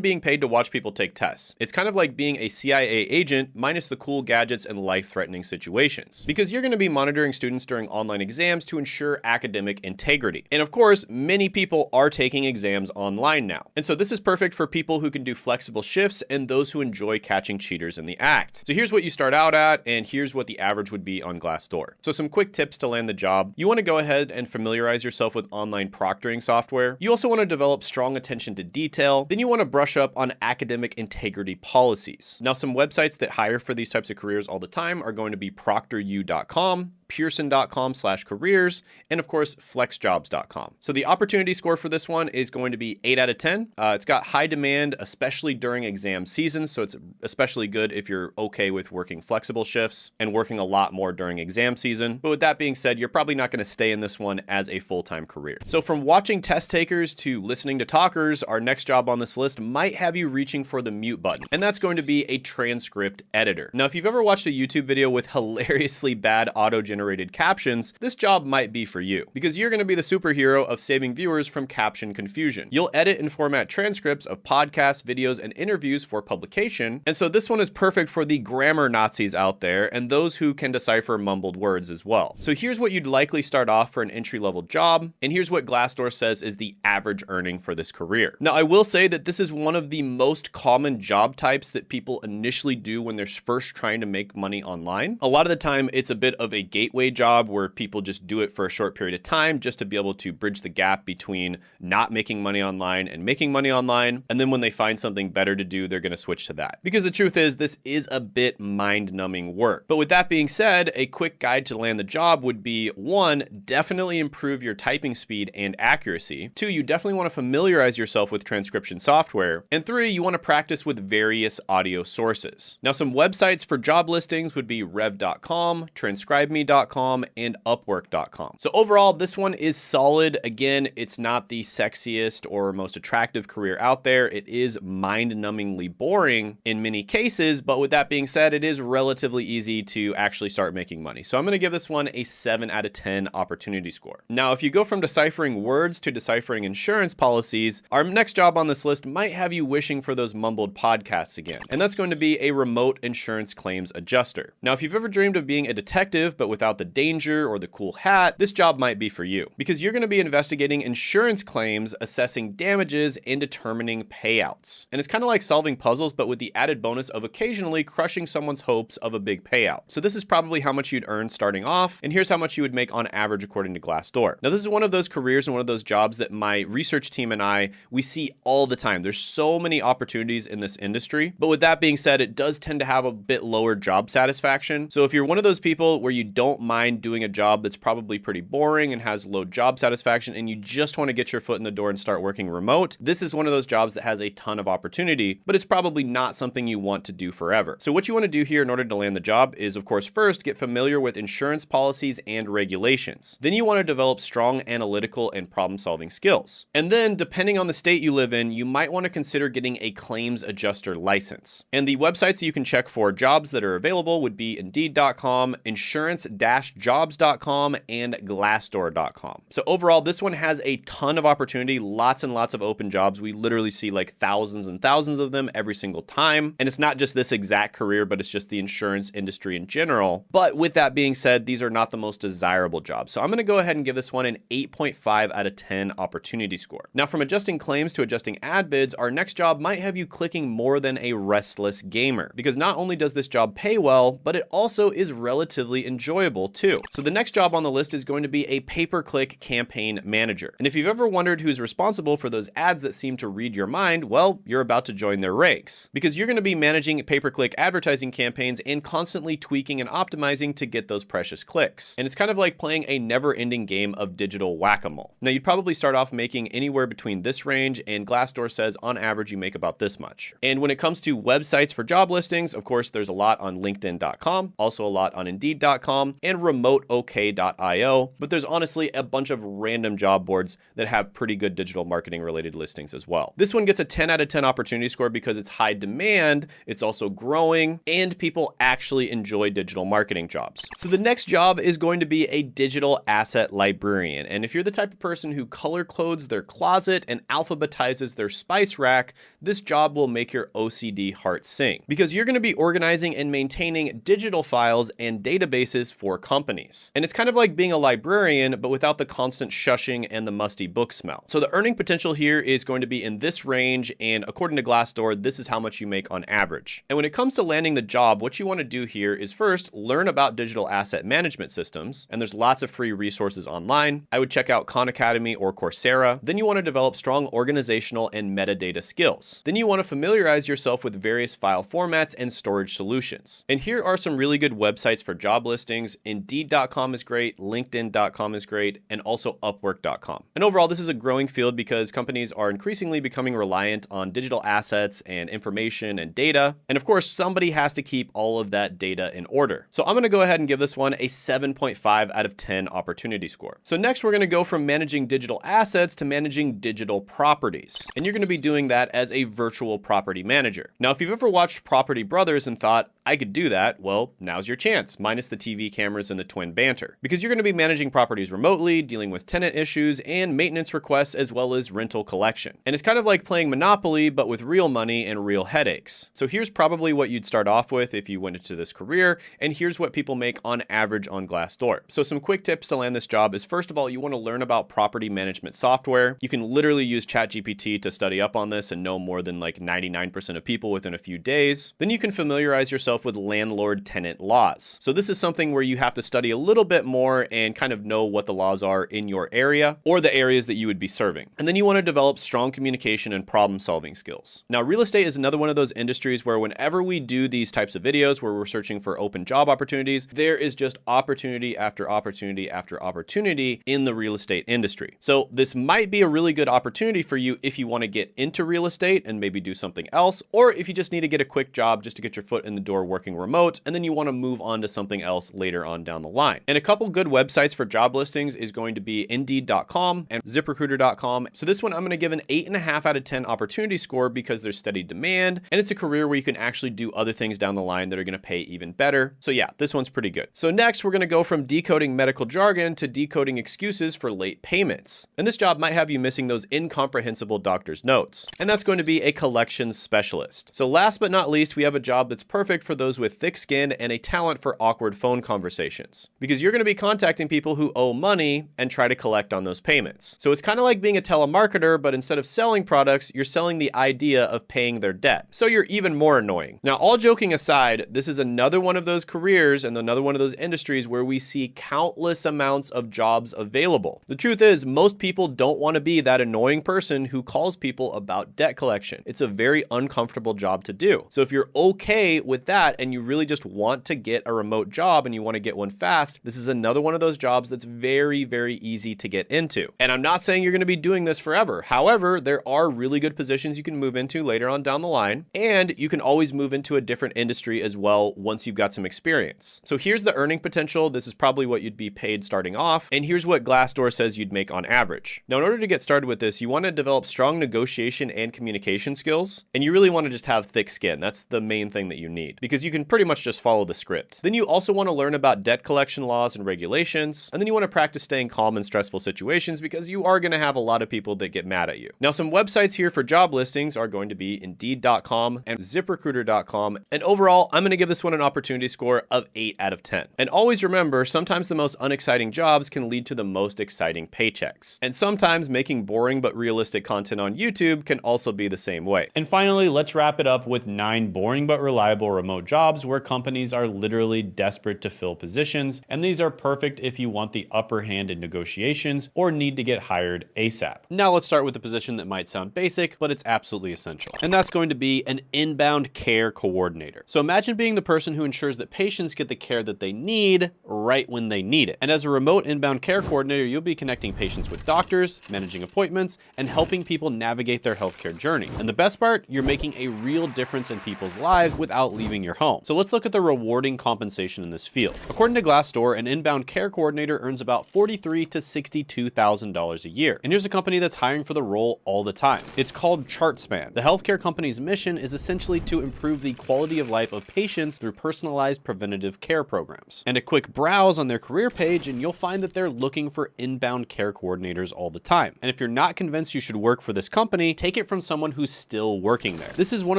being paid to watch people take tests. It's kind of like being a CIA agent minus the cool gadgets and life-threatening situations, because you're going to be monitoring students during online exams to ensure academic integrity. And of course, many people are taking exams online now. And so this is perfect for people who can do flexible shifts and those who enjoy catching cheaters in the act. So here's what you start out at, and here's what the average would be on Glassdoor. So some quick tips to land the job. You want to go ahead and familiarize yourself with online proctoring software. You also want to develop strong attention to detail. Then you want to brush up on academic integrity policies. Now, some websites that hire for these types of careers all the time are going to be proctoru.com, pearson.com/careers, and of course, flexjobs.com. So the opportunity score for this one is going to be 8 out of 10. It's got high demand, especially during exam season. So it's especially good if you're okay with working flexible shifts and working a lot more during exam season. But with that being said, you're probably not going to stay in this one as a full-time career. So from watching test takers to listening to talkers, our next job on this list might have you reaching for the mute button. And that's going to be a transcript editor. Now, if you've ever watched a YouTube video with hilariously bad auto-generated captions, this job might be for you, because you're going to be the superhero of saving viewers from caption confusion. You'll edit and format transcripts of podcasts, videos, and interviews for publication. And so this one is perfect for the grammar Nazis out there and those who can decipher mumbled words as well. So here's what you'd likely start off for an entry-level job, and here's what Glassdoor says is the average earning for this career. Now, I will say that this is one of the most common job types that people initially do when they're first trying to make money online. A lot of the time, it's a bit of a gateway gateway job where people just do it for a short period of time just to be able to bridge the gap between not making money online and making money online. And then when they find something better to do, they're going to switch to that. Because the truth is, this is a bit mind-numbing work. But with that being said, a quick guide to land the job would be 1, definitely improve your typing speed and accuracy. 2, you definitely want to familiarize yourself with transcription software. And 3, you want to practice with various audio sources. Now, some websites for job listings would be rev.com, transcribeme.com, and upwork.com. So overall, this one is solid. Again, it's not the sexiest or most attractive career out there. It is mind-numbingly boring in many cases, but with that being said, it is relatively easy to actually start making money. So I'm going to give this one a 7 out of 10 opportunity score. Now, if you go from deciphering words to deciphering insurance policies, our next job on this list might have you wishing for those mumbled podcasts again. And that's going to be a remote insurance claims adjuster. Now, if you've ever dreamed of being a detective, but without the danger or the cool hat, this job might be for you because you're going to be investigating insurance claims, assessing damages, and determining payouts. And it's kind of like solving puzzles, but with the added bonus of occasionally crushing someone's hopes of a big payout. So this is probably how much you'd earn starting off, and here's how much you would make on average according to Glassdoor. Now, this is one of those careers and one of those jobs that my research team and I, we see all the time. There's so many opportunities in this industry, but with that being said, it does tend to have a bit lower job satisfaction. So if you're one of those people where you don't mind doing a job that's probably pretty boring and has low job satisfaction, and you just want to get your foot in the door and start working remote, this is one of those jobs that has a ton of opportunity, but it's probably not something you want to do forever. So what you want to do here in order to land the job is, of course, first get familiar with insurance policies and regulations. Then you want to develop strong analytical and problem-solving skills. And then, depending on the state you live in, you might want to consider getting a claims adjuster license. And the websites that you can check for jobs that are available would be Indeed.com, insurance-jobs.com, and Glassdoor.com. So overall, this one has a ton of opportunity, lots and lots of open jobs. We literally see like thousands and thousands of them every single time. And it's not just this exact career, but it's just the insurance industry in general. But with that being said, these are not the most desirable jobs. So I'm going to go ahead and give this one an 8.5 out of 10 opportunity score. Now, from adjusting claims to adjusting ad bids, our next job might have you clicking more than a restless gamer, because not only does this job pay well, but it also is relatively enjoyable too. So the next job on the list is going to be a pay-per-click campaign manager. And if you've ever wondered who's responsible for those ads that seem to read your mind, well, you're about to join their ranks, because you're going to be managing pay-per-click advertising campaigns and constantly tweaking and optimizing to get those precious clicks. And it's kind of like playing a never-ending game of digital whack-a-mole. Now, you'd probably start off making anywhere between this range, and Glassdoor says on average you make about this much. And when it comes to websites for job listings, of course, there's a lot on LinkedIn.com, also a lot on Indeed.com, and remoteok.io, but there's honestly a bunch of random job boards that have pretty good digital marketing related listings as well. This one gets a 10 out of 10 opportunity score because it's high demand, it's also growing, and people actually enjoy digital marketing jobs. So the next job is going to be a digital asset librarian. And if you're the type of person who color codes their closet and alphabetizes their spice rack, this job will make your OCD heart sing, because you're going to be organizing and maintaining digital files and databases for companies. And it's kind of like being a librarian, but without the constant shushing and the musty book smell. So the earning potential here is going to be in this range, and according to Glassdoor, this is how much you make on average. And when it comes to landing the job, what you want to do here is first learn about digital asset management systems, and there's lots of free resources online. I would check out Khan Academy or Coursera. Then you want to develop strong organizational and metadata skills. Then you want to familiarize yourself with various file formats and storage solutions. And here are some really good websites for job listings. Indeed.com is great, LinkedIn.com is great, and also Upwork.com. And overall, this is a growing field because companies are increasingly becoming reliant on digital assets and information and data. And of course, somebody has to keep all of that data in order. So I'm going to go ahead and give this one a 7.5 out of 10 opportunity score. So next, we're going to go from managing digital assets to managing digital properties. And you're going to be doing that as a virtual property manager. Now, if you've ever watched Property Brothers and thought, I could do that, well, now's your chance, minus the TV cameras and the twin banter, because you're going to be managing properties remotely, dealing with tenant issues and maintenance requests, as well as rental collection. And it's kind of like playing Monopoly, but with real money and real headaches. So here's probably what you'd start off with if you went into this career, and here's what people make on average on Glassdoor. So some quick tips to land this job is, first of all, you want to learn about property management software. You can literally use ChatGPT to study up on this and know more than like 99% of people within a few days. Then you can familiarize yourself yourself with landlord-tenant laws. So this is something where you have to study a little bit more and kind of know what the laws are in your area or the areas that you would be serving. And then you want to develop strong communication and problem-solving skills. Now, real estate is another one of those industries where whenever we do these types of videos where we're searching for open job opportunities, there is just opportunity after opportunity after opportunity in the real estate industry. So this might be a really good opportunity for you if you want to get into real estate and maybe do something else, or if you just need to get a quick job just to get your foot in the door working remote, and then you want to move on to something else later on down the line. And a couple good websites for job listings is going to be Indeed.com and ZipRecruiter.com. So this one I'm going to give an 8.5 out of 10 opportunity score because there's steady demand, and it's a career where you can actually do other things down the line that are going to pay even better. So yeah, this one's pretty good. So next, we're going to go from decoding medical jargon to decoding excuses for late payments. And this job might have you missing those incomprehensible doctor's notes. And that's going to be a collections specialist. So last but not least, we have a job that's perfect for those with thick skin and a talent for awkward phone conversations, because you're going to be contacting people who owe money and try to collect on those payments. So it's kind of like being a telemarketer, but instead of selling products, you're selling the idea of paying their debt. So you're even more annoying. Now, all joking aside, this is another one of those careers and another one of those industries where we see countless amounts of jobs available. The truth is, most people don't want to be that annoying person who calls people about debt collection. It's a very uncomfortable job to do. So if you're okay with that and you really just want to get a remote job and you want to get one fast, this is another one of those jobs that's very, very easy to get into. And I'm not saying you're going to be doing this forever. However, there are really good positions you can move into later on down the line, and you can always move into a different industry as well once you've got some experience. So here's the earning potential. This is probably what you'd be paid starting off, and here's what Glassdoor says you'd make on average. Now, in order to get started with this, you want to develop strong negotiation and communication skills, and you really want to just have thick skin. That's the main thing that you need, because you can pretty much just follow the script. Then you also want to learn about debt collection laws and regulations, and then you want to practice staying calm in stressful situations, because you are going to have a lot of people that get mad at you. Now, some websites here for job listings are going to be Indeed.com and ZipRecruiter.com, and overall, I'm going to give this one an opportunity score of 8 out of 10. And always remember, sometimes the most unexciting jobs can lead to the most exciting paychecks. And sometimes making boring but realistic content on YouTube can also be the same way. And finally, let's wrap it up with 9 boring but reliable remote jobs where companies are literally desperate to fill positions, and these are perfect if you want the upper hand in negotiations or need to get hired ASAP. Now let's start with a position that might sound basic, but it's absolutely essential. And that's going to be an inbound care coordinator. So imagine being the person who ensures that patients get the care that they need right when they need it. And as a remote inbound care coordinator, you'll be connecting patients with doctors, managing appointments, and helping people navigate their healthcare journey. And the best part, you're making a real difference in people's lives without leaving your home. So let's look at the rewarding compensation in this field. According to Glassdoor, an inbound care coordinator earns about $43,000 to $62,000 a year. And here's a company that's hiring for the role all the time. It's called ChartSpan. The healthcare company's mission is essentially to improve the quality of life of patients through personalized preventative care programs. And a quick browse on their career page, and you'll find that they're looking for inbound care coordinators all the time. And if you're not convinced you should work for this company, take it from someone who's still working there. This is one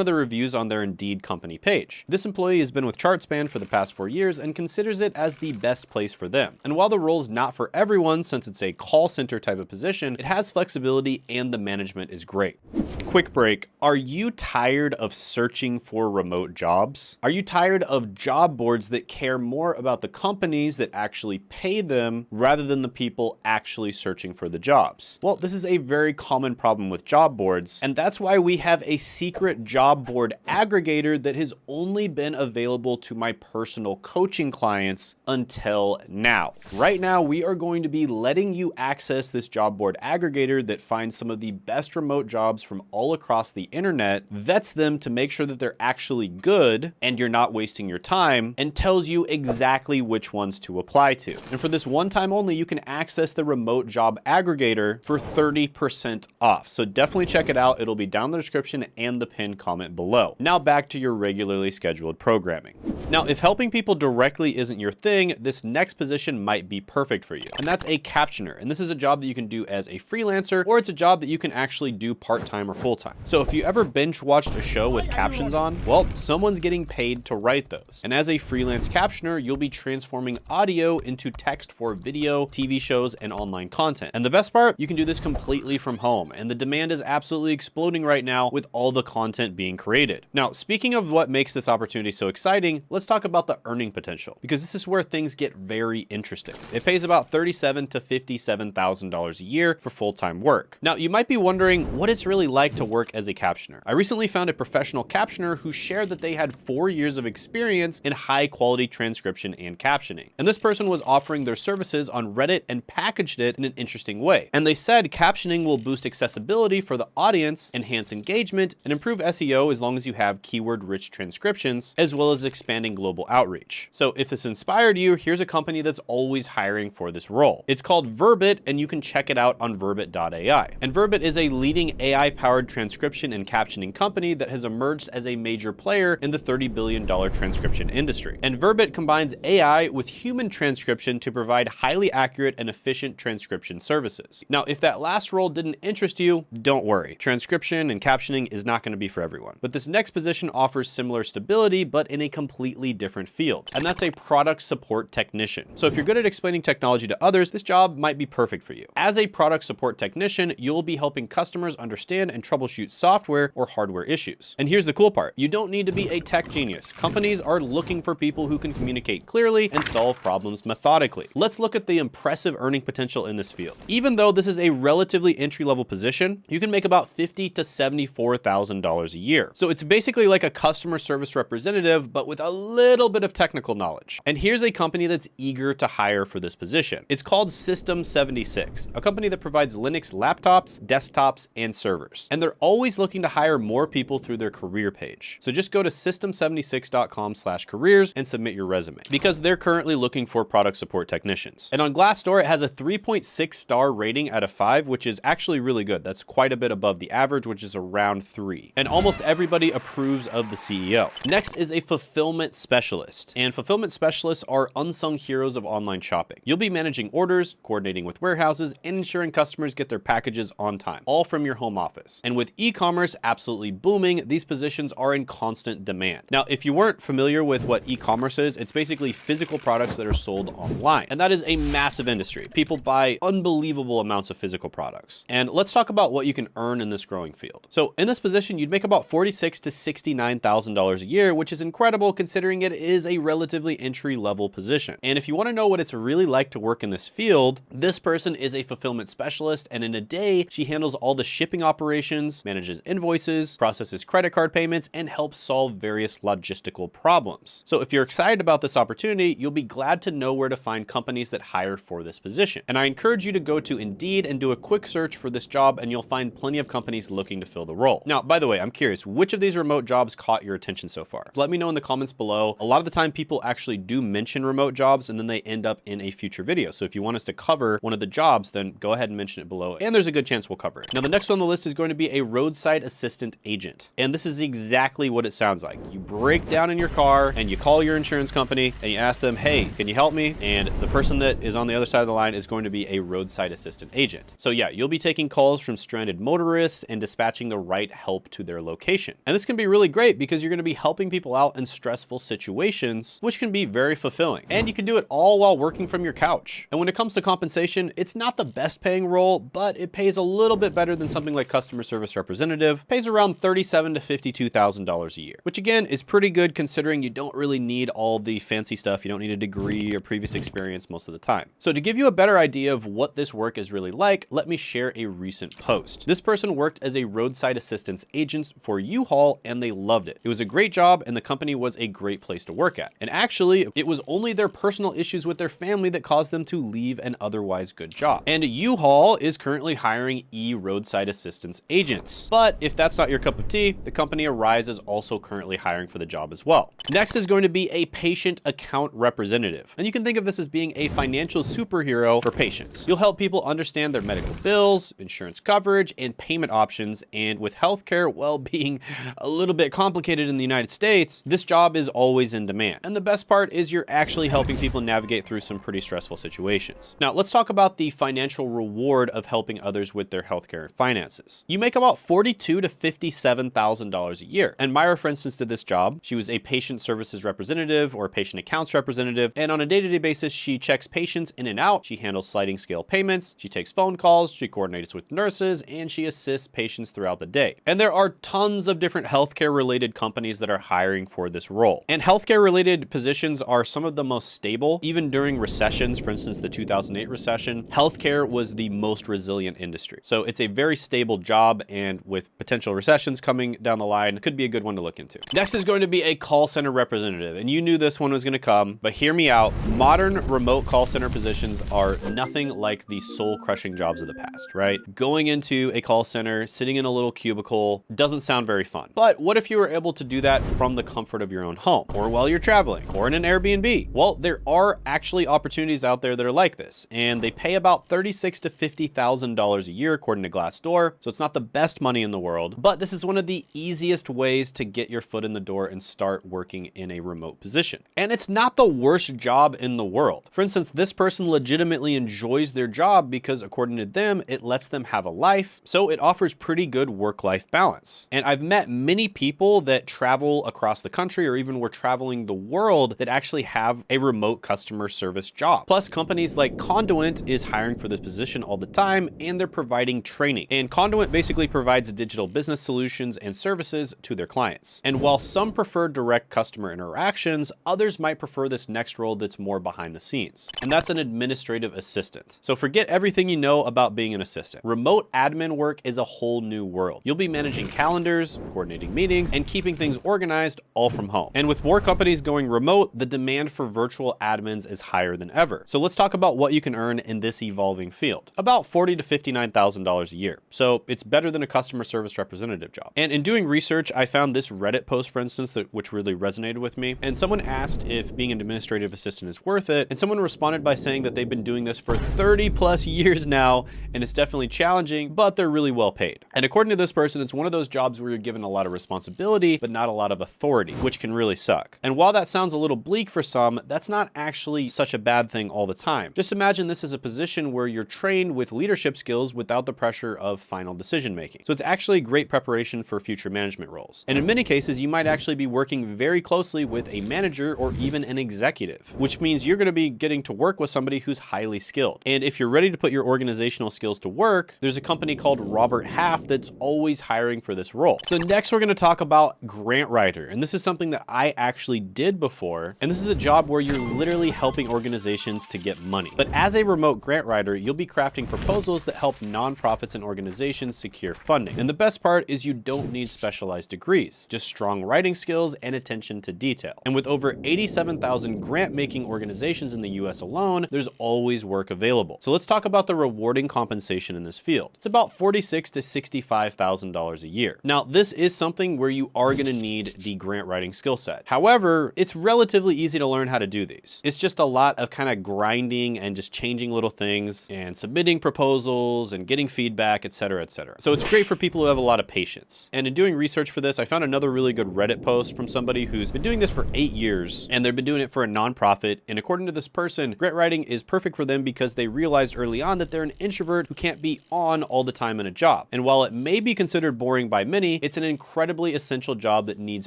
of the reviews on their Indeed company page. This employee has been with ChartSpan for the past 4 years and considers it as the best place for them. And while the role's not for everyone, since it's a call center type of position, it has flexibility and the management is great. Quick break. Are you tired of searching for remote jobs? Are you tired of job boards that care more about the companies that actually pay them rather than the people actually searching for the jobs? Well, this is a very common problem with job boards, and that's why we have a secret job board aggregator that has only been available to my personal coaching clients until now. Right now, we are going to be letting you access this job board aggregator that finds some of the best remote jobs from all across the internet, vets them to make sure that they're actually good and you're not wasting your time, and tells you exactly which ones to apply to. And for this one time only, you can access the remote job aggregator for 30% off. So definitely check it out. It'll be down in the description and the pinned comment below. Now back to your regularly scheduled programming. Now, if helping people directly isn't your thing, this next position might be perfect for you. And that's a captioner. And this is a job that you can do as a freelancer, or it's a job that you can actually do part-time or full-time. So if you ever binge watched a show with captions on, well, someone's getting paid to write those. And as a freelance captioner, you'll be transforming audio into text for video, TV shows, and online content. And the best part, you can do this completely from home. And the demand is absolutely exploding right now with all the content being created. Now, speaking of what makes this opportunity opportunity so exciting, let's talk about the earning potential, because this is where things get very interesting. It pays about $37,000 to $57,000 a year for full-time work. Now, you might be wondering what it's really like to work as a captioner. I recently found a professional captioner who shared that they had 4 years of experience in high-quality transcription and captioning. And this person was offering their services on Reddit and packaged it in an interesting way. And they said captioning will boost accessibility for the audience, enhance engagement, and improve SEO as long as you have keyword-rich transcriptions, as well as expanding global outreach. So if this inspired you, here's a company that's always hiring for this role. It's called Verbit, and you can check it out on verbit.ai. And Verbit is a leading AI-powered transcription and captioning company that has emerged as a major player in the $30 billion transcription industry. And Verbit combines AI with human transcription to provide highly accurate and efficient transcription services. Now, if that last role didn't interest you, don't worry. Transcription and captioning is not going to be for everyone. But this next position offers similar stability, but in a completely different field. And that's a product support technician. So if you're good at explaining technology to others, this job might be perfect for you. As a product support technician, you'll be helping customers understand and troubleshoot software or hardware issues. And here's the cool part. You don't need to be a tech genius. Companies are looking for people who can communicate clearly and solve problems methodically. Let's look at the impressive earning potential in this field. Even though this is a relatively entry-level position, you can make about $50,000 to $74,000 a year. So it's basically like a customer service representative, but with a little bit of technical knowledge. And here's a company that's eager to hire for this position. It's called System 76, a company that provides Linux laptops, desktops, and servers. And they're always looking to hire more people through their career page. So just go to system76.com/careers and submit your resume, because they're currently looking for product support technicians. And on Glassdoor, it has a 3.6 star rating out of 5, which is actually really good. That's quite a bit above the average, which is around 3. And almost everybody approves of the CEO. Next is a fulfillment specialist. And fulfillment specialists are unsung heroes of online shopping. You'll be managing orders, coordinating with warehouses, and ensuring customers get their packages on time, all from your home office. And with e-commerce absolutely booming, these positions are in constant demand. Now, if you weren't familiar with what e-commerce is, it's basically physical products that are sold online. And that is a massive industry. People buy unbelievable amounts of physical products. And let's talk about what you can earn in this growing field. So in this position, you'd make about $46,000 to $69,000 a year, which is incredible considering it is a relatively entry-level position. And if you want to know what it's really like to work in this field, this person is a fulfillment specialist, and in a day, she handles all the shipping operations, manages invoices, processes credit card payments, and helps solve various logistical problems. So if you're excited about this opportunity, you'll be glad to know where to find companies that hire for this position. And I encourage you to go to Indeed and do a quick search for this job, and you'll find plenty of companies looking to fill the role. Now, by the way, I'm curious, which of these remote jobs caught your attention so far? Let me know in the comments below. A lot of the time, people actually do mention remote jobs, and then they end up in a future video. So if you want us to cover one of the jobs, then go ahead and mention it below, and there's a good chance we'll cover it. Now, the next on the list is going to be a roadside assistant agent. And this is exactly what it sounds like. You break down in your car, and you call your insurance company, and you ask them, hey, can you help me? And the person that is on the other side of the line is going to be a roadside assistant agent. So yeah, you'll be taking calls from stranded motorists and dispatching the right help to their location. And this can be really great because you're going to be helping people out in stressful situations, which can be very fulfilling. And you can do it all while working from your couch. And when it comes to compensation, it's not the best paying role, but it pays a little bit better than something like customer service representative. It pays around $37,000 to $52,000 a year, which again is pretty good considering you don't really need all the fancy stuff. You don't need a degree or previous experience most of the time. So to give you a better idea of what this work is really like, let me share a recent post. This person worked as a roadside assistance agent for U-Haul, and they loved it. It was a great job, and the company was a great place to work at. And actually, it was only their personal issues with their family that caused them to leave an otherwise good job. And U-Haul is currently hiring roadside assistance agents. But if that's not your cup of tea, the company Arise is also currently hiring for the job as well. Next is going to be a patient account representative. And you can think of this as being a financial superhero for patients. You'll help people understand their medical bills, insurance coverage, and payment options. And with healthcare, well, being a little bit complicated in the United States, this job is always in demand. And the best part is you're actually helping people navigate through some pretty stressful situations. Now, let's talk about the financial reward of helping others with their healthcare finances. You make about $42,000 to $57,000 a year. And Myra, for instance, did this job. She was a patient services representative or patient accounts representative. And on a day-to-day basis, she checks patients in and out. She handles sliding scale payments. She takes phone calls. She coordinates with nurses, and she assists patients throughout the day. And there are tons of different healthcare related companies that are hiring for this role. And healthcare related positions are some of the most stable, even during recessions. For instance, the 2008 recession, healthcare was the most resilient industry. So it's a very stable job, and with potential recessions coming down the line, could be a good one to look into. Next is going to be a call center representative, and you knew this one was going to come, but hear me out. Modern remote call center positions are nothing like the soul-crushing jobs of the past, right? Going into a call center, sitting in a little cubicle, doesn't sound very fun. But what if you were able to do that from the comfort of your own home, or while you're traveling, or in an Airbnb? Well, there are actually opportunities out there that are like this, and they pay about $36,000 to $50,000 a year according to Glassdoor, so it's not the best money in the world, but this is one of the easiest ways to get your foot in the door and start working in a remote position. And it's not the worst job in the world. For instance, this person legitimately enjoys their job because according to them, it lets them have a life, so it offers pretty good work-life balance. And I've met many people that travel across the country, or even were traveling the world, that actually have a remote customer service job. Plus, companies like Conduent is hiring for this position all the time, and they're providing training. And Conduent basically provides digital business solutions and services to their clients. And while some prefer direct customer interactions, others might prefer this next role that's more behind the scenes. And that's an administrative assistant. So forget everything you know about being an assistant. Remote admin work is a whole new world. You'll be managing calendars, coordinating meetings, and keeping things organized all from home. And with more companies going remote, the demand for virtual admins is higher than ever. So let's talk about what you can earn in this evolving field. About $40,000 to $59,000 a year. So it's better than a customer service representative job. And in doing research, I found this Reddit post, for instance, which really resonated with me. And someone asked if being an administrative assistant is worth it. And someone responded by saying that they've been doing this for 30 plus years now, and it's definitely challenging, but they're really well paid. And according to this person, it's one of those jobs where you're given a lot of responsibility, but not a lot of authority, which can really suck. And while that sounds a little bleak for some, that's not actually such a bad thing all the time. Just imagine this is a position where you're trained with leadership skills without the pressure of final decision making. So it's actually great preparation for future management roles. And in many cases, you might actually be working very closely with a manager or even an executive, which means you're going to be getting to work with somebody who's highly skilled. And if you're ready to put your organizational skills to work, there's a company called Robert Half that's always hiring for this role. So next we're going to talk about grant writer. And this is something that I actually did before. And this is a job where you're literally helping organizations to get money. But as a remote grant writer, you'll be crafting proposals that help nonprofits and organizations secure funding. And the best part is you don't need specialized degrees, just strong writing skills and attention to detail. And with over 87,000 grant-making organizations in the US alone, there's always work available. So let's talk about the rewarding compensation in this field. It's about $46,000 to $65,000 a year. Now, this is something where you are going to need the grant writing skill set. However, it's relatively easy to learn how to do these. It's just a lot of kind of grinding and just changing little things and submitting proposals and getting feedback, etc., etc. So it's great for people who have a lot of patience. And in doing research for this, I found another really good Reddit post from somebody who's been doing this for 8 years, and they've been doing it for a nonprofit. And according to this person, grant writing is perfect for them because they realized early on that they're an introvert who can't be on all the time in a job. And while it may be considered boring by many, it's an incredibly essential job that needs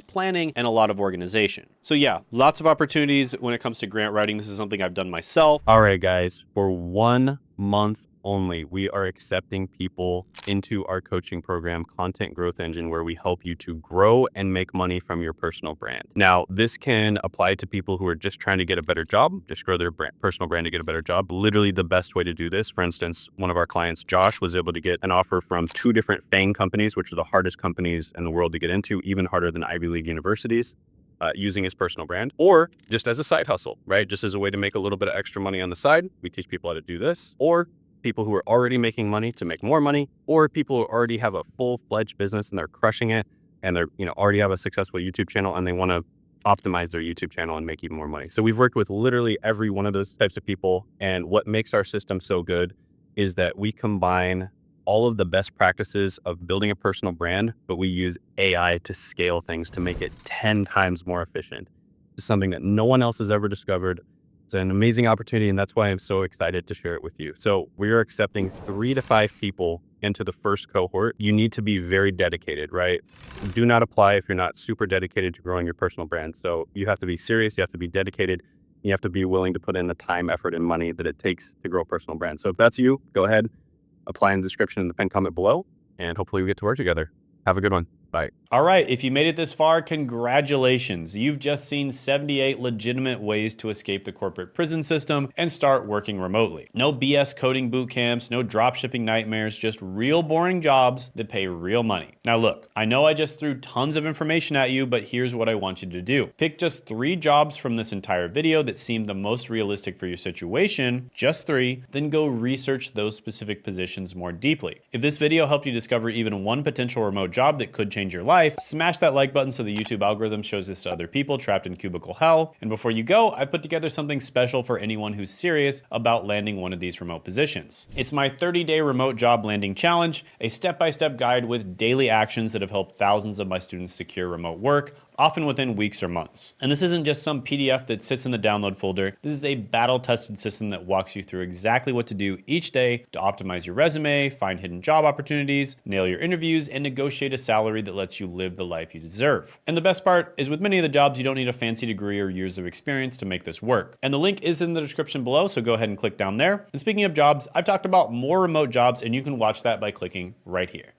planning and a lot of organization. So yeah, lots of opportunities when it comes to grant writing. This is something I've done myself. All right, guys, for 1 month only, we are accepting people into our coaching program, Content Growth Engine, where we help you to grow and make money from your personal brand. Now, this can apply to people who are just trying to get a better job, just grow their personal brand to get a better job. Literally the best way to do this. For instance, one of our clients, Josh, was able to get an offer from 2 different FANG companies, which are the hardest companies in the world to get into, even harder than Ivy League universities. Using his personal brand, or just as a side hustle, right? Just as a way to make a little bit of extra money on the side. We teach people how to do this, or people who are already making money to make more money, or people who already have a full-fledged business and they're crushing it, and they're, already have a successful YouTube channel and they want to optimize their YouTube channel and make even more money. So we've worked with literally every one of those types of people. And what makes our system so good is that we combine all of the best practices of building a personal brand, but we use AI to scale things to make it 10 times more efficient. It's something that no one else has ever discovered. It's an amazing opportunity, and that's why I'm so excited to share it with you. So we are accepting 3 to 5 people into the first cohort. You need to be very dedicated, right? Do not apply if you're not super dedicated to growing your personal brand. So you have to be serious, you have to be dedicated, you have to be willing to put in the time, effort, and money that it takes to grow a personal brand. So if that's you, go ahead, apply in the description in the pinned comment below, and hopefully we get to work together. Have a good one. Bye. All right, if you made it this far, congratulations. You've just seen 78 legitimate ways to escape the corporate prison system and start working remotely. No BS coding boot camps, no dropshipping nightmares, just real boring jobs that pay real money. Now look, I know I just threw tons of information at you, but here's what I want you to do. Pick just 3 jobs from this entire video that seem the most realistic for your situation, just 3, then go research those specific positions more deeply. If this video helped you discover even one potential remote job that could change your life, smash that like button so the YouTube algorithm shows this to other people trapped in cubicle hell. And before you go, I put together something special for anyone who's serious about landing one of these remote positions. It's my 30-day remote job landing challenge, a step-by-step guide with daily actions that have helped thousands of my students secure remote work, often within weeks or months. And this isn't just some PDF that sits in the download folder. This is a battle-tested system that walks you through exactly what to do each day to optimize your resume, find hidden job opportunities, nail your interviews, and negotiate a salary that lets you live the life you deserve. And the best part is with many of the jobs, you don't need a fancy degree or years of experience to make this work. And the link is in the description below, so go ahead and click down there. And speaking of jobs, I've talked about more remote jobs, and you can watch that by clicking right here.